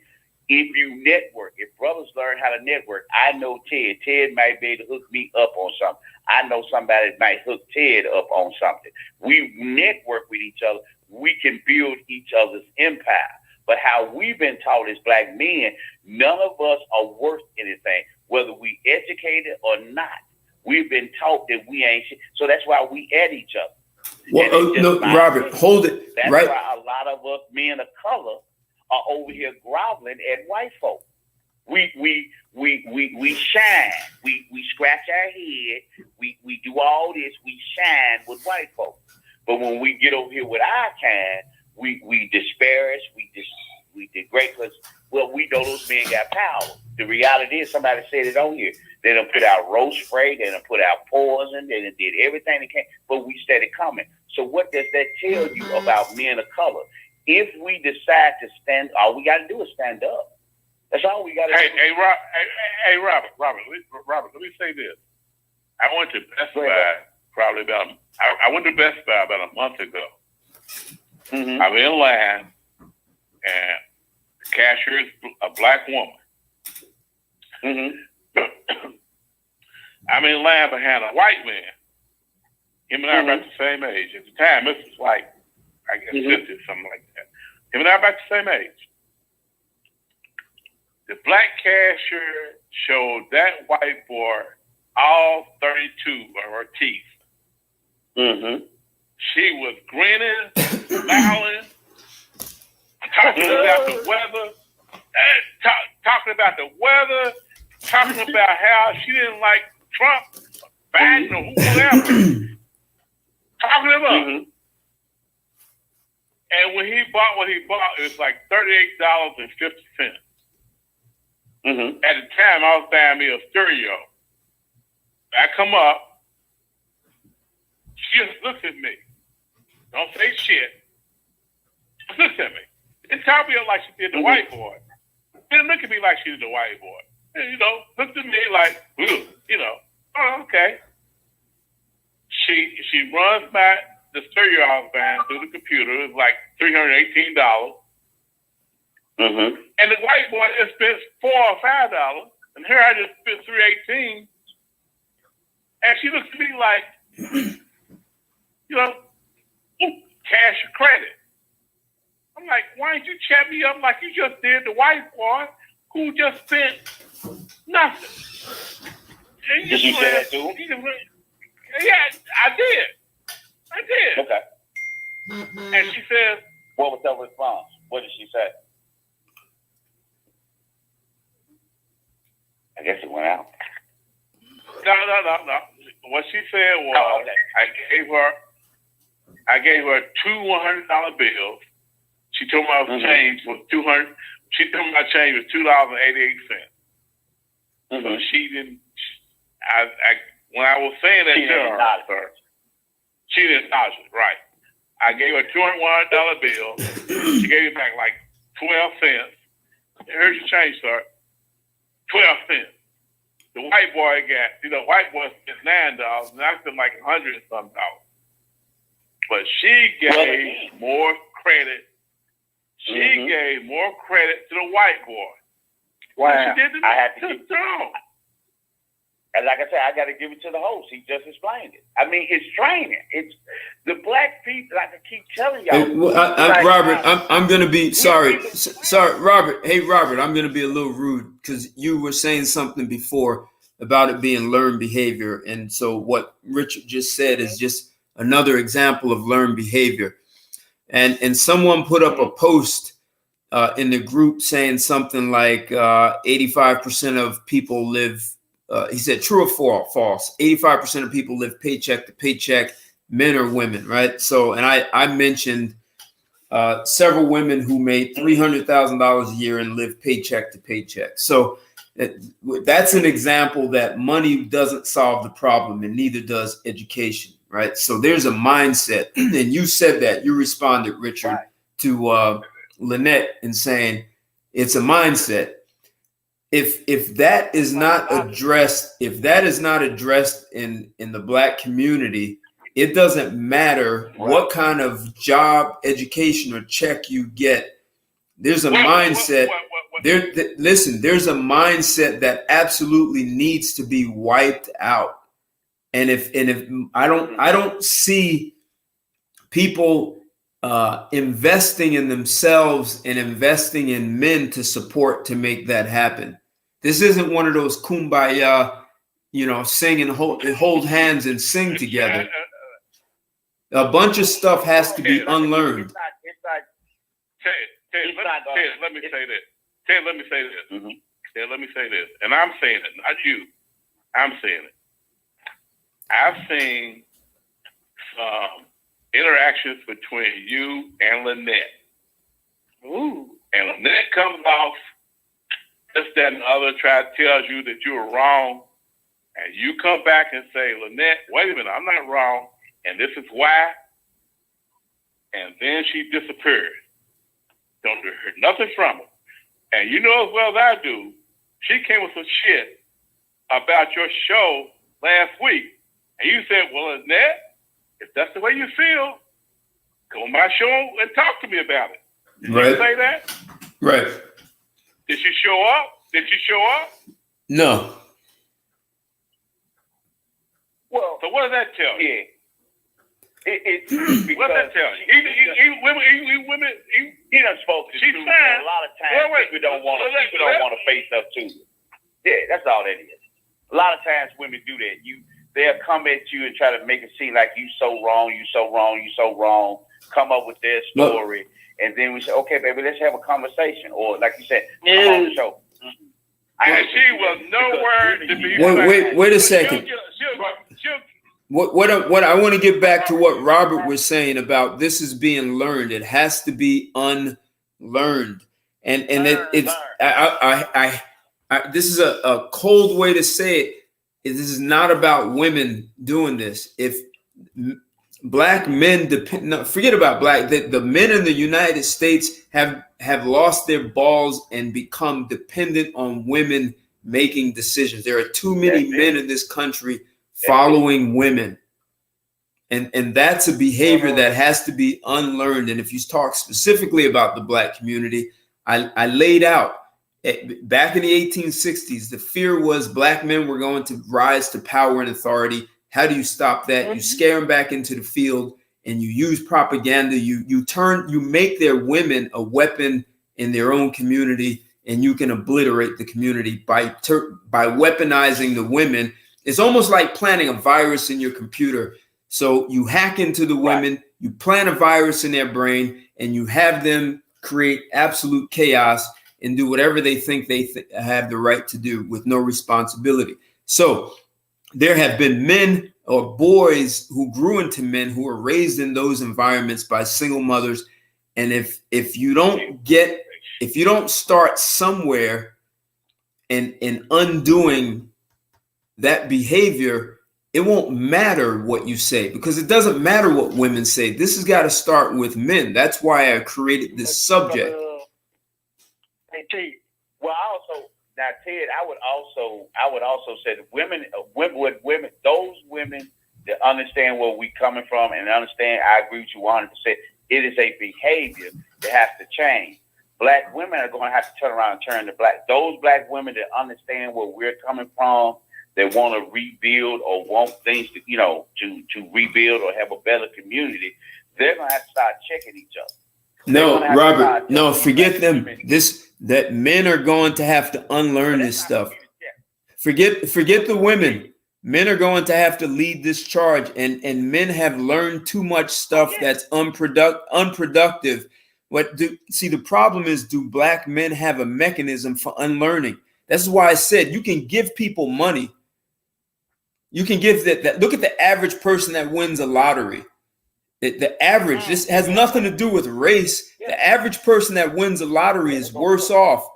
if you network, if brothers learn how to network, I know Ted. Ted might be able to hook me up on something. I know somebody might hook Ted up on something. We network with each other. We can build each other's empire. But how we've been taught as black men, none of us are worth anything, whether we educated or not. We've been taught that we ain't shit. So that's why we at each other. Well, no, Robert, hold it. That's right. why a lot of us men of color are over here groveling at white folk. We shine. We scratch our head. We do all this. We shine with white folk. But when we get over here with our kind, we disparage. We degrade because we know those men got power. The reality is, somebody said it on here. They done put out roast spray. They done put out poison. They done did everything they can. But we started coming. So what does that tell you about men of color? If we decide to stand, all we got to do is stand up. That's all we got to do. Hey, Robert, let me say this. I went to Best Buy I went to Best Buy about a month ago. Mm-hmm. I'm in line, and the cashier is a black woman. Mm-hmm. I'm in line behind a white man. Him and I are about the same age. At the time, this was like, I guess, 50, something like that. Him and I are about the same age. The black cashier showed that white boy all 32 of her teeth. Mm-hmm. She was grinning, smiling, talking about the weather, talking about how she didn't like Trump, Biden, or whoever. Talking about it. And when he bought what he bought, it was like $38.50. Mm-hmm. At the time, I was buying me a stereo. I come up, she just looks at me. Don't say shit. Just looks at me. It turned me up like she did the white boy. Didn't look at me like she did the white boy. And, looked at me like, oh, okay. She runs back the stereo I was buying through the computer. It was like $318. Mm-hmm. And the white boy just spent $4 or $5, and here I just spent $318. And she looks at me like, cash or credit. I'm like, why didn't you chat me up like you just did the white boy who just spent nothing? Did you say that too? Yeah, I did. Okay. And she says, what was her response? What did she say? I guess it went out. No. What she said was, I gave her two $100 bills. She told me my change was $200. She told me my change was $2.88. So she didn't. When I was saying that to her, she didn't acknowledge it, right? I gave her a $201 bill. She gave me back like 12 cents. Here's your change, sir. 12 cents. The white boy white boy spent $9, and I spent like $100 and some. But she gave more credit. She gave more credit to the white boy. Wow. She did I had to the wrong. And like I said, I got to give it to the host. He just explained it. I mean, it's training. It's the black people. Like I keep telling y'all. Robert, I'm going to be sorry, Robert. Hey, Robert, I'm going to be a little rude because you were saying something before about it being learned behavior, and so what Richard just said is just another example of learned behavior. And someone put up a post in the group saying something like 85% of people live. He said, true or false? 85% of people live paycheck to paycheck, men or women, right? So, and I mentioned several women who made $300,000 a year and live paycheck to paycheck. So that's an example that money doesn't solve the problem, and neither does education, right? So there's a mindset, and you said that. You responded, Richard, to Lynette in saying it's a mindset. If that is not addressed, in the black community, it doesn't matter what kind of job, education, or check you get. There's a mindset. There's a mindset that absolutely needs to be wiped out. And if I don't see people investing in themselves and investing in men to make that happen. This isn't one of those kumbaya, sing and hold hands and sing together. A bunch of stuff has to be unlearned. Ted, let me say this. Ted, let me say this. Ted, let me say this. And I'm saying it, not you. I'm saying it. I've seen some interactions between you and Lynette. Ooh. And Lynette comes off this, that, and the other, tells you that you were wrong. And you come back and say, Lynette, wait a minute, I'm not wrong. And this is why. And then she disappeared. Don't hear nothing from her. And you know as well as I do, she came with some shit about your show last week. And you said, well, Lynette, if that's the way you feel, come on my show and talk to me about it. Did you say that? Right. Did she show up? No. Well, so what does that tell you? Yeah. What does that tell you? Women, he done spoke to she's you. fine. A lot of times people don't want to face up to you. Yeah, that's all that is. A lot of times women do that. They'll come at you and try to make it seem like you so wrong, come up with their story. And then we say, okay, baby, let's have a conversation. Or like you said, come on the show. And she was nowhere to be found. Wait a second. What I want to get back to what Robert was saying about this is being learned. It has to be unlearned. And it's this is a cold way to say it. This is not about women doing this. If black men forget about black. The men in the United States have lost their balls and become dependent on women making decisions. There are too many men in this country following women. And that's a behavior that has to be unlearned. And if you talk specifically about the black community, I laid out back in the 1860s, the fear was black men were going to rise to power and authority. How do you stop that? You scare them back into the field and you use propaganda. You make their women a weapon in their own community, and you can obliterate the community by weaponizing the women. It's almost like planting a virus in your computer. So you hack into the women, you plant a virus in their brain, and you have them create absolute chaos and do whatever they think they have the right to do with no responsibility. So there have been men or boys who grew into men who were raised in those environments by single mothers. And if you don't start somewhere and undoing that behavior, it won't matter what you say, because it doesn't matter what women say. This has got to start with men. That's why I created this subject. Hey, T. Well, now Ted, I would also say that women, those women that understand where we coming from and understand, I agree with you 100%. It is a behavior that has to change. Black women are going to have to turn around and turn to those black women that understand where we're coming from, that want to rebuild or want things to, to rebuild or have a better community. They're going to have to start checking each other. No, Robert, no, forget them. That men are going to have to unlearn this stuff. Forget the women. Men are going to have to lead this charge, and men have learned too much stuff that's unproductive. The problem is, do black men have a mechanism for unlearning? That's why I said you can give people money. You can give that. Look at the average person that wins a lottery. The average, this has nothing to do with race. The average person that wins a lottery is worse off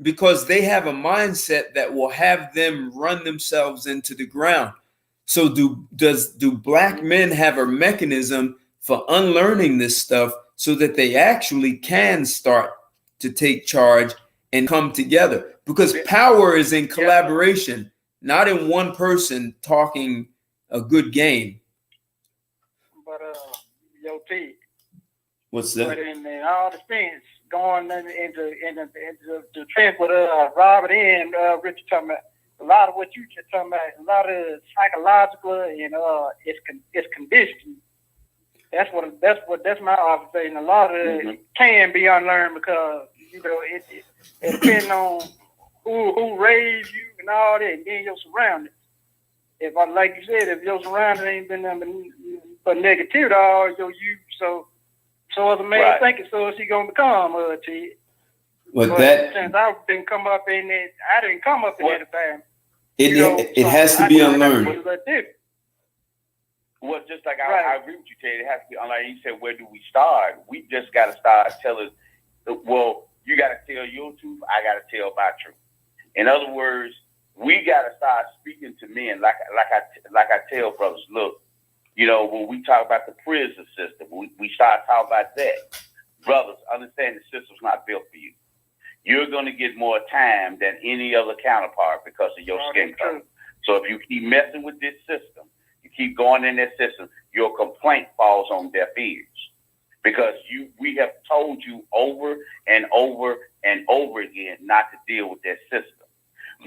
because they have a mindset that will have them run themselves into the ground. So do black men have a mechanism for unlearning this stuff so that they actually can start to take charge and come together? Because power is in collaboration, not in one person talking a good game. But Yo, T. What's that? But in all the things going into the trend with Robert and Richard talking about, a lot of what you just talking about, a lot of psychological and it's conditioning. That's my observation. A lot of it can be unlearned because it depends on who raised you and all that, and then your surroundings. Like you said, if your surroundings ain't been nothing but negativity all your youth, so as a man thinking, so is he gonna become T? But since I didn't come up in it, I didn't come up in that time. It has to be unlearned. Well, just like I agree with you, Ted. It has to be unlearned. You said, where do we start? We just got to start telling. Well, you got to tell your truth. I got to tell my truth. In other words, we got to start speaking to men like I tell brothers. Look, when we talk about the prison system, we start talking about that. Brothers, understand the system's not built for you. You're going to get more time than any other counterpart because of your skin color. So if you keep messing with this system, you keep going in this system, your complaint falls on deaf ears. Because we have told you over and over and over again not to deal with that system.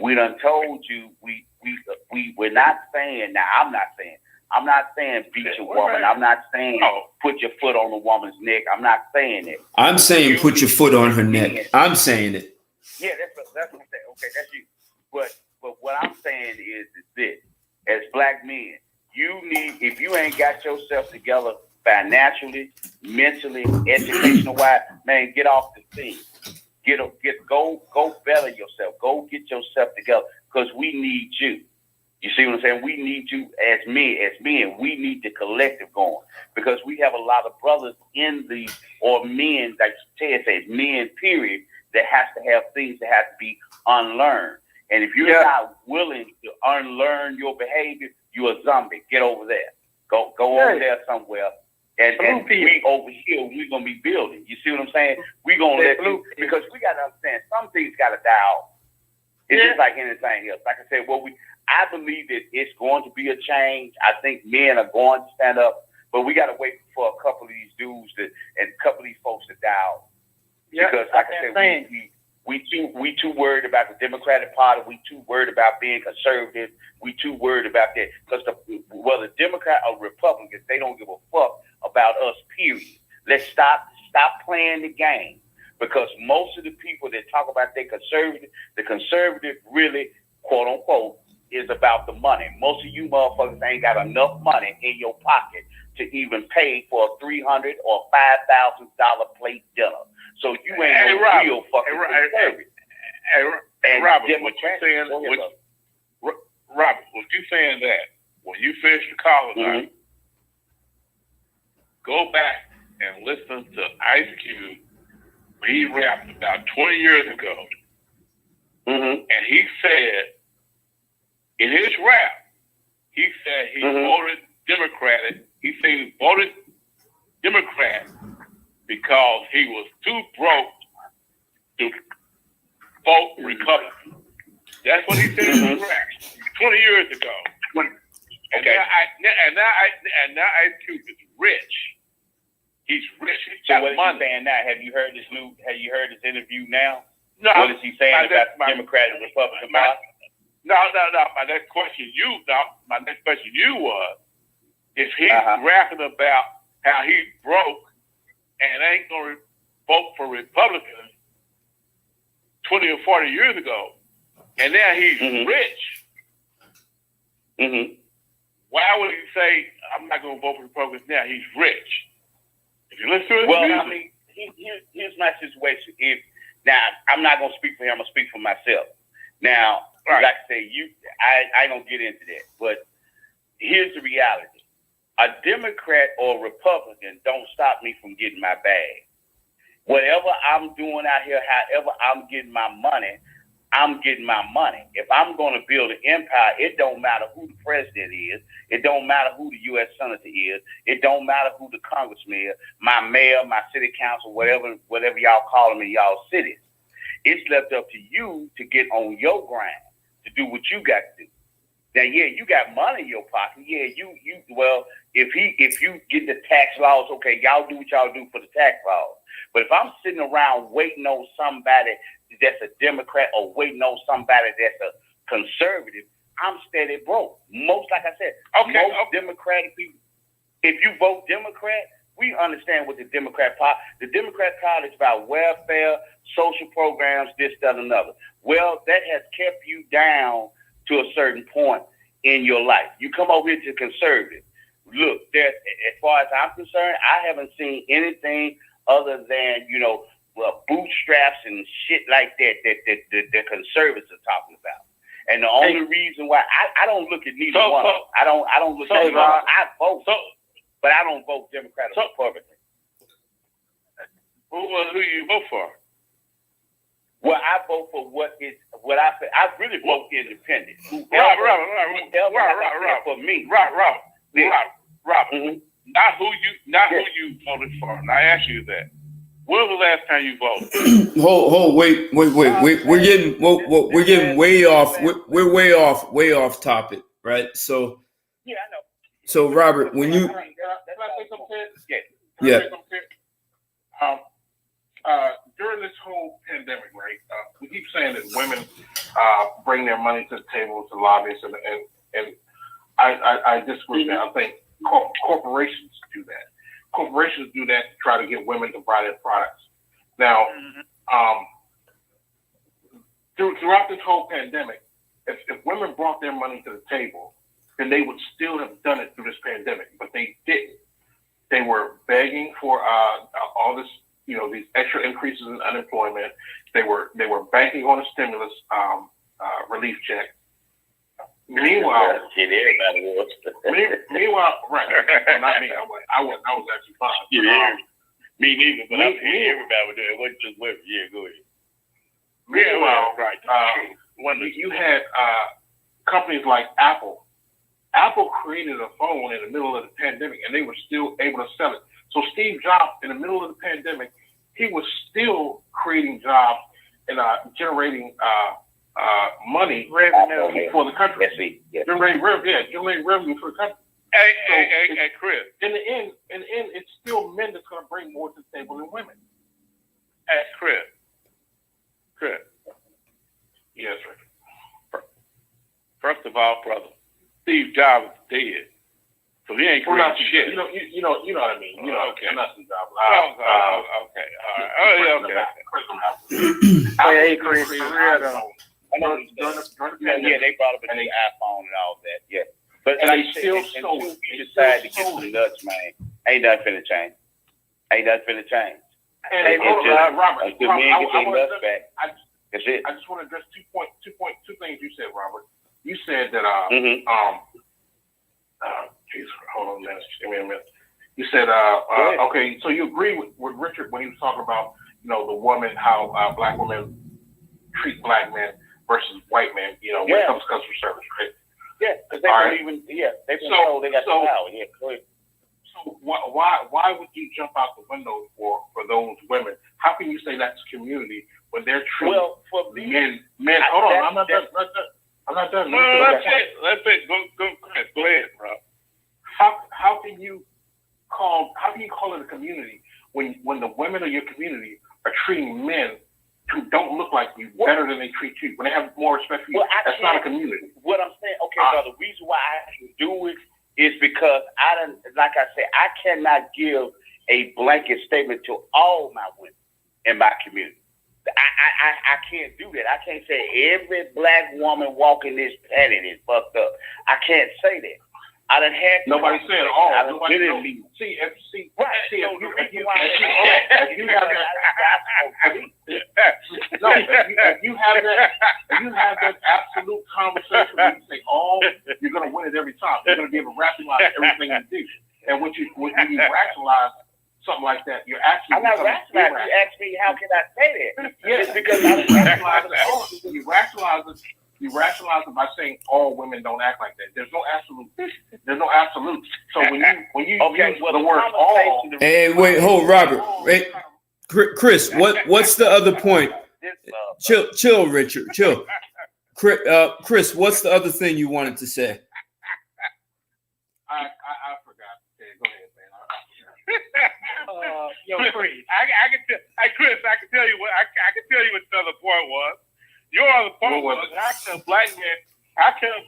We done told you we're not saying, now I'm not saying beat your woman. I'm not saying put your foot on the woman's neck. I'm not saying it. I'm saying put your foot on her neck. I'm saying it. Yeah, that's what I'm saying. Okay, that's you. But what I'm saying is this. As black men, you need, if you ain't got yourself together financially, mentally, educational wise, man, get off the scene. Go better yourself. Go get yourself together because we need you. You see what I'm saying? We need you as men. We need the collective going because we have a lot of brothers or men, like Ted says, men, period, that has to have things that have to be unlearned. And if you're not willing to unlearn your behavior, you're a zombie. Get over there. Go over there somewhere. And we over here, we're going to be building. You see what I'm saying? We're going to let you, because we got to understand, some things got to die off. It's just like anything else. Like I said, I believe that it's going to be a change. I think men are going to stand up, but we got to wait for a couple of these dudes and a couple of these folks to die off. Because like I said, we too worried about the Democratic Party. We too worried about being conservative. We too worried about that. Because whether Democrat or Republicans, they don't give a fuck about us, period. Let's stop playing the game. Because most of the people that talk about the conservative really, quote unquote, is about the money. Most of you motherfuckers ain't got enough money in your pocket to even pay for a $300 or $5,000 plate dinner. So you ain't real fucking conservative. Hey, Robert, what you saying? Robert, what you saying that when you finish your college, go back and listen to Ice Cube. He rapped about 20 years ago, and he said in his rap, he said he voted Democratic. He said he voted Democrat because he was too broke to vote Republican. That's what he said in the 20 years ago. And now Ice Cube is rich. He's rich. He's So got what is money. he saying now? Have you heard this interview now? No, What is he saying about the Democrat and Republican Party? No. My next question was, if he's rapping about how he broke and ain't gonna vote for Republicans 20 or 40 years ago, and now he's rich. Why would he say, I'm not gonna vote for Republicans now? He's rich. If you listen to his music, I mean, here's my situation. Now, I'm not gonna speak for him. I'm gonna speak for myself. Now, like I say, I don't get into that. But here's the reality: a Democrat or Republican don't stop me from getting my bag. Whatever I'm doing out here, however I'm getting my money, I'm getting my money. If I'm going to build an empire, it don't matter who the president is. It don't matter who the U.S. senator is. It don't matter who the congressman is, my mayor, my city council, whatever y'all call them in y'all cities. It's left up to you to get on your grind, to do what you got to do. Now, yeah, you got money in your pocket. Yeah, if you get the tax laws, okay, y'all do what y'all do for the tax laws. But if I'm sitting around waiting on somebody that's a Democrat or waiting on somebody that's a conservative, I'm steady broke. Most Democratic people, if you vote Democrat, we understand what the Democrat Party is about: welfare, social programs, this, that, and another. Well, that has kept you down to a certain point in your life. You come over here to conservative. Look, as far as I'm concerned, I haven't seen anything other than, bootstraps and shit like that the conservatives are talking about. And the only reason why I don't look at neither one. I don't look at neither one. I vote, but I don't vote Democrat or Republican. Who you vote for? Well, I vote for I really vote independent. Right. For me. Robert. Not who you voted for. And I ask you that. When was the last time you voted? wait. We're getting way off. We're way off topic, right? So yeah, I know. So Robert, when you Can I say something, Ted? Yeah. During this whole pandemic, right? We keep saying that women bring their money to the table to lobbyists, and I disagree with that. I think corporations do that. Corporations do that to try to get women to buy their products. Now, throughout this whole pandemic, if women brought their money to the table, then they would still have done it through this pandemic, but they didn't. They were begging for all this, these extra increases in unemployment. They were banking on a stimulus relief check. Meanwhile, everybody was. Meanwhile, right? Well, not me. I was actually fine. Me neither. But I'm hearing everybody was doing it. It wasn't just women. Yeah, go ahead. Meanwhile, when you had companies like Apple. Apple created a phone in the middle of the pandemic, and they were still able to sell it. So Steve Jobs, in the middle of the pandemic, he was still creating jobs and generating money revenue for the country. Yes. Generating revenue for the country. Hey, Chris. In the end, it's still men that's going to bring more to the table than women. Hey, Chris. Yes, sir. First of all, brother, Steve Jobs is dead, so he ain't creating shit. You know what I mean. Okay. I'm not Steve Jobs. Okay. All right. Hey, Chris, for real though. Yeah, they brought up a new iPhone and all that. Yeah, but and like they you still said, sold until it. we decide to get some nuts, man, ain't nothing finna change. And Robert, until men get their nuts back, that's it. I just want to address two things you said, Robert. You said that hold on a minute. Give me a minute. You said okay, so you agree with Richard when he was talking about the woman, how black women treat black men versus white men, when it comes to customer service, right? Yeah, because they All don't right. even. Yeah, they've been So- told they got so- the power. Yeah, go ahead. So why would you jump out the window for those women? How can you say that's community when they're treating Well, for me, men? Hold on, I'm not done. I'm not done. No, that's it. That's it. Go, Chris. Go ahead, bro. How can you call it a community when the women of your community are treating men who don't look like you better than they treat you, when they have more respect for you? Well, That's not a community. what I'm saying, okay, brother, the reason why I can do it is because like I said, I cannot give a blanket statement to all my women in my community. I can't do that. I can't say every black woman walking this planet is fucked up. I can't say that. I done had Nobody said all. I Nobody didn't knows. leave. See, Right. if you So have the that, reason why if you have that absolute conversation where you say all, you're gonna win it every time. You're gonna be able to rationalize everything you do. And when you rationalize something like that, you're actually I'm not becoming rationalizing. irrational. You asked me how can I say that? Yes, It's because you I'm rationalize it. You rationalize it by saying all women don't act like that. There's no absolute. There's no absolute. So when you okay, use well, the word all, conversation- Hey, wait, hold, Robert. Wait, Chris, what's the other point? Chill, Richard, chill. Chris, what's the other thing you wanted to say? I forgot. Okay, go ahead, man. Yo, Chris. Chris, I can tell you what the other point was. Your other point was how can a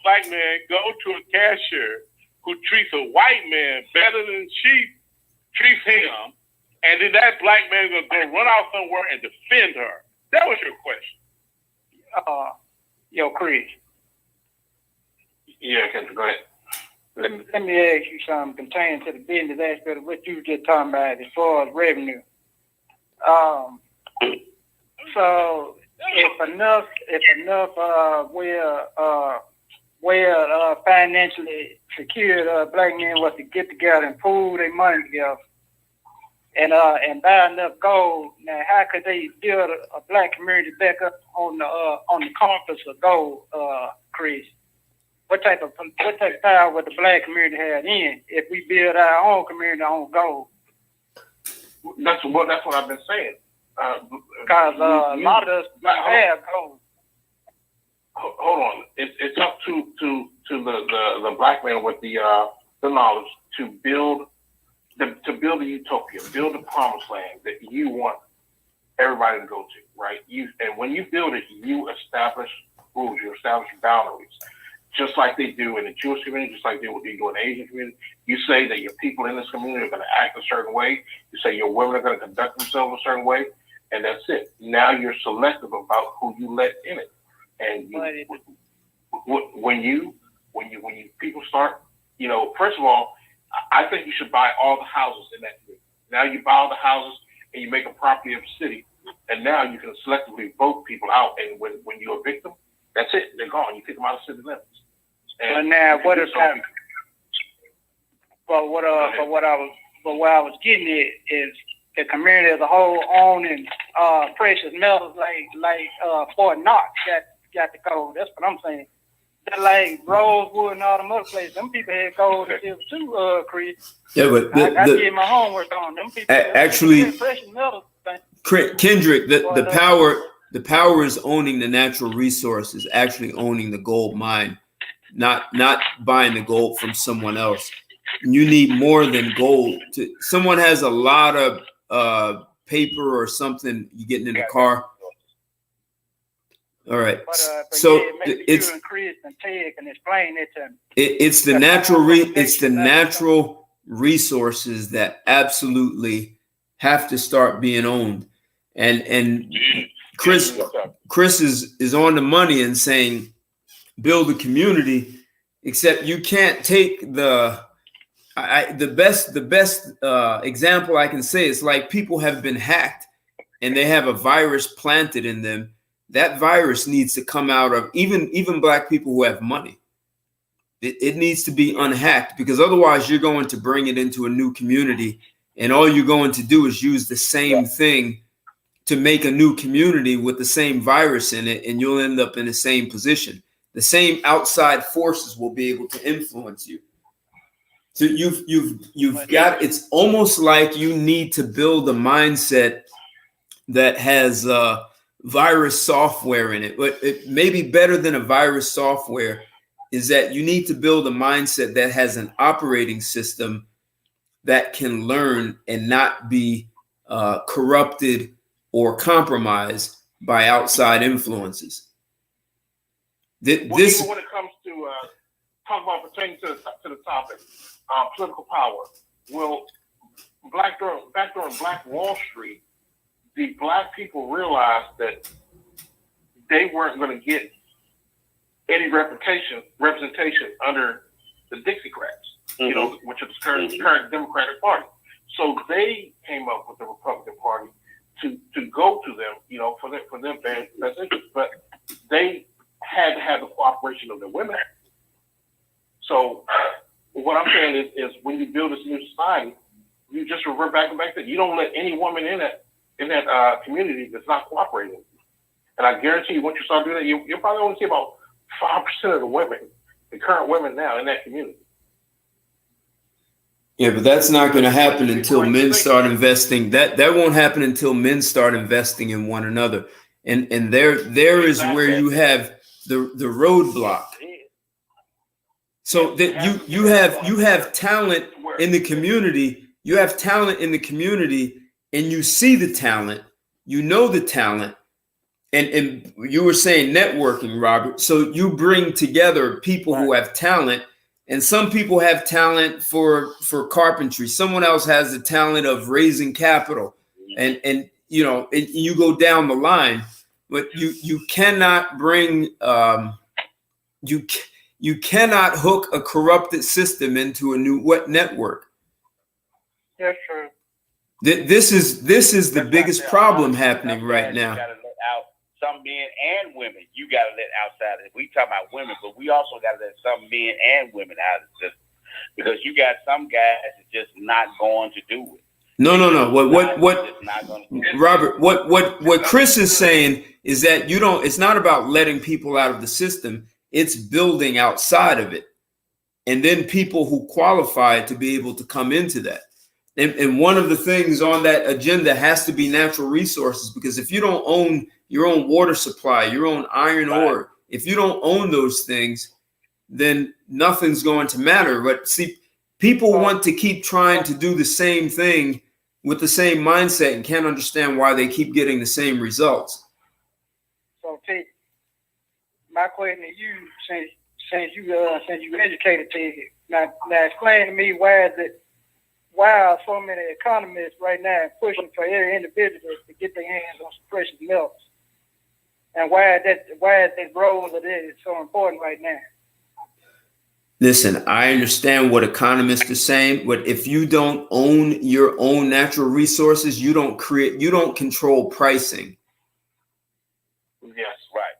black man go to a cashier who treats a white man better than she treats him, and then that black man is gonna go run out somewhere and defend her? That was your question. Yo, Chris. Yeah, Kendra, go ahead. Let me ask you something pertaining to the business aspect of what you were just talking about as far as revenue. So if enough financially secured black men was to get together and pool their money together and buy enough gold, now how could they build a black community back up on the compass of gold, Chris? What type of power would the black community have in if we build our own community on gold? That's what I've been saying. Because a lot of us have gold. Hold on. It's up to the black man with the knowledge to build a utopia, build a promised land that you want everybody to go to, right? And when you build it, you establish rules, you establish boundaries, just like they do in the Jewish community, just like they do in the Asian community. You say that your people in this community are going to act a certain way. You say your women are going to conduct themselves a certain way, and that's it. Now you're selective about who you let in it. And when you people start, first of all, I think you should buy all the houses in that community. Now you buy all the houses and you make a property of the city, and now you can selectively vote people out. And when you evict them, that's it. They're gone. You kick them out of city limits. But now, what I was getting at is the community as a whole owning precious metals like Fort Knox got the gold. That's what I'm saying. Just like Rosewood and all them other places, them people had gold and silver too, Chris. Yeah, but I did my homework on them people. Actually, precious metals. Kendrick, the power is owning the natural resources, actually owning the gold mine, not buying the gold from someone else. You need more than gold. Someone has a lot of paper or something. You getting in the car. All right. So it's and Chris and Ted can explain it to me. It's the natural resources that absolutely have to start being owned. And Chris is on the money and saying build a community, except you can't take the best example I can say is like people have been hacked and they have a virus planted in them. That virus needs to come out of even black people who have money. It needs to be unhacked, because otherwise you're going to bring it into a new community, and all you're going to do is use the same thing to make a new community with the same virus in it, and you'll end up in the same position. the same outside forces will be able to influence you. So you've got, it's almost like you need to build a mindset that has virus software in it. But it may be better than a virus software is that you need to build a mindset that has an operating system that can learn and not be corrupted or compromised by outside influences. Even when it comes to talk about pertaining to the topic, political power. Well, back during Black Wall Street, the black people realized that they weren't going to get any representation under the Dixiecrats, you know, which is the current Democratic Party. So they came up with the Republican Party to go to them, you know, for their best interest. But they had to have the cooperation of the women. So what I'm saying is when you build this new society, you just revert back to you don't let any woman in that community that's not cooperating. And I guarantee you, once you start doing that, you'll probably only see about 5% of the women, the current women now in that community. Yeah, but that's not going to happen until men start investing. That won't happen until men start investing in one another. And there is where you have the roadblock. So that you have talent in the community. You have talent in the community, and you see the talent. You know the talent. And you were saying networking, Robert. So you bring together people who have talent, and some people have talent for carpentry. Someone else has the talent of raising capital, and you know, and you go down the line. But you cannot bring you cannot hook a corrupted system into a new network. That's true. This is the biggest problem happening right now. Some men and women, you got to let outside of it. We talk about women, but we also got to let some men and women out of the system, because you got some guys that just not going to do it. No. What Robert, what Chris is saying is that it's not about letting people out of the system. It's building outside of it. And then people who qualify to be able to come into that. And one of the things on that agenda has to be natural resources, because if you don't own your own water supply, your own iron ore, if you don't own those things, then nothing's going to matter. But see, people want to keep trying to do the same thing with the same mindset and can't understand why they keep getting the same results. So, T, my question to you, since you educated T, now explain to me why are so many economists right now pushing for every individual to get their hands on some precious metals? And why is that role of it so important right now? Listen, I understand what economists are saying, but if you don't own your own natural resources, you don't control pricing. Yes, right.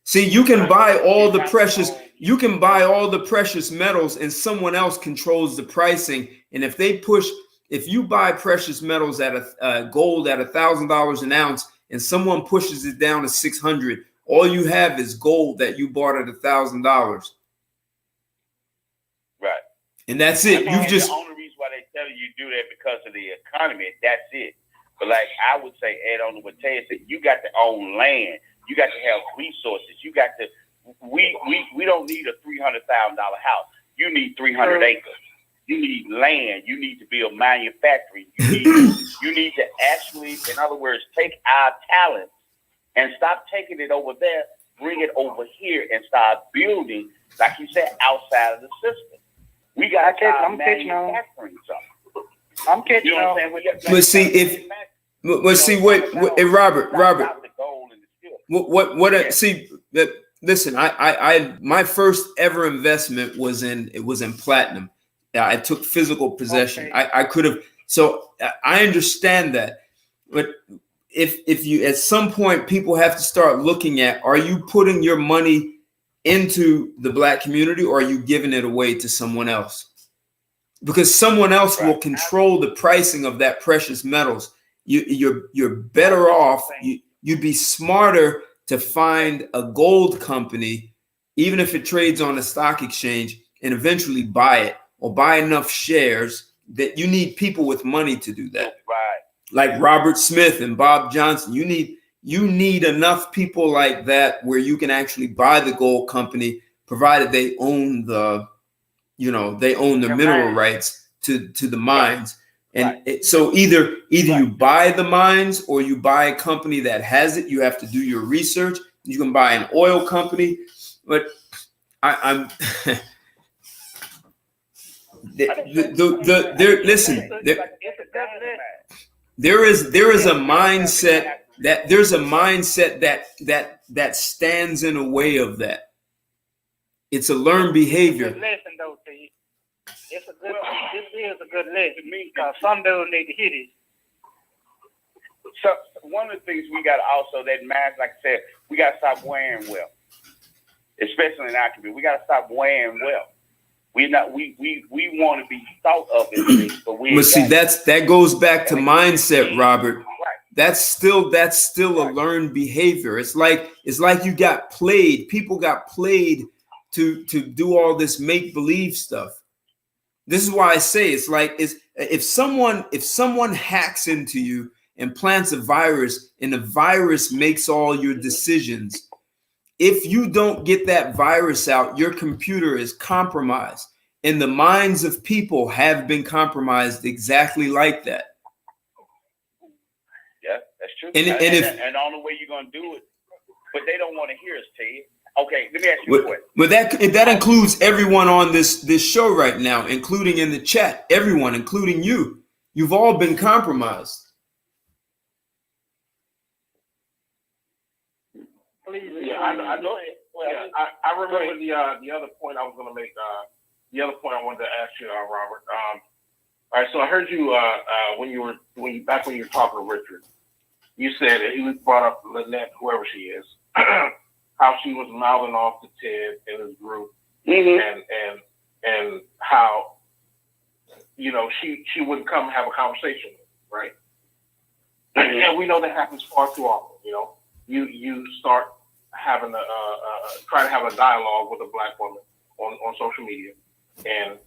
See, you can buy all the precious metals, and someone else controls the pricing. And if you buy precious metals at gold at $1,000 an ounce, and someone pushes it down to $600, all you have is gold that you bought at $1,000. Right. And that's it. The only reason why they tell you do that because of the economy. That's it. But like I would say, add on to what Ted said, you got to own land. You got to have resources. You got to. We don't need a $300,000 house. You need 300 acres. You need land. You need to build manufacturing. You need to actually, in other words, take our talent and stop taking it over there, bring it over here, and start building, like you said, outside of the system. We got to start manufacturing something. I'm catching you know on. But see, listen, I my first ever investment was in platinum. I took physical possession. Okay. I could have. So I understand that, but if you at some point people have to start looking at, are you putting your money into the Black community, or are you giving it away to someone else? Because someone else will control the pricing of that precious metals. You're better off. You'd be smarter to find a gold company even if it trades on a stock exchange, and eventually buy it or buy enough shares that you need people with money to do that. Right. Like Robert Smith and Bob Johnson. You need enough people like that where you can actually buy the gold company, provided they own the, mineral rights to the mines. And so either you buy the mines or you buy a company that has it. You have to do your research. You can buy an oil company, but I'm listen. There is a mindset that stands in a way of that. It's a learned behavior. It's a good lesson, though, to you. This is a good lesson because some dudes need to hear this. So one of the things we got also that mask, like I said, we got to stop wearing well, especially in our community. We got to stop wearing well. We want to be thought of as this, but we. But see, that goes back to mindset, Robert. Right. That's still a learned behavior. It's like you got played. People got played to do all this make believe stuff. This is why I say it's like if someone hacks into you and plants a virus, and the virus makes all your decisions. If you don't get that virus out, your computer is compromised. And the minds of people have been compromised exactly like that. Yeah, that's true. And the only way you're going to do it, but they don't want to hear us, Ted. Okay, let me ask you a question. But that includes everyone on this show right now, including in the chat. Everyone, including you. You've all been compromised. Yeah, I know. Well, I remember the other point I was going to make. The other point I wanted to ask you, Robert. All right, so I heard you when you were talking to Richard. You said that he was brought up Lynette, whoever she is, how she was mouthing off to Ted and his group, and how she wouldn't come have a conversation with him, right? And we know that happens far too often. You start having try to have a dialogue with a black woman on social media, and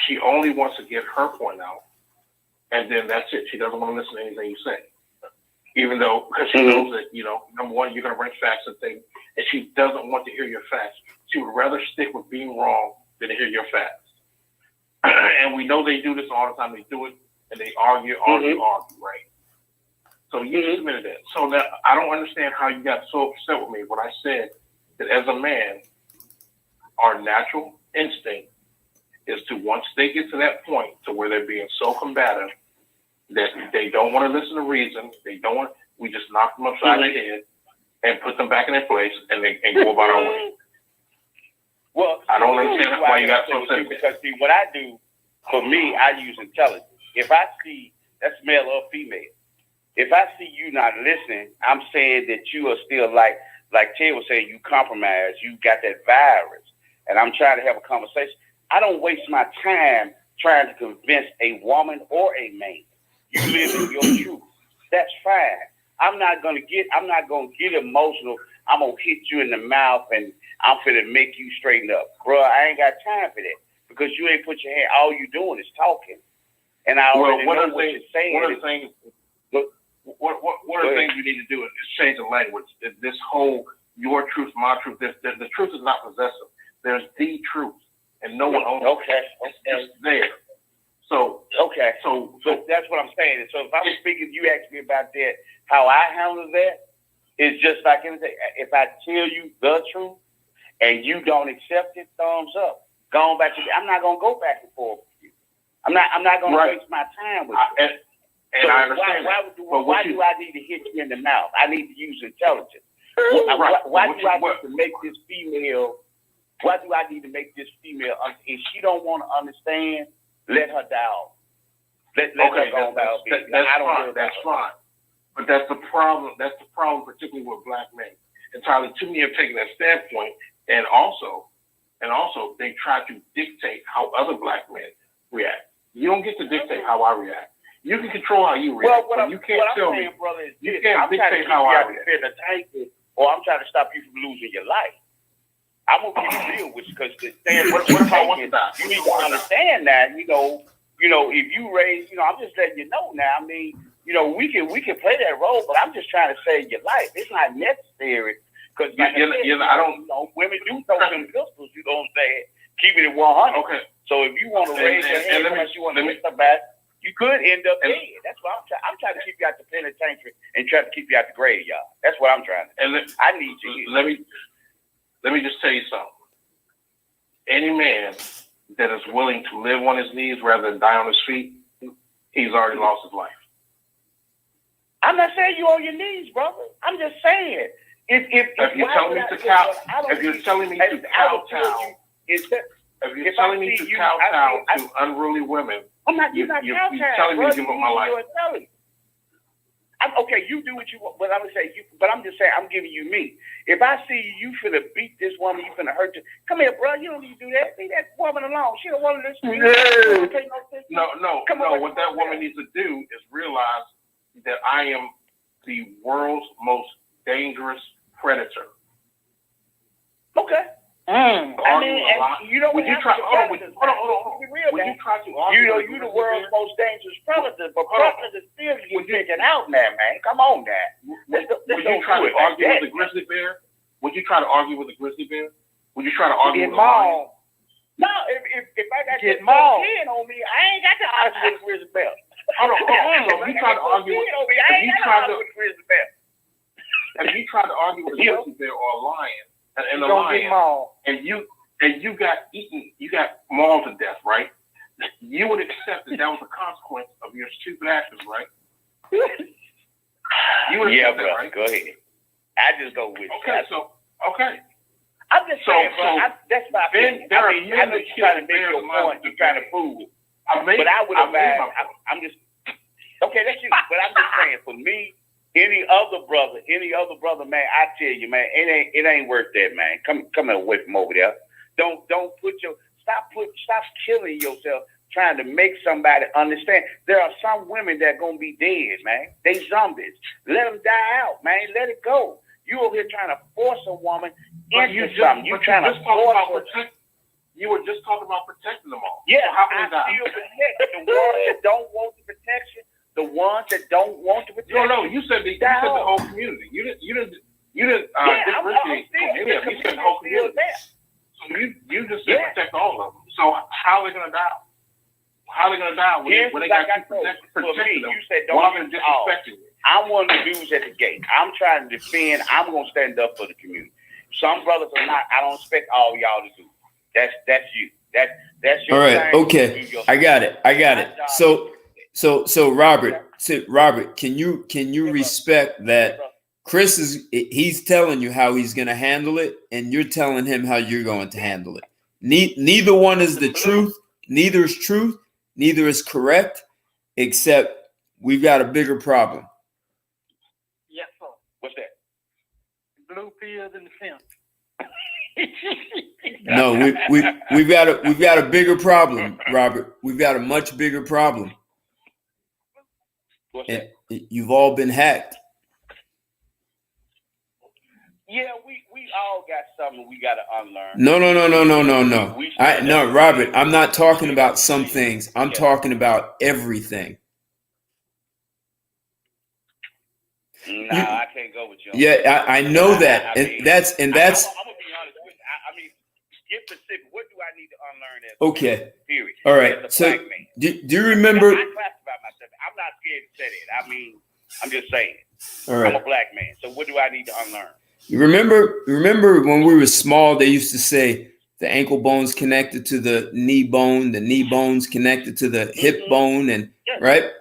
she only wants to get her point out, and then that's it. She doesn't want to listen to anything you say, even though because she knows that number one, you're going to bring facts and things, and she doesn't want to hear your facts. She would rather stick with being wrong than to hear your facts. And we know they do this all the time. They do it, and they argue, right? So you submitted that. So that I don't understand how you got so upset with me when I said that as a man, our natural instinct is to, once they get to that point to where they're being so combative that they don't want to listen to reason, we just knock them upside the head and put them back in their place and go about our way. Well, I don't understand why you got so upset. Because see, what I do, for me, I use intelligence. If I see, that's male or female, if I see you not listening, I'm saying that you are still like Ted was saying, you compromise, you got that virus, and I'm trying to have a conversation. I don't waste my time trying to convince a woman or a man. You live in your truth. That's fine. I'm not gonna get emotional. I'm gonna hit you in the mouth and I'm finna make you straighten up. Bro, I ain't got time for that because you ain't put your hand, all you doing is talking. And I already know what you're saying. One of the things we need to do is change the language. This whole your truth, my truth, the truth is not possessive. There's the truth, and no one owns it. It's just there. So that's what I'm saying. So if I was speaking, you asked me about that, how I handle that, it's just like anything. If I tell you the truth and you don't accept it, thumbs up. Going back to I'm not gonna go back and forth with you. I'm not gonna waste my time with you. And I understand why do I need to hit you in the mouth? I need to use intelligence. Why do I need to make this female? Why do I need to make this female? If she don't want to understand, let her down. Let her go about it. That's fine. But that's the problem. That's the problem, particularly with black men. Entirely too many have taken that standpoint, and also, they try to dictate how other black men react. You don't get to dictate how I react. You can control how you react, but you can't tell me. Brother, is you can't dictate how I react. Or I'm trying to stop you from losing your life. I'm gonna be real with you because What if I want to die? you need to understand that, you know, if you raise, I'm just letting you know now. I mean, we can play that role, but I'm just trying to save your life. It's not necessary because I don't know, women do throw some pistols. You know what I'm saying? Keeping it 100. Okay. So if you want to raise your hand unless you want to hit somebody, you could end up dead. That's why I'm trying to keep you out the penitentiary and try to keep you out the graveyard. That's what I'm trying to do. And I need you here. Let me just tell you something. Any man that is willing to live on his knees rather than die on his feet, he's already lost his life. I'm not saying you on your knees, brother. I'm just saying if you're telling me to kowtow, if you're telling me to kowtow, if you're telling me to kowtow to unruly women, you're telling me to give up my life. Okay, you do what you want, but I'm gonna say you. But I'm just saying, I'm giving you me. If I see you finna beat this woman, you finna hurt her. Come here, bro. You don't need to do that. Leave that woman alone. She don't want to listen to you. No. What that woman needs to do is realize that I am the world's most dangerous predator. Okay. I mean, you know, would you try? Hold on. Would you try to argue? You're the world's most dangerous predator, but predators still get taken out now, man. Come on, now. Would you try to argue with a grizzly bear? Would you try to argue with a grizzly bear? Would you try to argue with a lion? No, if I got this kid on me, I ain't got to argue with a grizzly bear. Hold on. If you try to argue with a grizzly bear, if you try to argue with a grizzly bear or a lion, and the lion, and you got eaten, you got mauled to death, right? You would accept that was a consequence of your stupid actions, right? You would accept that, right? Go ahead. I just go with Okay. I'm just saying, bro. That's my opinion. There are I know you're trying to make your point. You're trying to prove it. But I would have. I'm just okay. That's you. But I'm just saying, for me. Any other brother, man, I tell you, man, it ain't worth that, man. Come away from over there. Don't stop killing yourself trying to make somebody understand. There are some women that gonna be dead, man. They zombies. Let them die out, man. Let it go. You over here trying to force a woman into something. You trying to force her. You were just talking about protecting them all. Yeah, so I still protect the ones that don't want the protection. The ones that don't want to protect. No. You said the whole community. You didn't differentiate. You said the whole community. So you just said protect all of them. So how are they gonna die? How are they gonna die when they got you protecting them? You said while they're disrespecting you. I'm one of the dudes at the gate. I'm trying to defend. I'm gonna stand up for the community. Some brothers are not. I don't expect all y'all to do. That's you. That's your. All right. thing. Okay. I got it. So Robert, can you respect that Chris he's telling you how he's going to handle it, and you're telling him how you're going to handle it. Neither one is the truth. Neither is truth. Neither is correct. Except we've got a bigger problem. Yes, sir. What's that? Blue pills in the fence. No, we've got a bigger problem, Robert. We've got a much bigger problem. And you've all been hacked. Yeah, we all got something we got to unlearn. No, Robert, I'm not talking about some things. I'm talking about everything. Nah, I can't go with you. Yeah, I know that. And that's. I'm gonna be honest with you. I mean, get specific. What do I need to unlearn as okay. Period. All right. So do you remember? I classify myself. I'm not scared to say that. I mean, I'm just saying. All right. I'm a black man. So what do I need to unlearn? You remember when we were small, they used to say the ankle bone's connected to the knee bone's connected to the hip bone, and right?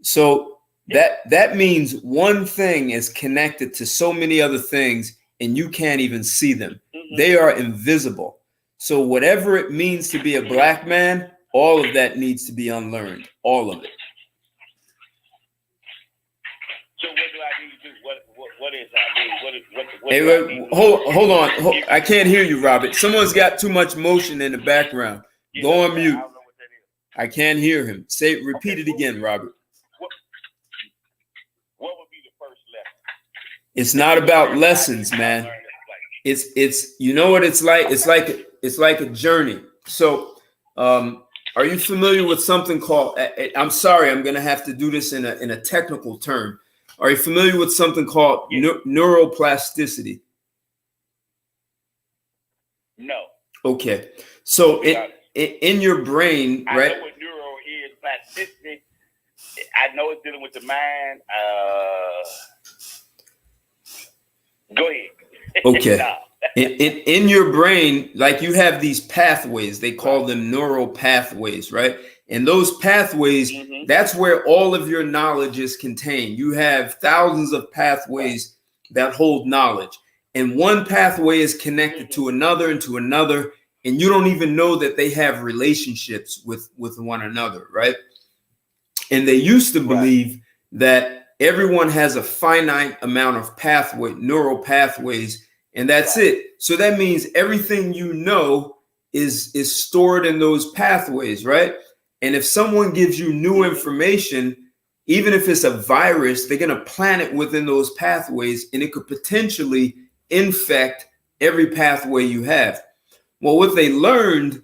So that means one thing is connected to so many other things, and you can't even see them. They are invisible. So whatever it means to be a black man, all of that needs to be unlearned. All of it. So what do I need to do? What is I mean? Hold on. I can't hear you, Robert. Someone's got too much motion in the background. Go on mute. I can't hear him. Repeat it again, Robert. What would be the first lesson? It's not about lessons, man. it's you know what it's like. It's like a journey. So, are you familiar with something called? I'm sorry, I'm gonna have to do this in a technical term. Are you familiar with something called neuroplasticity? No. Okay, so in your brain, right? I know what neuro is, plasticity. I know it's dealing with the mind. Go ahead. Okay. No. In your brain, like you have these pathways, they call them neural pathways, right? And those pathways, that's where all of your knowledge is contained. You have thousands of pathways that hold knowledge. And one pathway is connected to another and to another. And you don't even know that they have relationships with one another, right? And they used to believe that everyone has a finite amount of neural pathways, and that's it. So that means everything you know is stored in those pathways, right? And if someone gives you new information, even if it's a virus, they're going to plant it within those pathways, and it could potentially infect every pathway you have. Well, what they learned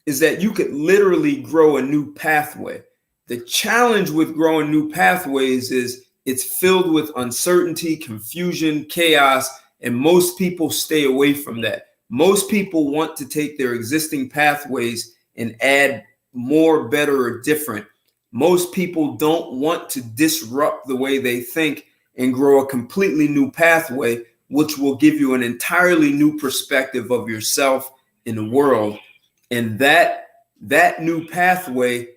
is that you could literally grow a new pathway. The challenge with growing new pathways is it's filled with uncertainty, confusion, chaos, and most people stay away from that. Most people want to take their existing pathways and add more, better, or different. Most people don't want to disrupt the way they think and grow a completely new pathway, which will give you an entirely new perspective of yourself in the world. And that new pathway,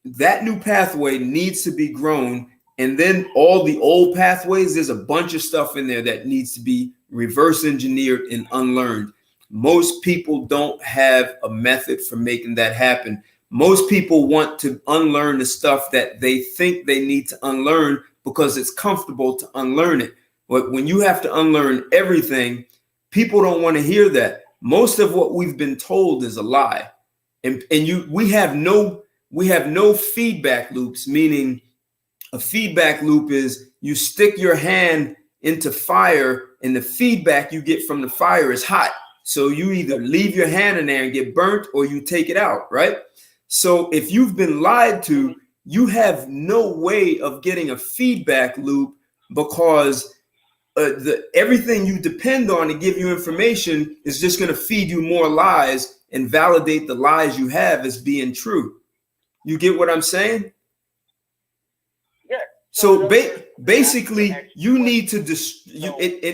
that new pathway needs to be grown. And then all the old pathways, there's a bunch of stuff in there that needs to be reverse engineered and unlearned. Most people don't have a method for making that happen. Most people want to unlearn the stuff that they think they need to unlearn because it's comfortable to unlearn it. But when you have to unlearn everything, people don't want to hear that. Most of what we've been told is a lie. And we have no feedback loops, meaning a feedback loop is you stick your hand into fire and the feedback you get from the fire is hot. So you either leave your hand in there and get burnt or you take it out, right? So if you've been lied to, you have no way of getting a feedback loop because everything you depend on to give you information is just going to feed you more lies and validate the lies you have as being true. You get what I'm saying? Yeah. So basically, you need to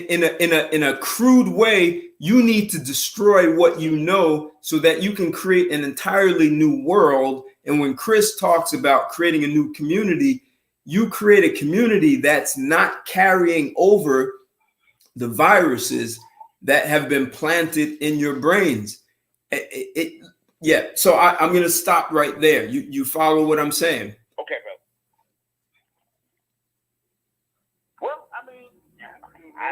in a crude way, you need to destroy what you know so that you can create an entirely new world. And when Chris talks about creating a new community, you create a community that's not carrying over the viruses that have been planted in your brains. Yeah. So I'm going to stop right there. You follow what I'm saying? Okay, bro. Well, I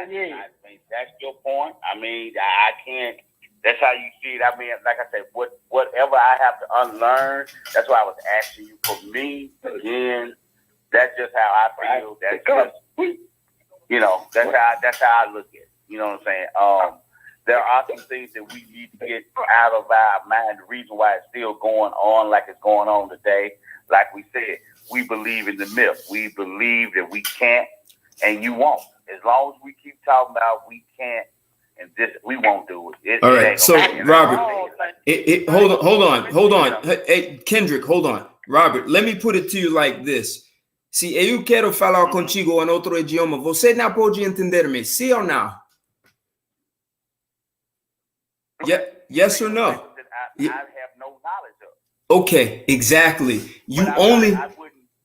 mean, I think that's your point. I mean, I can't. That's how you see it. I mean, like I said, whatever I have to unlearn, that's why I was asking you. For me, again, that's just how I feel. That's just, that's how I look at it. You know what I'm saying? There are some things that we need to get out of our mind. The reason why it's still going on like it's going on today, like we said, we believe in the myth. We believe that we can't and you won't. As long as we keep talking about we can't and this, we won't do it. All right. So Robert, hold on. Hey, Kendrick, hold on. Robert, let me put it to you like this. Se eu quero falar contigo em outro idioma, você não pode entender-me, sim ou não? Yeah, yes or no? I have no knowledge of. Okay, exactly.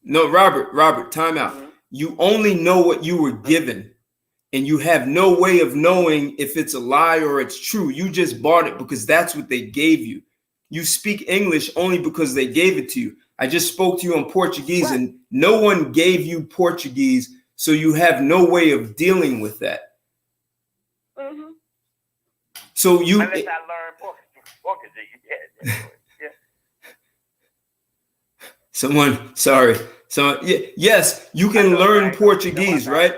No, Robert, time out. Mm-hmm. You only know what you were given, and you have no way of knowing if it's a lie or it's true. You just bought it because that's what they gave you. You speak English only because they gave it to you. I just spoke to you in Portuguese, and no one gave you Portuguese, so you have no way of dealing with that. Mm-hmm. So you. Unless I learn Portuguese. Yeah. Yes, you can learn Portuguese, right?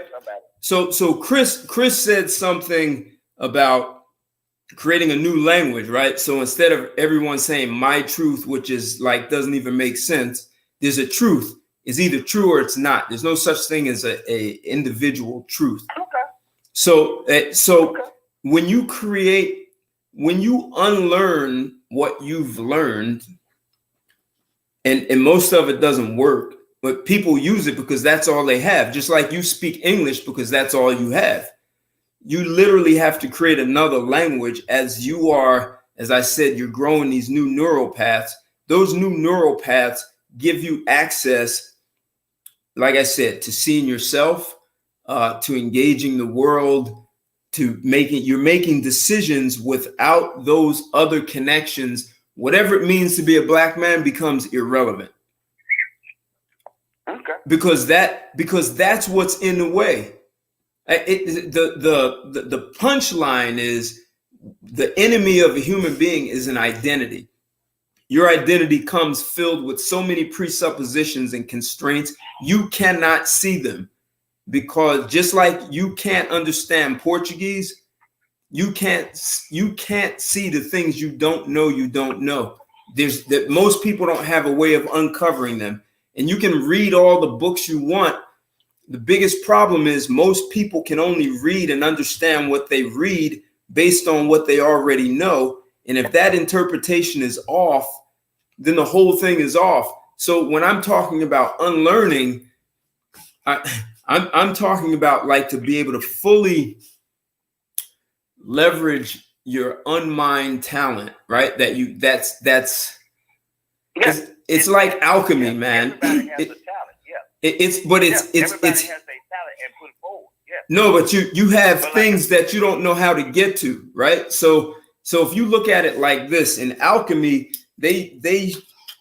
So Chris said something about creating a new language, right? So instead of everyone saying my truth, which is like doesn't even make sense, there's a truth. It's either true or it's not. There's no such thing as a individual truth. Okay. So when you unlearn what you've learned, and most of it doesn't work, but people use it because that's all they have. Just like you speak English because that's all you have. You literally have to create another language as you are, as I said, you're growing these new neural paths. Those new neural paths give you access, like I said, to seeing yourself, to engaging the world, you're making decisions without those other connections. Whatever it means to be a black man becomes irrelevant. Okay. Because that's what's in the way. The punchline is the enemy of a human being is an identity. Your identity comes filled with so many presuppositions and constraints. You cannot see them, because just like you can't understand Portuguese, you can't see the things you don't know. There's that most people don't have a way of uncovering them. And you can read all the books you want. The biggest problem is most people can only read and understand what they read based on what they already know. And if that interpretation is off, then the whole thing is off. So when I'm talking about unlearning, I'm talking about like to be able to fully leverage your unmined talent, right? It's like alchemy, man. Everybody has the talent, yeah. Everybody has their talent and put it forward, yeah. No, but you have things that you don't know how to get to, right? So if you look at it like this, in alchemy, they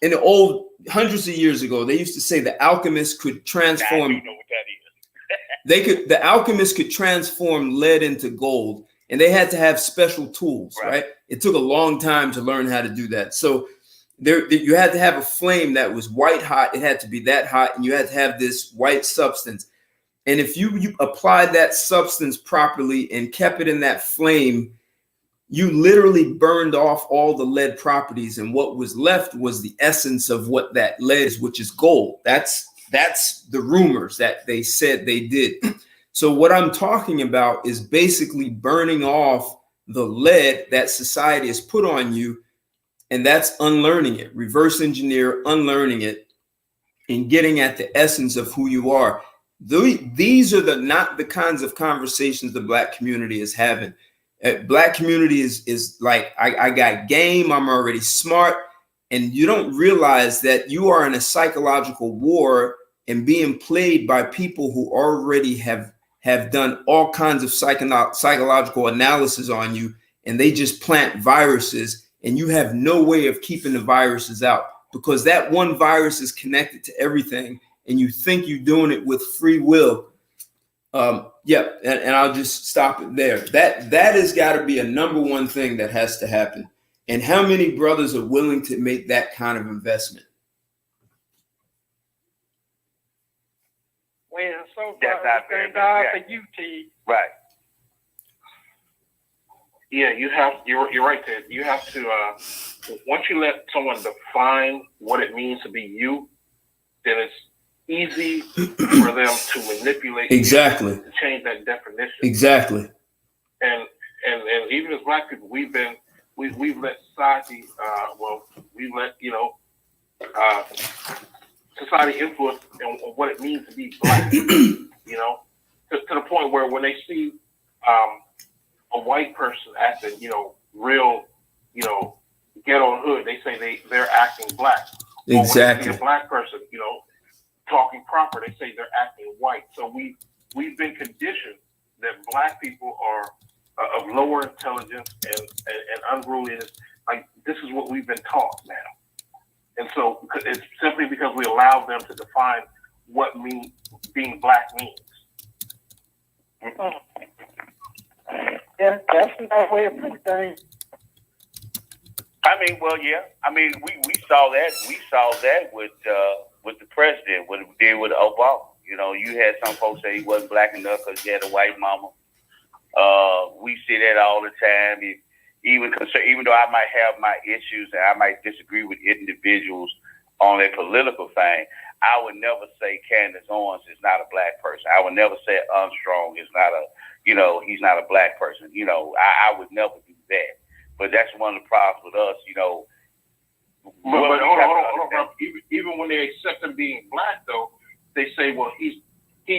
in the old hundreds of years ago, they used to say the alchemist could transform. I know what that is. The alchemist could transform lead into gold, and they had to have special tools, right? It took a long time to learn how to do that. So you had to have a flame that was white hot. It had to be that hot, and you had to have this white substance. And if you applied that substance properly and kept it in that flame, you literally burned off all the lead properties, and what was left was the essence of what that lead is, which is gold. That's the rumors that they said they did. So what I'm talking about is basically burning off the lead that society has put on you, and that's unlearning it, reverse engineer, unlearning it, and getting at the essence of who you are. These are not the kinds of conversations the Black community is having. Black community is like, I got game, I'm already smart, and you don't realize that you are in a psychological war and being played by people who already have done all kinds of psychological analysis on you, and they just plant viruses, and you have no way of keeping the viruses out, because that one virus is connected to everything, and you think you're doing it with free will. And I'll just stop it there. That has got to be a number one thing that has to happen. And how many brothers are willing to make that kind of investment? Well, so That's far, not fair, thank God yeah. for you, T. Right. Yeah, you're right, Ted. You have to, once you let someone define what it means to be you, then it's easy for them to manipulate Exactly. you to change that definition. Exactly. And even as Black people, we've let society, society influence on what it means to be Black. To the point where when they see a white person acting, real, ghetto and hood, they say they're acting Black. Exactly. Or when they see a Black person, talking proper, they say they're acting white. So we've been conditioned that Black people are of lower intelligence and unruliness. Like, this is what we've been taught now. And so it's simply because we allow them to define what being Black means. Yeah, that's another way of putting things. I mean, well, yeah. I mean, we saw that. We saw that with the president, what he did with Obama. You had some folks say he wasn't Black enough because he had a white mama. We see that all the time. Even though I might have my issues and I might disagree with individuals on a political thing, I would never say Candace Owens is not a black person. I would never say Armstrong is not he's not a black person. I would never do that. But that's one of the problems with us, But hold on. Even when they accept him being black, though, they say, well, he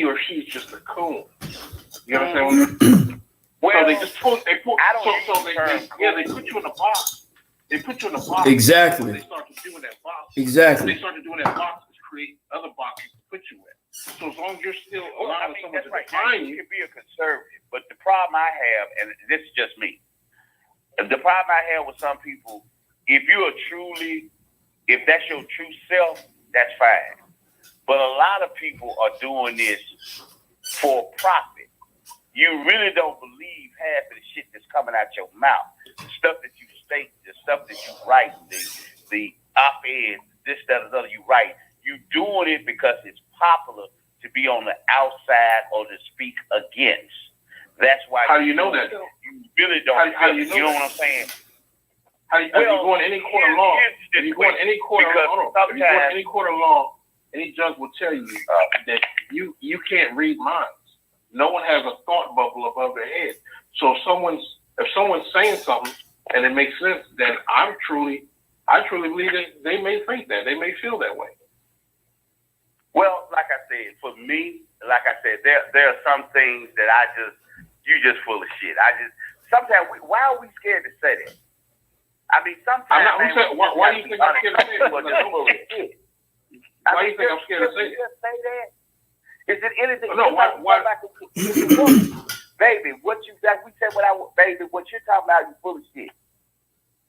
or she's just a coon. You understand? Well, so they just put. They put you in a box. They put you in a box. Exactly. They started doing that box. Exactly. They started doing that box to create other boxes to put you in. So as long as you're still allowing someone to define you can be a conservative, but the problem I have, and this is just me, the problem I have with some people, if that's your true self, that's fine. But a lot of people are doing this for profit. You really don't believe half of the shit that's coming out your mouth. The stuff that you state, the stuff that you write, the op-ed, this, that, and the other you write. You doing it because it's popular to be on the outside or to speak against. That's why. How do you know that? You really don't. How do you know what I'm saying? If you go in any court of law, if you go in any court of law, any judge will tell you that you can't read minds. No one has a thought bubble above their head. So if someone's saying something and it makes sense, then I truly believe that they may think that, they may feel that way. Well, like I said, for me, there are some things that you just full of shit. Sometimes, why are we scared to say that? I mean, sometimes. Why do you think I'm scared to say that? Why do you think I'm scared to say that? Is it anything? No, why? Baby, what you got? We said baby, what you're talking about, you full of shit.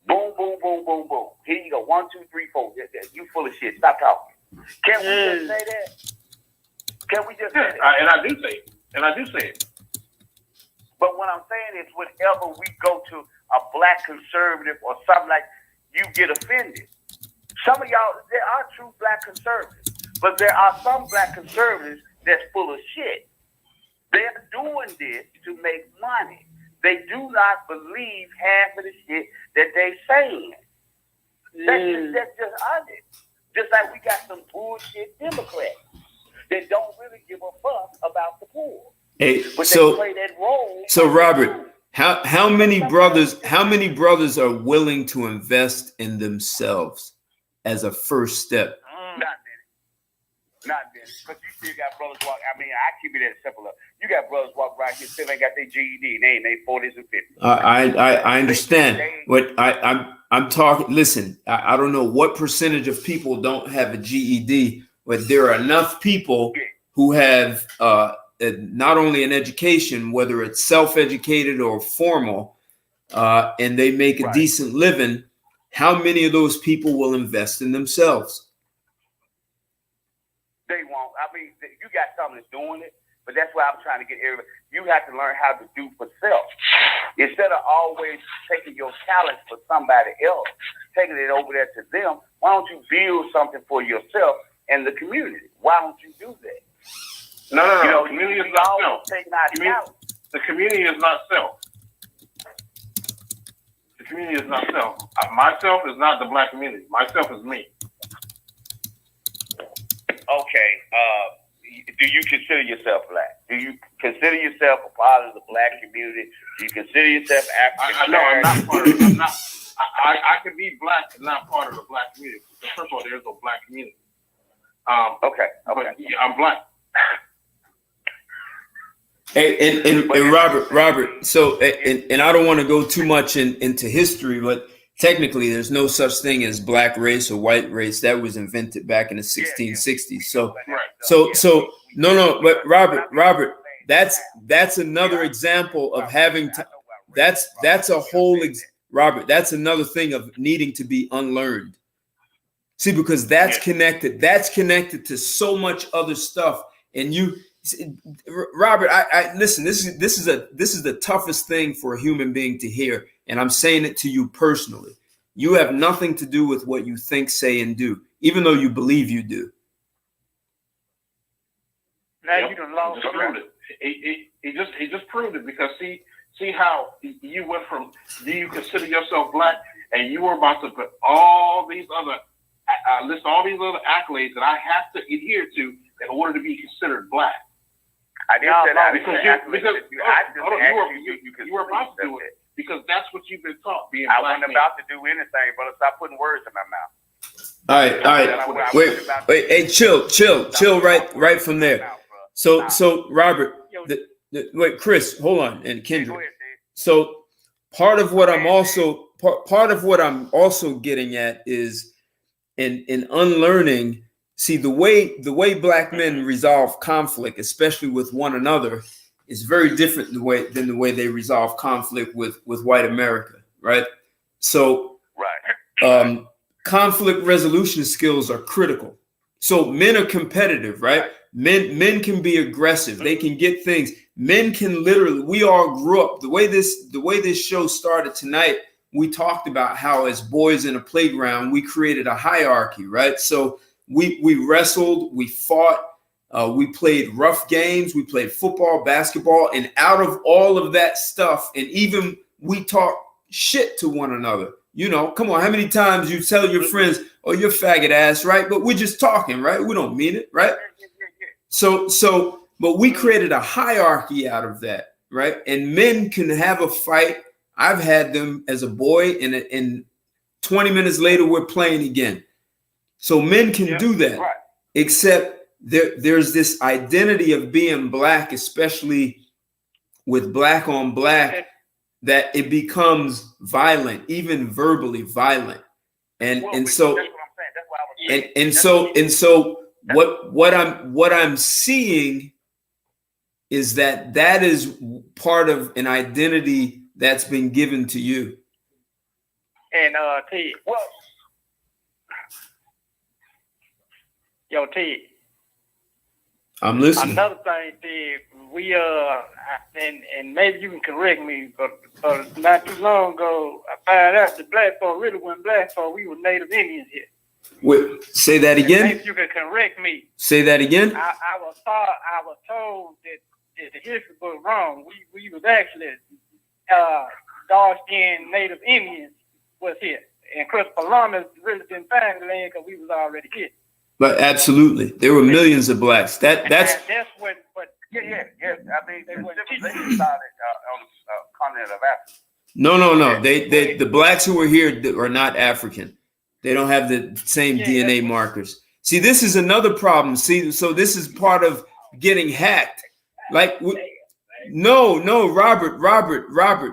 Boom, boom, boom, boom, boom. Here you go. 1, 2, 3, 4. You full of shit. Stop talking. Can we just say that? Can we just say that? And I do say it. But what I'm saying is, whenever we go to a black conservative or something like, you get offended. Some of y'all, there are true black conservatives, but there are some black conservatives that's full of shit. They're doing this to make money. They do not believe half of the shit that they saying. That's just honest. Just like we got some bullshit Democrats that don't really give a fuck about the poor. Hey, but they play that role. So Robert, how many brothers are willing to invest in themselves as a first step? Not many. Because you still got brothers walk. I mean, I keep it as simple. You got brothers walk around here still ain't got their GED. They ain't their 40s and 50s. I understand. What I'm talking. Listen, I don't know what percentage of people don't have a GED, but there are enough people who have not only an education, whether it's self-educated or formal, and they make a decent living. How many of those people will invest in themselves? They won't. I mean, you got something that's doing it, but that's why I'm trying to get everybody. You have to learn how to do for self. Instead of always taking your talents for somebody else, taking it over there to them, why don't you build something for yourself and the community? Why don't you do that? No. The community is not self. The community is not self. The community is not self. Myself is not the black community. Myself is me. Okay. Do you consider yourself black? Do you consider yourself a part of the black community? Do you consider yourself African? No, I'm not part of it. I can be black and not part of the black community. First of all, there is no black community. Okay. Yeah, I'm black. Hey, and Robert. So, and I don't want to go too much into history, but technically, there's no such thing as black race or white race. That was invented back in the 1660s. So no. But Robert, that's another example of having to. That's a whole Robert. That's another thing of needing to be unlearned. See, because that's connected. That's connected to so much other stuff. And you, Robert, I listen. This is the toughest thing for a human being to hear. And I'm saying it to you personally. You have nothing to do with what you think, say, and do, even though you believe you do. Now you done lost it. He just proved it because see, See how you went from, do you consider yourself black, and you were about to put all these other, list all these other accolades that I have to adhere to in order to be considered black. I didn't say that. You were about to do it because that's what you've been taught. Being I black wasn't man. about to do anything, brother. Stop putting words in my mouth. All right. Wait. Hey, chill. Right from there. So Robert, wait, Chris, hold on, and Kendrick. So part of what I'm also getting at is in unlearning. See, the way black men resolve conflict, especially with one another, is very different than the way they resolve conflict with white America, right? So, conflict resolution skills are critical. So men are competitive, right? Men can be aggressive. They can get things. Men can literally. We all grew up the way this show started tonight. We talked about how as boys in a playground, we created a hierarchy, right? So we wrestled, we fought, we played rough games, we played football, basketball, and out of all of that stuff, and even we talked shit to one another. You know, come on, how many times you tell your friends, "Oh, you're faggot ass," right? But we're just talking, right? We don't mean it, right? But we created a hierarchy out of that, right? And men can have a fight. I've had them as a boy, and 20 minutes later, we're playing again. So men can do that, except there's this identity of being black, especially with black on black, that it becomes violent, even verbally violent. And so what I'm seeing is that is part of an identity that's been given to you. And T, T. I'm listening. Another thing, T, we and maybe you can correct me, but not too long ago, I found out the black folk really wasn't black folk. We were Native Indians here. Wait, say that again. Maybe you can correct me. Say that again. I was told that the history was wrong. We was actually dark-skinned Native Indians was here, and Chris Columbus really didn't find the land because we was already here. But absolutely, there were millions of blacks. That's what. But yes. I mean, they started on the continent of Africa. No. They the blacks who were here are not African. They don't have the same DNA markers. See, this is another problem. See, so this is part of getting hacked. Like, no, Robert,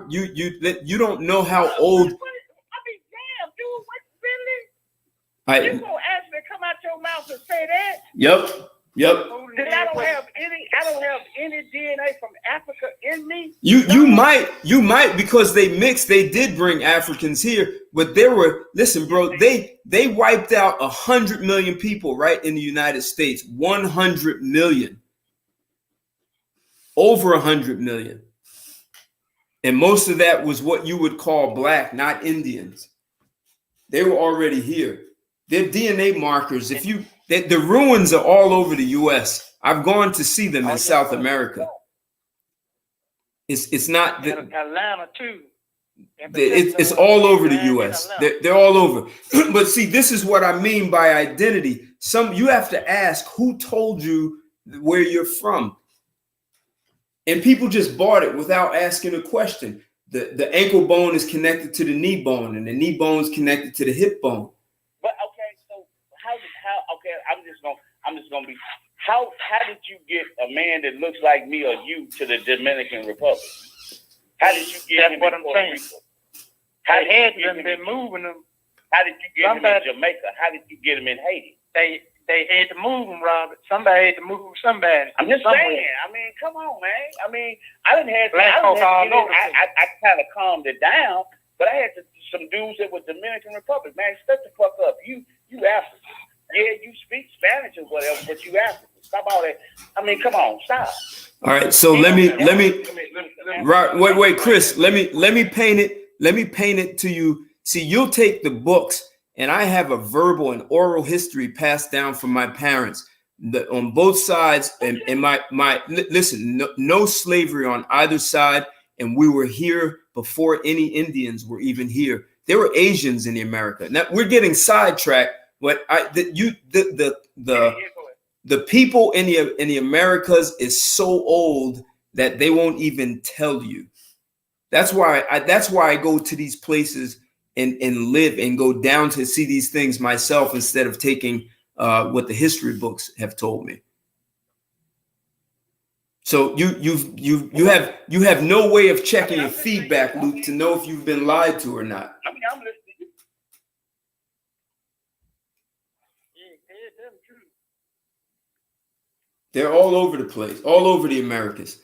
you don't know how old. I mean, damn, dude, what really? You gonna actually come out your mouth and say that? Yep. Then I don't have any DNA from Africa in me. You might because they mixed. They did bring Africans here, but listen, bro. They wiped out 100 million people right in the United States. 100 million, over 100 million, and most of that was what you would call black, not Indians. They were already here. Their DNA markers, the ruins are all over the U.S. I've gone to see them in South America. It's not Atlanta too. It's all over the U.S. They're all over. But see, this is what I mean by identity. You have to ask who told you where you're from, and people just bought it without asking a question. The ankle bone is connected to the knee bone, and the knee bone is connected to the hip bone. But okay, so how okay, I'm just gonna be how did you get a man that looks like me or you to the Dominican Republic? How did you get him in Puerto Rico? How did you get him moving them? How did you get him in Jamaica? How did you get him in Haiti? They had to move him, Robert. Somebody had to move somebody. I'm just saying. I mean, come on, man. I mean, I kind of calmed it down, but I had some dudes that were Dominican Republic. Man, shut the fuck up. You African. Yeah, you speak Spanish or whatever, but you African. Stop all that. I mean, come on, stop. All right, so let me wait, Chris. Let me paint it to you. See, you'll take the books, and I have a verbal and oral history passed down from my parents on both sides. And my listen, no slavery on either side. and we were here before any Indians were even here. There were Asians in the America. Now we're getting sidetracked, but the people in the Americas is so old that they won't even tell you. That's why I go to these places and live and go down to see these things myself instead of taking what the history books have told me. So you have no way of checking your feedback loop to know if you've been lied to or not. I mean, I'm listening. Yeah, that's true. They're all over the place, all over the Americas.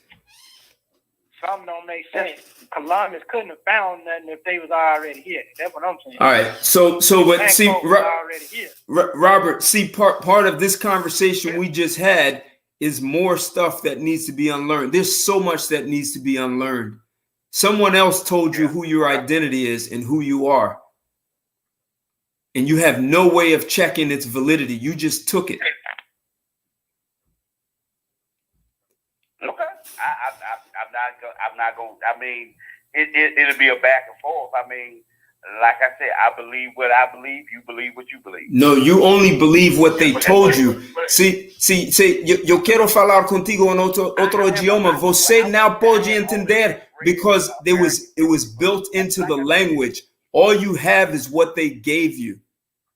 Something don't make sense. Columbus couldn't have found nothing if they was already here. That's what I'm saying. All right. So but see, already here. Robert, see, part of this conversation we just had is more stuff that needs to be unlearned. There's so much that needs to be unlearned. Someone else told you who your identity is and who you are. And you have no way of checking its validity. You just took it. Okay. I'm not going. I mean, it'll be a back and forth. I mean, like I said, I believe what I believe. You believe what you believe. No, you only believe what they told you. Eu quero falar contigo em outro idioma. Você não pode entender because it was built into the language. All you have is what they gave you.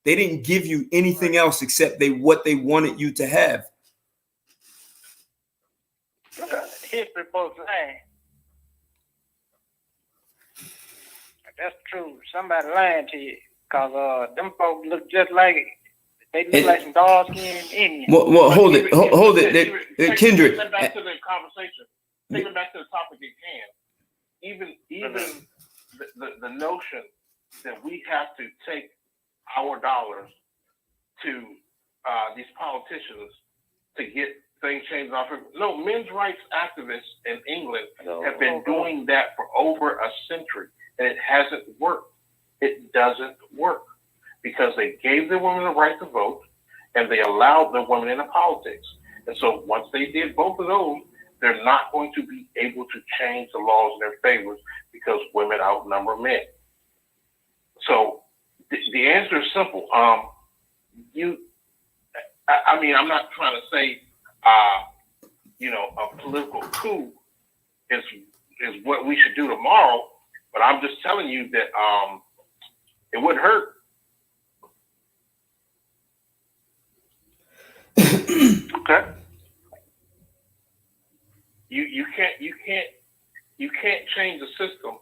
They didn't give you anything else except what they wanted you to have. History books lying. That's true. Somebody lying to you, cause them folks look just like like some dark-skinned Indians. Well, hold it, Kendrick. Take it back to the conversation. Take it back to the topic at hand. Even the notion that we have to take our dollars to these politicians to get things changed off. No, men's rights activists in England have been doing that for over a century, and it hasn't worked. It doesn't work because they gave the women the right to vote, and they allowed the women into politics. And so once they did both of those, they're not going to be able to change the laws in their favor because women outnumber men. So the answer is simple. I mean, I'm not trying to say, a political coup is what we should do tomorrow, but I'm just telling you that it wouldn't hurt. Okay. You can't change the system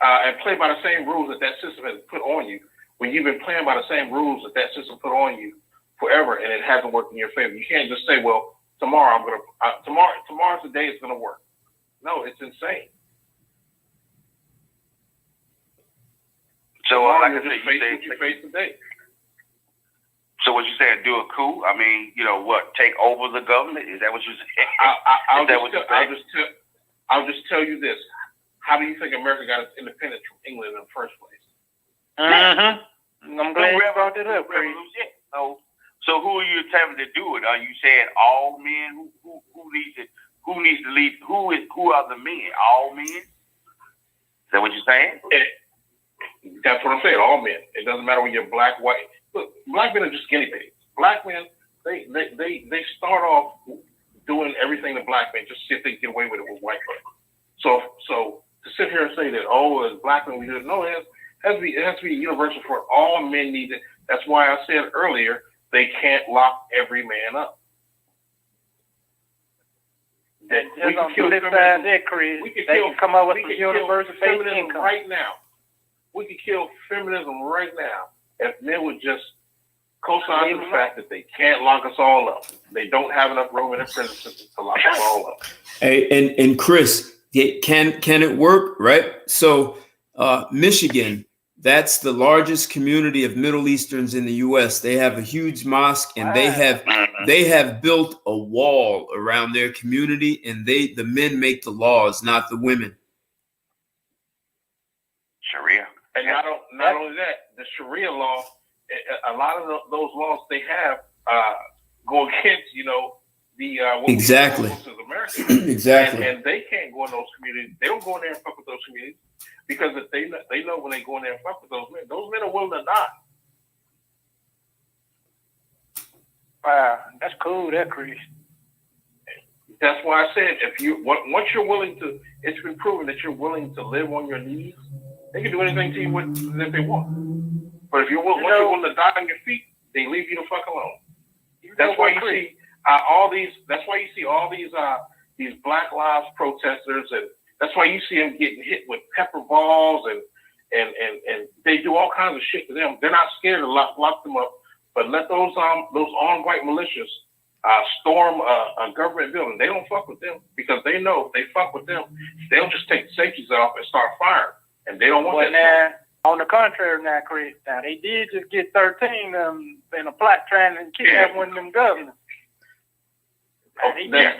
and play by the same rules that system has put on you when you've been playing by the same rules that system put on you forever and it hasn't worked in your favor. You can't just say, well, tomorrow's the day it's gonna work. No, it's insane. So like I said, you face today. So what you saying? Do a coup? I mean, take over the government? Is that what you're saying? I'll just tell you this. How do you think America got its independence from England in the first place? I'm glad you brought it up. So who are you attempting to do it? Are you saying all men? Who needs to lead? Who are the men? All men? Is that what you're saying? That's what I'm saying. All men. It doesn't matter when you're black, white. Look, black men are just guinea pigs. Black men, they start off doing everything to black men just see if they can get away with it with white men. So to sit here and say that, as black men we do it, no, it has to be universal for all men need it. That's why I said earlier they can't lock every man up. That we can kill feminism. We can come up with some universal feminism right now. We could kill feminism right now if men would just co-sign the fact that they can't lock us all up. They don't have enough Roman apprentices to lock us all up. Hey, and Chris, can it work? Right. So Michigan, that's the largest community of Middle Easterns in the U.S. They have a huge mosque, and they have built a wall around their community, and the men make the laws, not the women. Sharia. And not only that, the Sharia law, a lot of those laws they have go against, what Exactly. we as Americans. Exactly. And they can't go in those communities. They don't go in there and fuck with those communities because if they know when they go in there and fuck with those men are willing to die. Wow, that's cool, that Chris. That's why I said once you're willing to, it's been proven that you're willing to live on your knees. They can do anything to you that they want. But if you're willing to die on your feet, they leave you the fuck alone. That's why you see That's why you see all these Black Lives protesters, and that's why you see them getting hit with pepper balls and they do all kinds of shit to them. They're not scared to lock them up, but let those armed white militias storm a government building. They don't fuck with them because they know if they fuck with them, they'll just take the safeties off and start firing, and they don't want that. On the contrary, now, Chris, now they did just get 13 in a plot trying to kidnap one of them governors. That's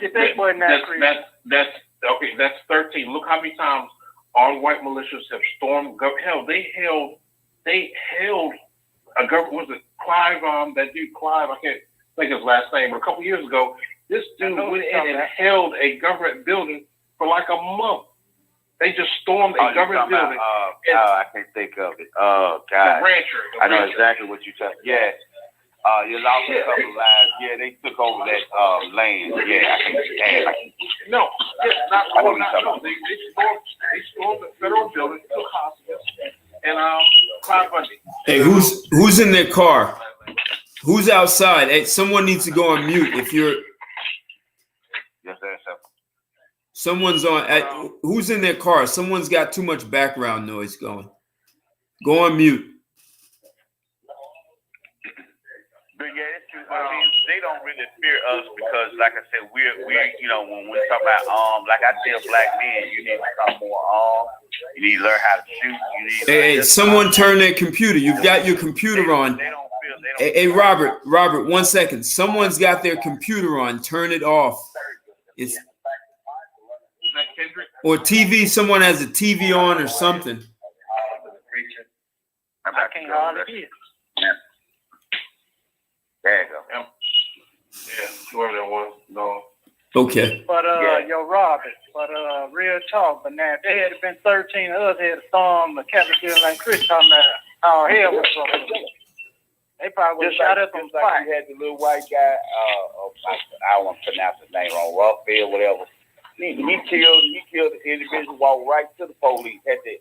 13. Look how many times armed white militias have stormed. Hell, they held a government. Was it Clive? That dude Clive. I can't think his last name. But a couple years ago, this dude went in and held a government building for like a month. They just stormed a government building. I can't think of it. Oh, God. The rancher. I know exactly what you're talking about. Yeah. You lost a couple lives. Yeah, they took over that land. Yeah, I can't. No. They stormed the federal building, took hostages, and Clive Bundy. Hey, who's in their car? Who's outside? Hey, someone needs to go on mute if you're... Yes, sir. Someone's on. Who's in their car? Someone's got too much background noise going. Go on mute. But yeah, it's true. I mean, they don't really fear us because, like I said, we're when we talk about like I tell black men, you need to become more armed. You need to learn how to shoot. You need. Hey, someone turn their computer. You've got your computer on. They don't feel. Hey, Robert, 1 second. Someone's got their computer on. Turn it off. It's or TV. Someone has a TV on or something. I can't hardly hear. There you go. Yeah, whoever that was. No. Okay. But Robert, real talk. But now if there had been 13 of us had stormed the Capitol like Chris talking about, our hell was from. They probably would have shot us on spot. You had the little white guy. I don't want to pronounce his name wrong. Rockfield, whatever. He killed the individual, walked right to the police. Had the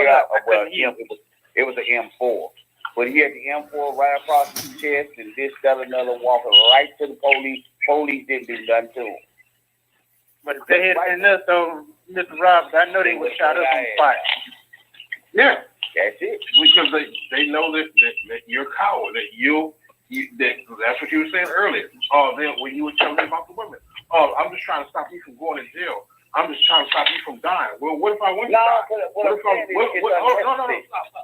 AR. Well, it was an M4. But he had the M4 right across his chest and this, that, another, walking right to the police. Police didn't do nothing to him. But if they had been us, though, Mr. Roberts, I know they would have shot us on spot. Yeah. That's it. Because they know that you're a coward. That's what you were saying earlier. When you were telling me about the women. I'm just trying to stop you from going to jail. I'm just trying to stop you from dying. Well, what if I want to die?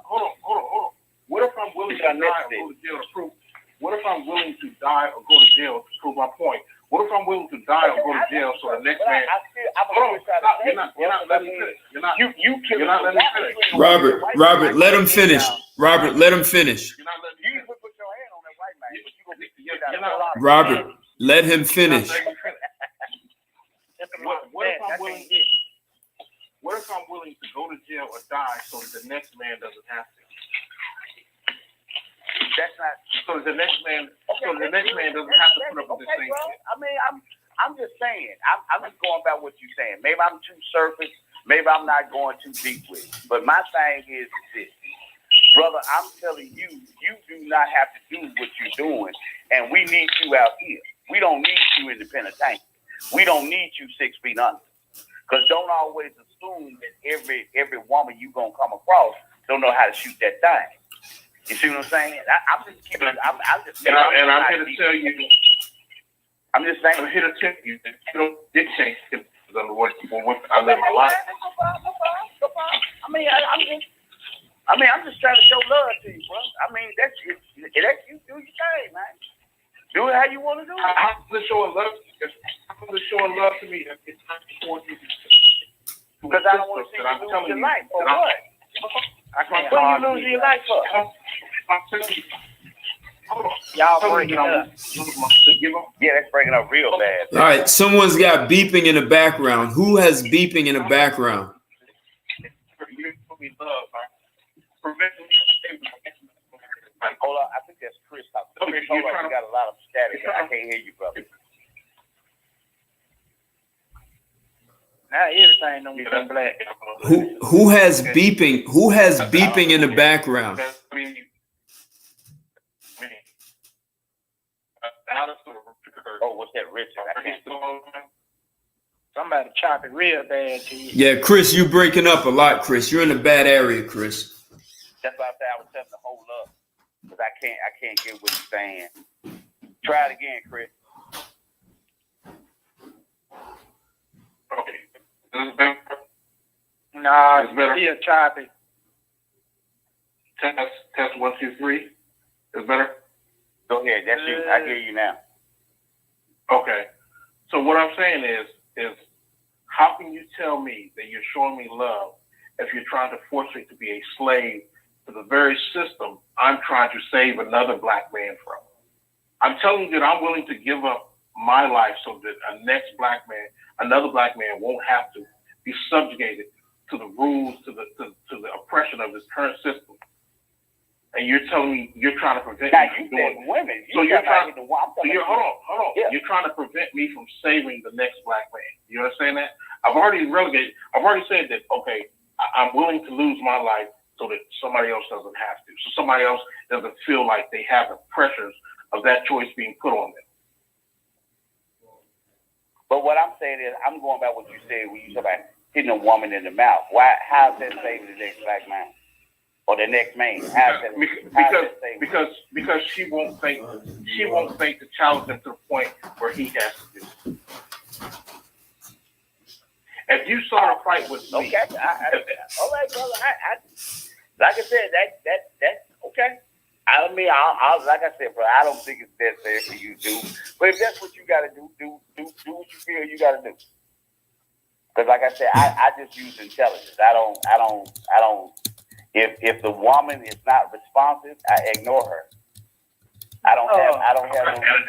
Hold on. What if I'm willing to die or go to jail to prove? What if I'm willing to die or go to jail to prove my point? What if I'm willing to die or go to jail so the next man? You're not letting me finish. You're not letting me finish. Robert, let him finish. Robert, let him finish. Robert, let him finish. What if I'm willing to go to jail or die so that the next man doesn't have to? That's not so the next man doesn't have to put up with this thing. I mean, I'm just saying. I'm just going by what you're saying. Maybe I'm too surface. Maybe I'm not going too deep with it. But my thing is this, brother. I'm telling you, you do not have to do what you're doing, and we need you out here. We don't need you in the penitentiary. We don't need you 6 feet under. Because don't always assume that every woman you gonna come across don't know how to shoot that thing. You see what I'm saying? I'm just keeping. I'm here to tell you. I'm just saying. I'm here to tell you that you don't dictate what I live my life. I'm just trying to show love to you, bro. I mean, that's you. Do your thing, man. Do it how you want to do it. How's it showing love? How's it showing love to me? It's not for you. Because I don't want to see you lose your life for what? What are you losing your life for? Y'all break it up. Yeah, that's breaking up real bad. All right, someone's got beeping in the background. Who has beeping in the background? Hold on, I think that's Chris. Chris, hold on, you got a lot of static. I can't hear you, brother. Now everything don't become black. Who has beeping? Who has beeping in the background? Oh, what's that, Richard? I can't. Somebody chop it real bad to you. Yeah, Chris, you breaking up a lot, Chris. You're in a bad area, Chris. That's why I said I was telling to hold up, because I can't get what you're saying. Try it again, Chris. Okay. This is better. Nah, It's better. still choppy. Test 1, 2, 3. Is better. Go ahead. That's you. I hear you now. Okay. So what I'm saying is how can you tell me that you're showing me love if you're trying to force me to be a slave to the very system I'm trying to save another black man from? I'm telling you that I'm willing to give up my life so that another black man won't have to be subjugated to the rules, to the oppression of this current system. And you're telling me you're trying to prevent me from doing it. Women. So you're trying. Hold on. Yeah. You're trying to prevent me from saving the next black man. You understand that? I've already said that. Okay, I'm willing to lose my life so that somebody else doesn't have to. So somebody else doesn't feel like they have the pressures of that choice being put on them. But what I'm saying is, I'm going back what you said when you talk about hitting a woman in the mouth. Why? How's that saving the next black man or the next man? Because she won't think to challenge him to the point where he has to do. If you start a fight with me, okay, all right, brother. Like I said, that's okay. I mean, I'll like I said, bro, I don't think it's necessary for you to do. But if that's what you got to do what you feel you got to do. Because like I said, I just use intelligence. I don't. If the woman is not responsive, I ignore her. I don't have no.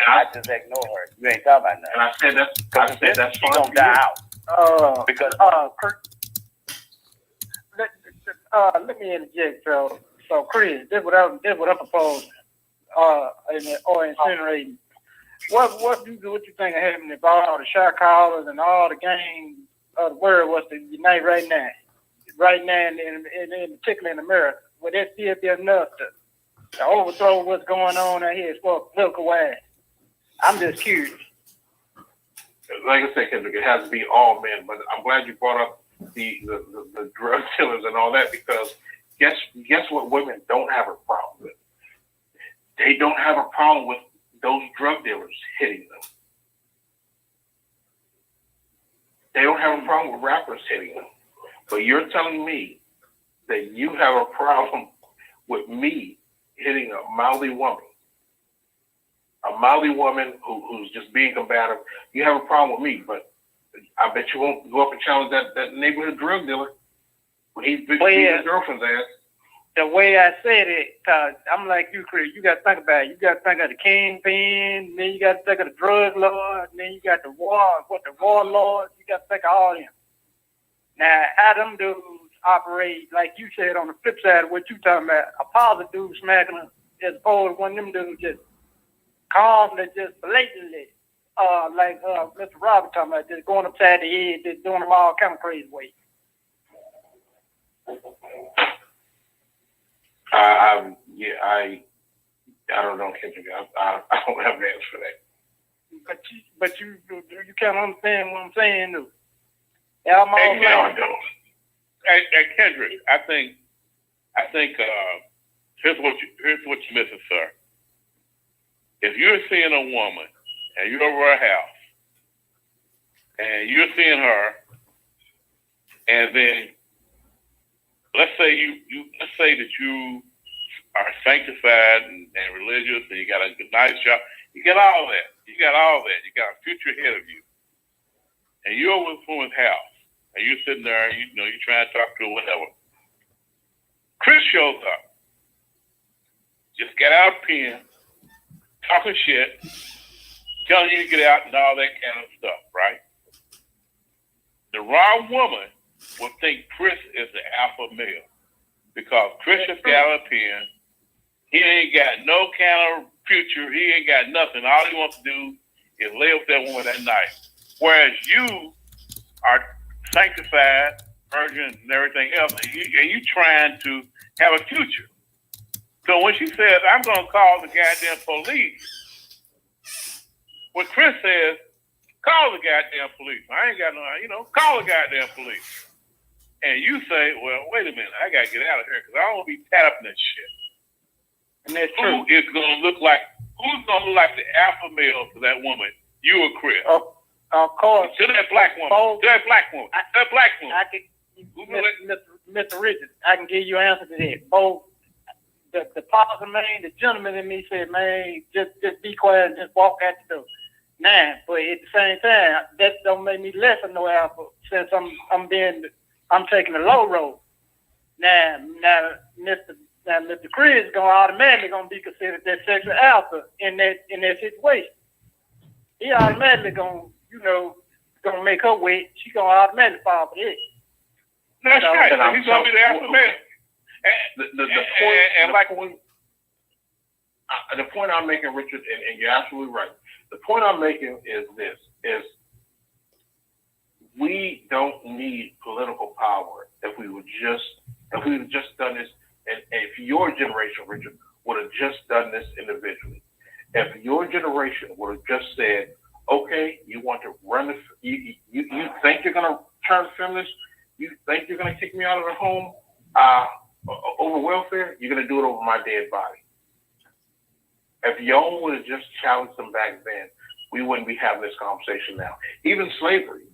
I just ignore her. You ain't talking about nothing. And I said that's she's gonna die out. Because let me interject, so Chris, this what I'm proposing, or incinerating. What you think of having if all the shot callers and all the gangs of the world was to unite right now, and particularly in America? Would that still be enough to overthrow what's going on out here as far as political wise? I'm just curious. Like I said, Kendrick, it has to be all men. But I'm glad you brought up the drug dealers and all that, because guess what women don't have a problem with? They don't have a problem with those drug dealers hitting them. They don't have a problem with rappers hitting them. But you're telling me that you have a problem with me hitting a mouthy woman. A mouthy woman who's just being combative. You have a problem with me, but I bet you won't go up and challenge that neighborhood drug dealer when he's beating his girlfriend's ass. The way I said it, cause I'm like you, Chris. You got to think about it. You got to think of the kingpin, then you got to think of the drug lord, then you got the warlords. You got to think of all them. Now, how them dudes operate, like you said, on the flip side of what you talking about, a positive dude smacking them, as opposed to one of them dudes just calmly, just blatantly, like Mr. Robert talking about, just going upside the head, just doing them all kind of crazy ways. I don't know, Kendrick. I don't have an answer for that. But you kind of understand what I'm saying, though. Yeah, Hey, Kendrick, I think here's what you're missing, sir. If you're seeing a woman and you're over her house and you're seeing her, and then let's say that you are sanctified and religious, and you got a nice job, you got all that. You got a future ahead of you, and you're over this woman's house, and you're sitting there, you're trying to talk to her, whatever. Chris shows up, just got out a pen, talking shit, telling you to get out and all that kind of stuff, right? The wrong woman will think Chris is the alpha male because Chris has got an opinion. He ain't got no kind of future. He ain't got nothing. All he wants to do is lay with that woman that night. Whereas you are sanctified, virgin, and everything else, and you trying to have a future. So when she says, I'm going to call the goddamn police, what Chris says, call the goddamn police. I ain't got no, call the goddamn police. And you say, well, wait a minute, I got to get out of here because I don't want to be tied up in that shit. And that's true. Who's going to look like the alpha male to that woman? You or Chris? Of course. To that black woman. Both. To that black woman. That black woman. I can, Mr. Richard, I can give you an answer to that. Both the positive man, the gentleman in me said, man, just be quiet and just walk out the door. Nah, but at the same time, that don't make me less of no alpha since I'm taking the low road. Now, Mr. Chris is automatically gonna be considered that sexual alpha in that situation. He automatically gonna make her wait. She gonna automatically fall for it. That's right. So he's gonna be the alpha male. The point I'm making, Richard, and you're absolutely right. The point I'm making is this: we don't need political power if we would have just done this, and if your generation, Richard, would have just done this individually. If your generation would have just said, okay, you want to run you think you're gonna turn feminist, you think you're gonna kick me out of the home over welfare, you're gonna do it over my dead body. If y'all would have just challenged them back then, we wouldn't be having this conversation now. Even slavery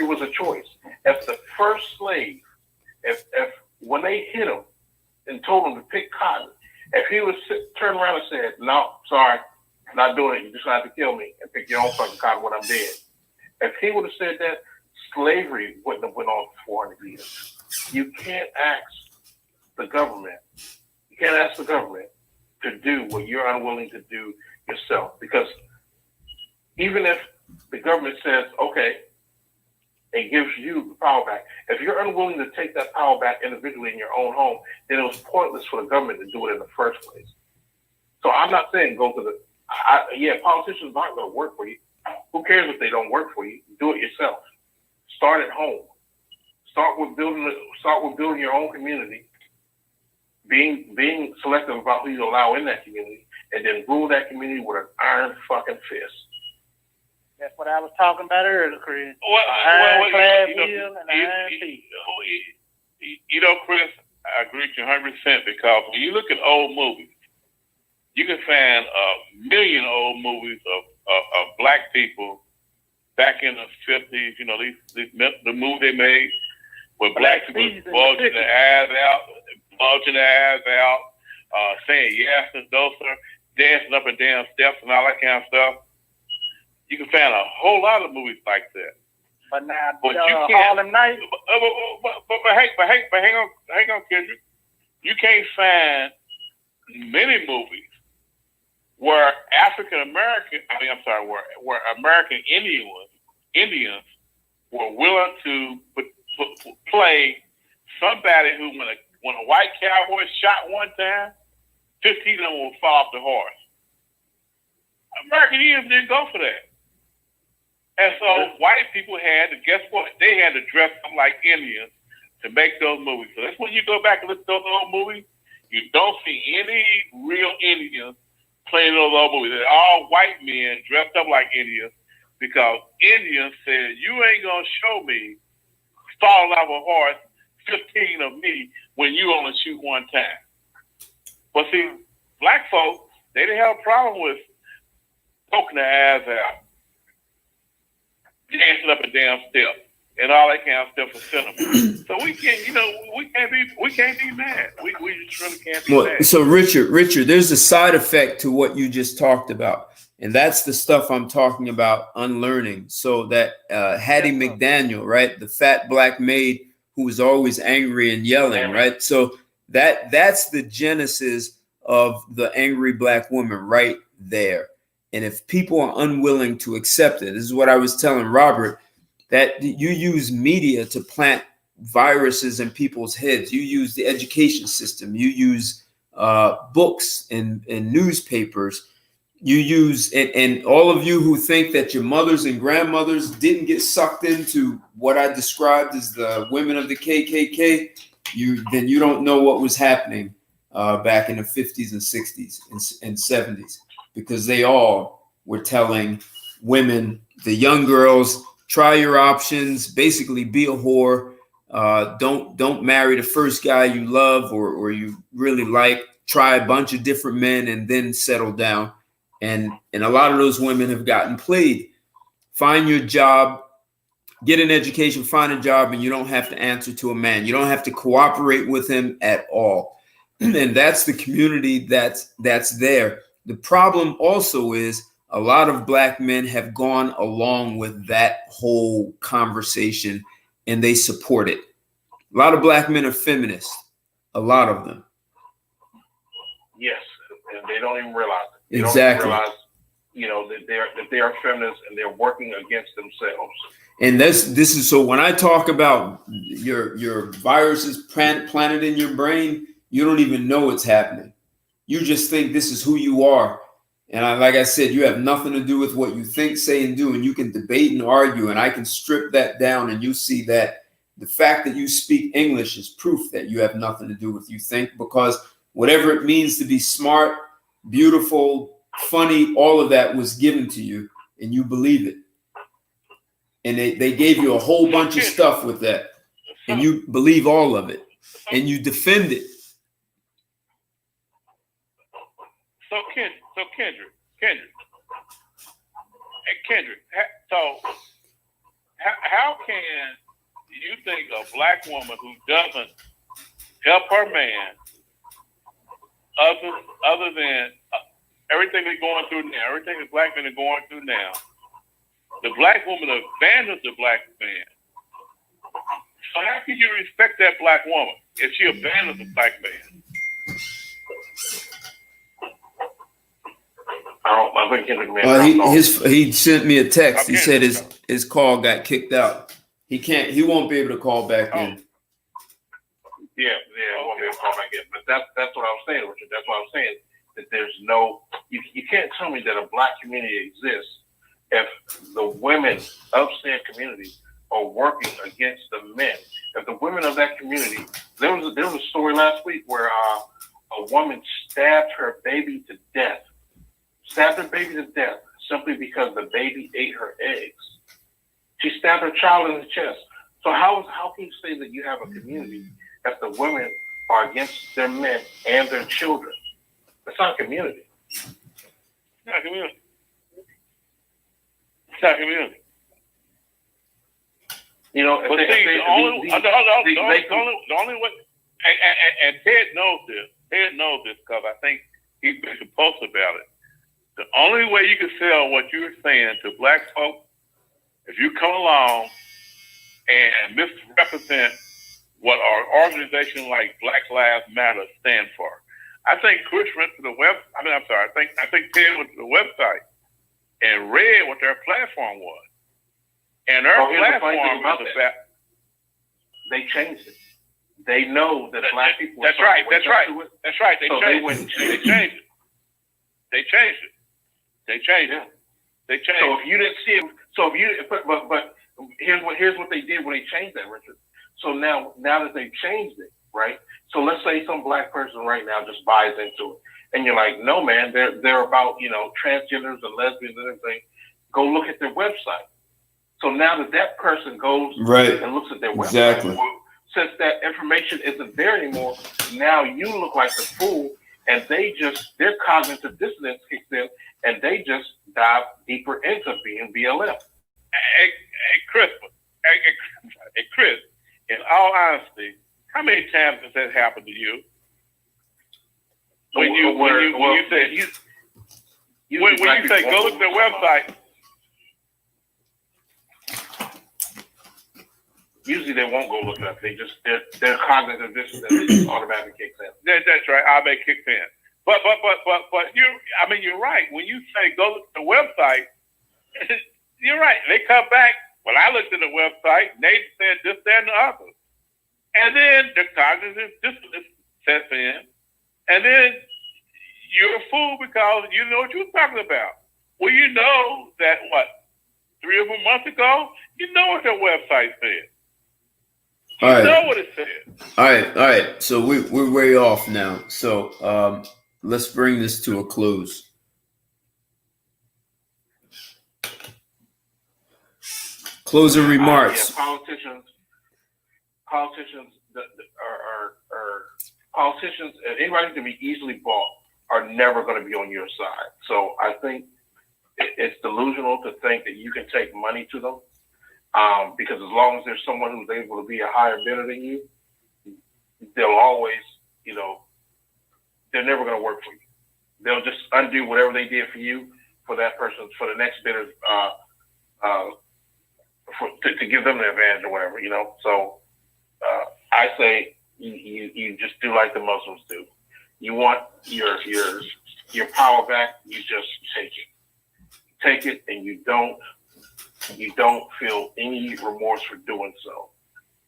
was a choice. If the first slave, if when they hit him and told him to pick cotton, if he was turned around and said, no, sorry, I'm not doing it, you decide to kill me and pick your own fucking cotton when I'm dead. If he would have said that, slavery wouldn't have went on for 400 years. You can't ask the government to do what you're unwilling to do yourself. Because even if the government says, okay, and gives you the power back, if you're unwilling to take that power back individually in your own home, then it was pointless for the government to do it in the first place. So I'm not saying go to politicians aren't going to work for you. Who cares if they don't work for you? Do it yourself. Start at home. Start with building your own community. Being selective about who you allow in that community, and then rule that community with an iron fucking fist. That's what I was talking about earlier, Chris. Ironclad wheel and iron feet. Chris, I agree with you 100% because when you look at old movies, you can find a million old movies of black people back in the 50s. The movie they made where black people bulging their eyes out, saying yes and no, sir, dancing up and down steps and all that kind of stuff. You can find a whole lot of movies like that. But now, you can't. Harlem Nights. But hang on, Kendrick. You can't find many movies where where American Indians were willing to play somebody who, when a white cowboy shot one time, 15 of them will fall off the horse. American Indians didn't go for that. And so white people had to, guess what? They had to dress up like Indians to make those movies. So that's when you go back and look at those old movies, you don't see any real Indians playing those old movies. They're all white men dressed up like Indians because Indians said, you ain't going to show me falling off a horse, 15 of me, when you only shoot one time. But see, black folks, they didn't have a problem with poking their eyes out, dancing up and down steps, and all that kind of stuff for cinema. So we can't be mad. We just really can't be mad. So Richard, there's a side effect to what you just talked about, and that's the stuff I'm talking about unlearning. So that Hattie McDaniel, right, the fat black maid who was always angry and yelling, right? So that's the genesis of the angry black woman right there. And if people are unwilling to accept it, this is what I was telling Robert, that you use media to plant viruses in people's heads. You use the education system. You use books and newspapers. You use, and all of you who think that your mothers and grandmothers didn't get sucked into what I described as the women of the KKK, then you don't know what was happening back in the 50s and 60s and 70s, because they all were telling women, the young girls, try your options, basically be a whore. Don't marry the first guy you love or you really like. Try a bunch of different men and then settle down. And a lot of those women have gotten played. Find your job, get an education, find a job, and you don't have to answer to a man. You don't have to cooperate with him at all. And that's the community that's there. The problem also is a lot of black men have gone along with that whole conversation and they support it. A lot of black men are feminists, a lot of them. Yes, and they don't even realize it. They Exactly. don't realize, that they are feminists and they're working against themselves. And this is, so when I talk about your viruses planted in your brain, you don't even know it's happening. You just think this is who you are. And like I said, you have nothing to do with what you think, say, and do. And you can debate and argue, and I can strip that down, and you see that the fact that you speak English is proof that you have nothing to do with you think, because whatever it means to be smart, beautiful, funny, all of that was given to you, and you believe it. And they gave you a whole bunch of stuff with that, and you believe all of it, and you defend it. So Kendrick, so how can you think a black woman who doesn't help her man, other than everything they're going through now, everything the black men are going through now, the black woman abandons the black man? So how can you respect that black woman if she abandons the black man? I think Kendrick man. He sent me a text. He said his call got kicked out. He won't be able to call back in. Yeah, won't be able to call back in. But that's what I was saying, Richard. That's what I was saying. That there's you can't tell me that a black community exists if the women of said community are working against the men. If the women of that community, there was a story last week where a woman stabbed her baby to death. Simply because the baby ate her eggs. She stabbed her child in the chest. So how can you say that you have a community if the women are against their men and their children? That's not a community. It's not a community. It's not a community. You know, but the only way, and Ted knows this. Ted knows this because I think he's been supposed about it. The only way you can sell what you're saying to black folk, if you come along and misrepresent what our organization like Black Lives Matter stand for. I think Chris went to the I think Ted went to the website and read what their platform was. And their platform is about. They changed it. They know that black people. That's right. They changed it. So if you didn't see it, but here's what they did when they changed that, Richard. So now that they've changed it, right? So let's say some black person right now just buys into it, and you're like, no, man, they're about transgenders and lesbians and everything. Go look at their website. So now that person goes and looks at their website. Exactly. Since that information isn't there anymore, now you look like the fool, and their cognitive dissonance kicks in, and they just dive deeper into being BLM. Hey, Chris, in all honesty, how many times has that happened to you? When you say go look at their website. Usually they won't go look it up. They just their cognitive dissonance automatically kicks in. That's right. I may kick in. But you're right. When you say go to the website, you're right. They come back. Well, I looked at the website, and they said this, that, and the other. And then the cognitive dissonance sets in, and then you're a fool because you know what you're talking about. Well, you know that, 3 or 4 months ago, you know what their website said. You know what it said. All right. So we're way off now. So let's bring this to a close. Closing remarks. Politicians, politicians, and anybody who can be easily bought are never going to be on your side. So I think it's delusional to think that you can take money to them, because as long as there's someone who's able to be a higher bidder than you, they'll always, they're never going to work for you. They'll just undo whatever they did for you for that person, for the next bidder, to give them the advantage or whatever, So I say you just do like the Muslims do. You want your power back, you just take it, and you don't feel any remorse for doing so.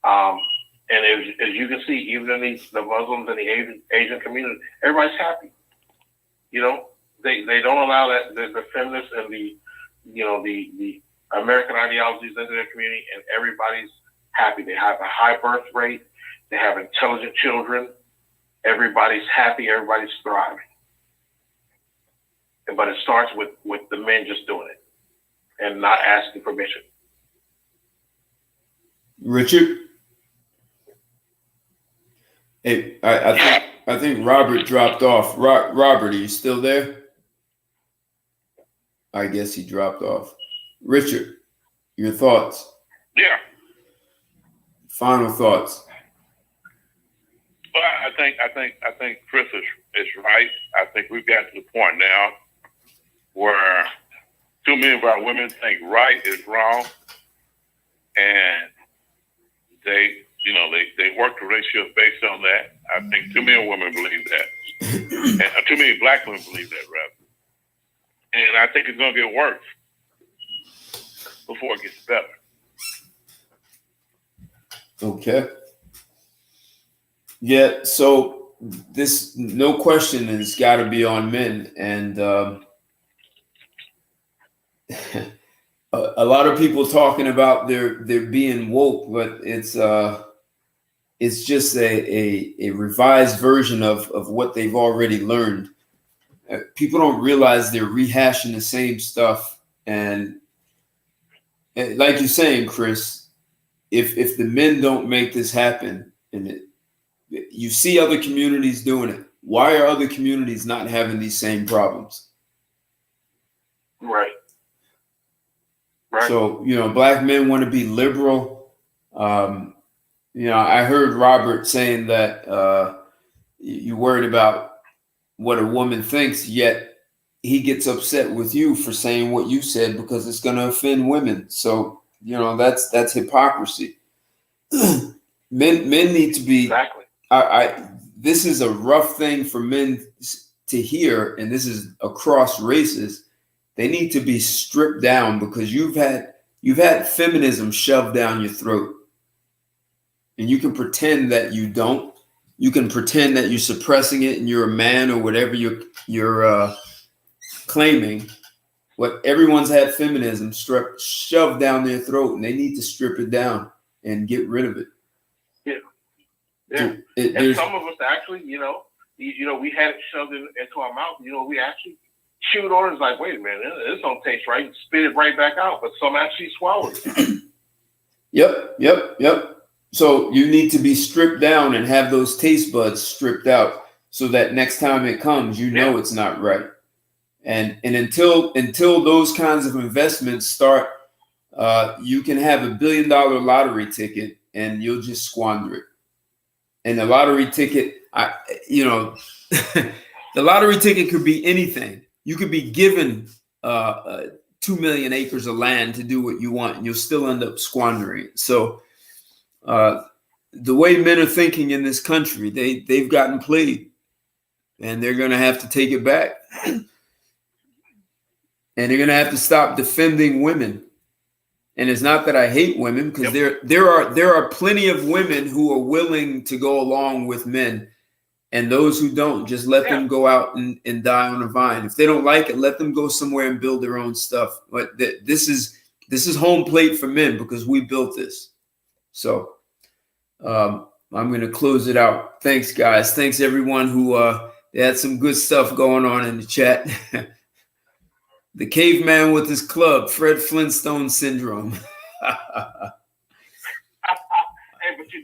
And as you can see, even in the Muslims and the Asian community, everybody's happy. They don't allow that the feminists and the American ideologies into their community, and everybody's happy. They have a high birth rate. They have intelligent children. Everybody's happy. Everybody's thriving. But it starts with the men just doing it and not asking permission. Richard? Hey, I think Robert dropped off. Robert, are you still there? I guess he dropped off. Richard, your thoughts? Yeah. Final thoughts. Well, I think Chris is right. I think we've got to the point now where too many of our women think right is wrong, and they work the ratios based on that. I think too many women believe that, and too many black women believe that, rather. And I think it's going to get worse before it gets better. Okay. Yeah, so this, no question, has got to be on men. And a lot of people talking about they're being woke, but it's just a revised version of what they've already learned. People don't realize they're rehashing the same stuff. And like you're saying, Chris, if the men don't make this happen, and you see other communities doing it, why are other communities not having these same problems? Right. So, black men want to be liberal. I heard Robert saying that you're worried about what a woman thinks, yet he gets upset with you for saying what you said because it's going to offend women. So, that's hypocrisy. Men need to be. Exactly. This is a rough thing for men to hear, and this is across races. They need to be stripped down because you've had feminism shoved down your throat, and you can pretend that you don't. You can pretend that you're suppressing it and you're a man or whatever you're claiming. But everyone's had feminism shoved down their throat, and they need to strip it down and get rid of it. Yeah. And some of us actually, we had it shoved into our mouth. We actually chewed on it. It's like, wait a minute, this don't taste right. And spit it right back out. But some actually swallowed it. Yep. So you need to be stripped down and have those taste buds stripped out so that next time it comes, it's not right. And until those kinds of investments start, you can have $1 billion lottery ticket and you'll just squander it. And the lottery ticket, the lottery ticket could be anything. You could be given 2 million acres of land to do what you want, and you'll still end up squandering it. So the way men are thinking in this country, they've gotten played. and they're going to have to take it back. And they're going to have to stop defending women. And it's not that I hate women, because there are plenty of women who are willing to go along with men, and those who don't, just let them go out and die on a vine. If they don't like it, let them go somewhere and build their own stuff. But this is home plate for men, because we built this. So I'm going to close it out. Thanks, guys. Thanks everyone who they had some good stuff going on in the chat. The caveman with his club, Fred Flintstone syndrome. Hey, but you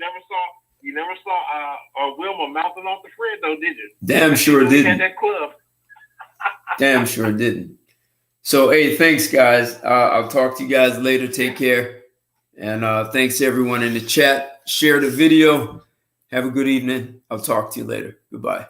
never saw Wilma mouthing off the Fred though, did you? Damn sure didn't. Had that club. Damn sure didn't. So hey, thanks guys. I'll talk to you guys later. Take care. And thanks to everyone in the chat. Share the video. Have a good evening. I'll talk to you later. Goodbye.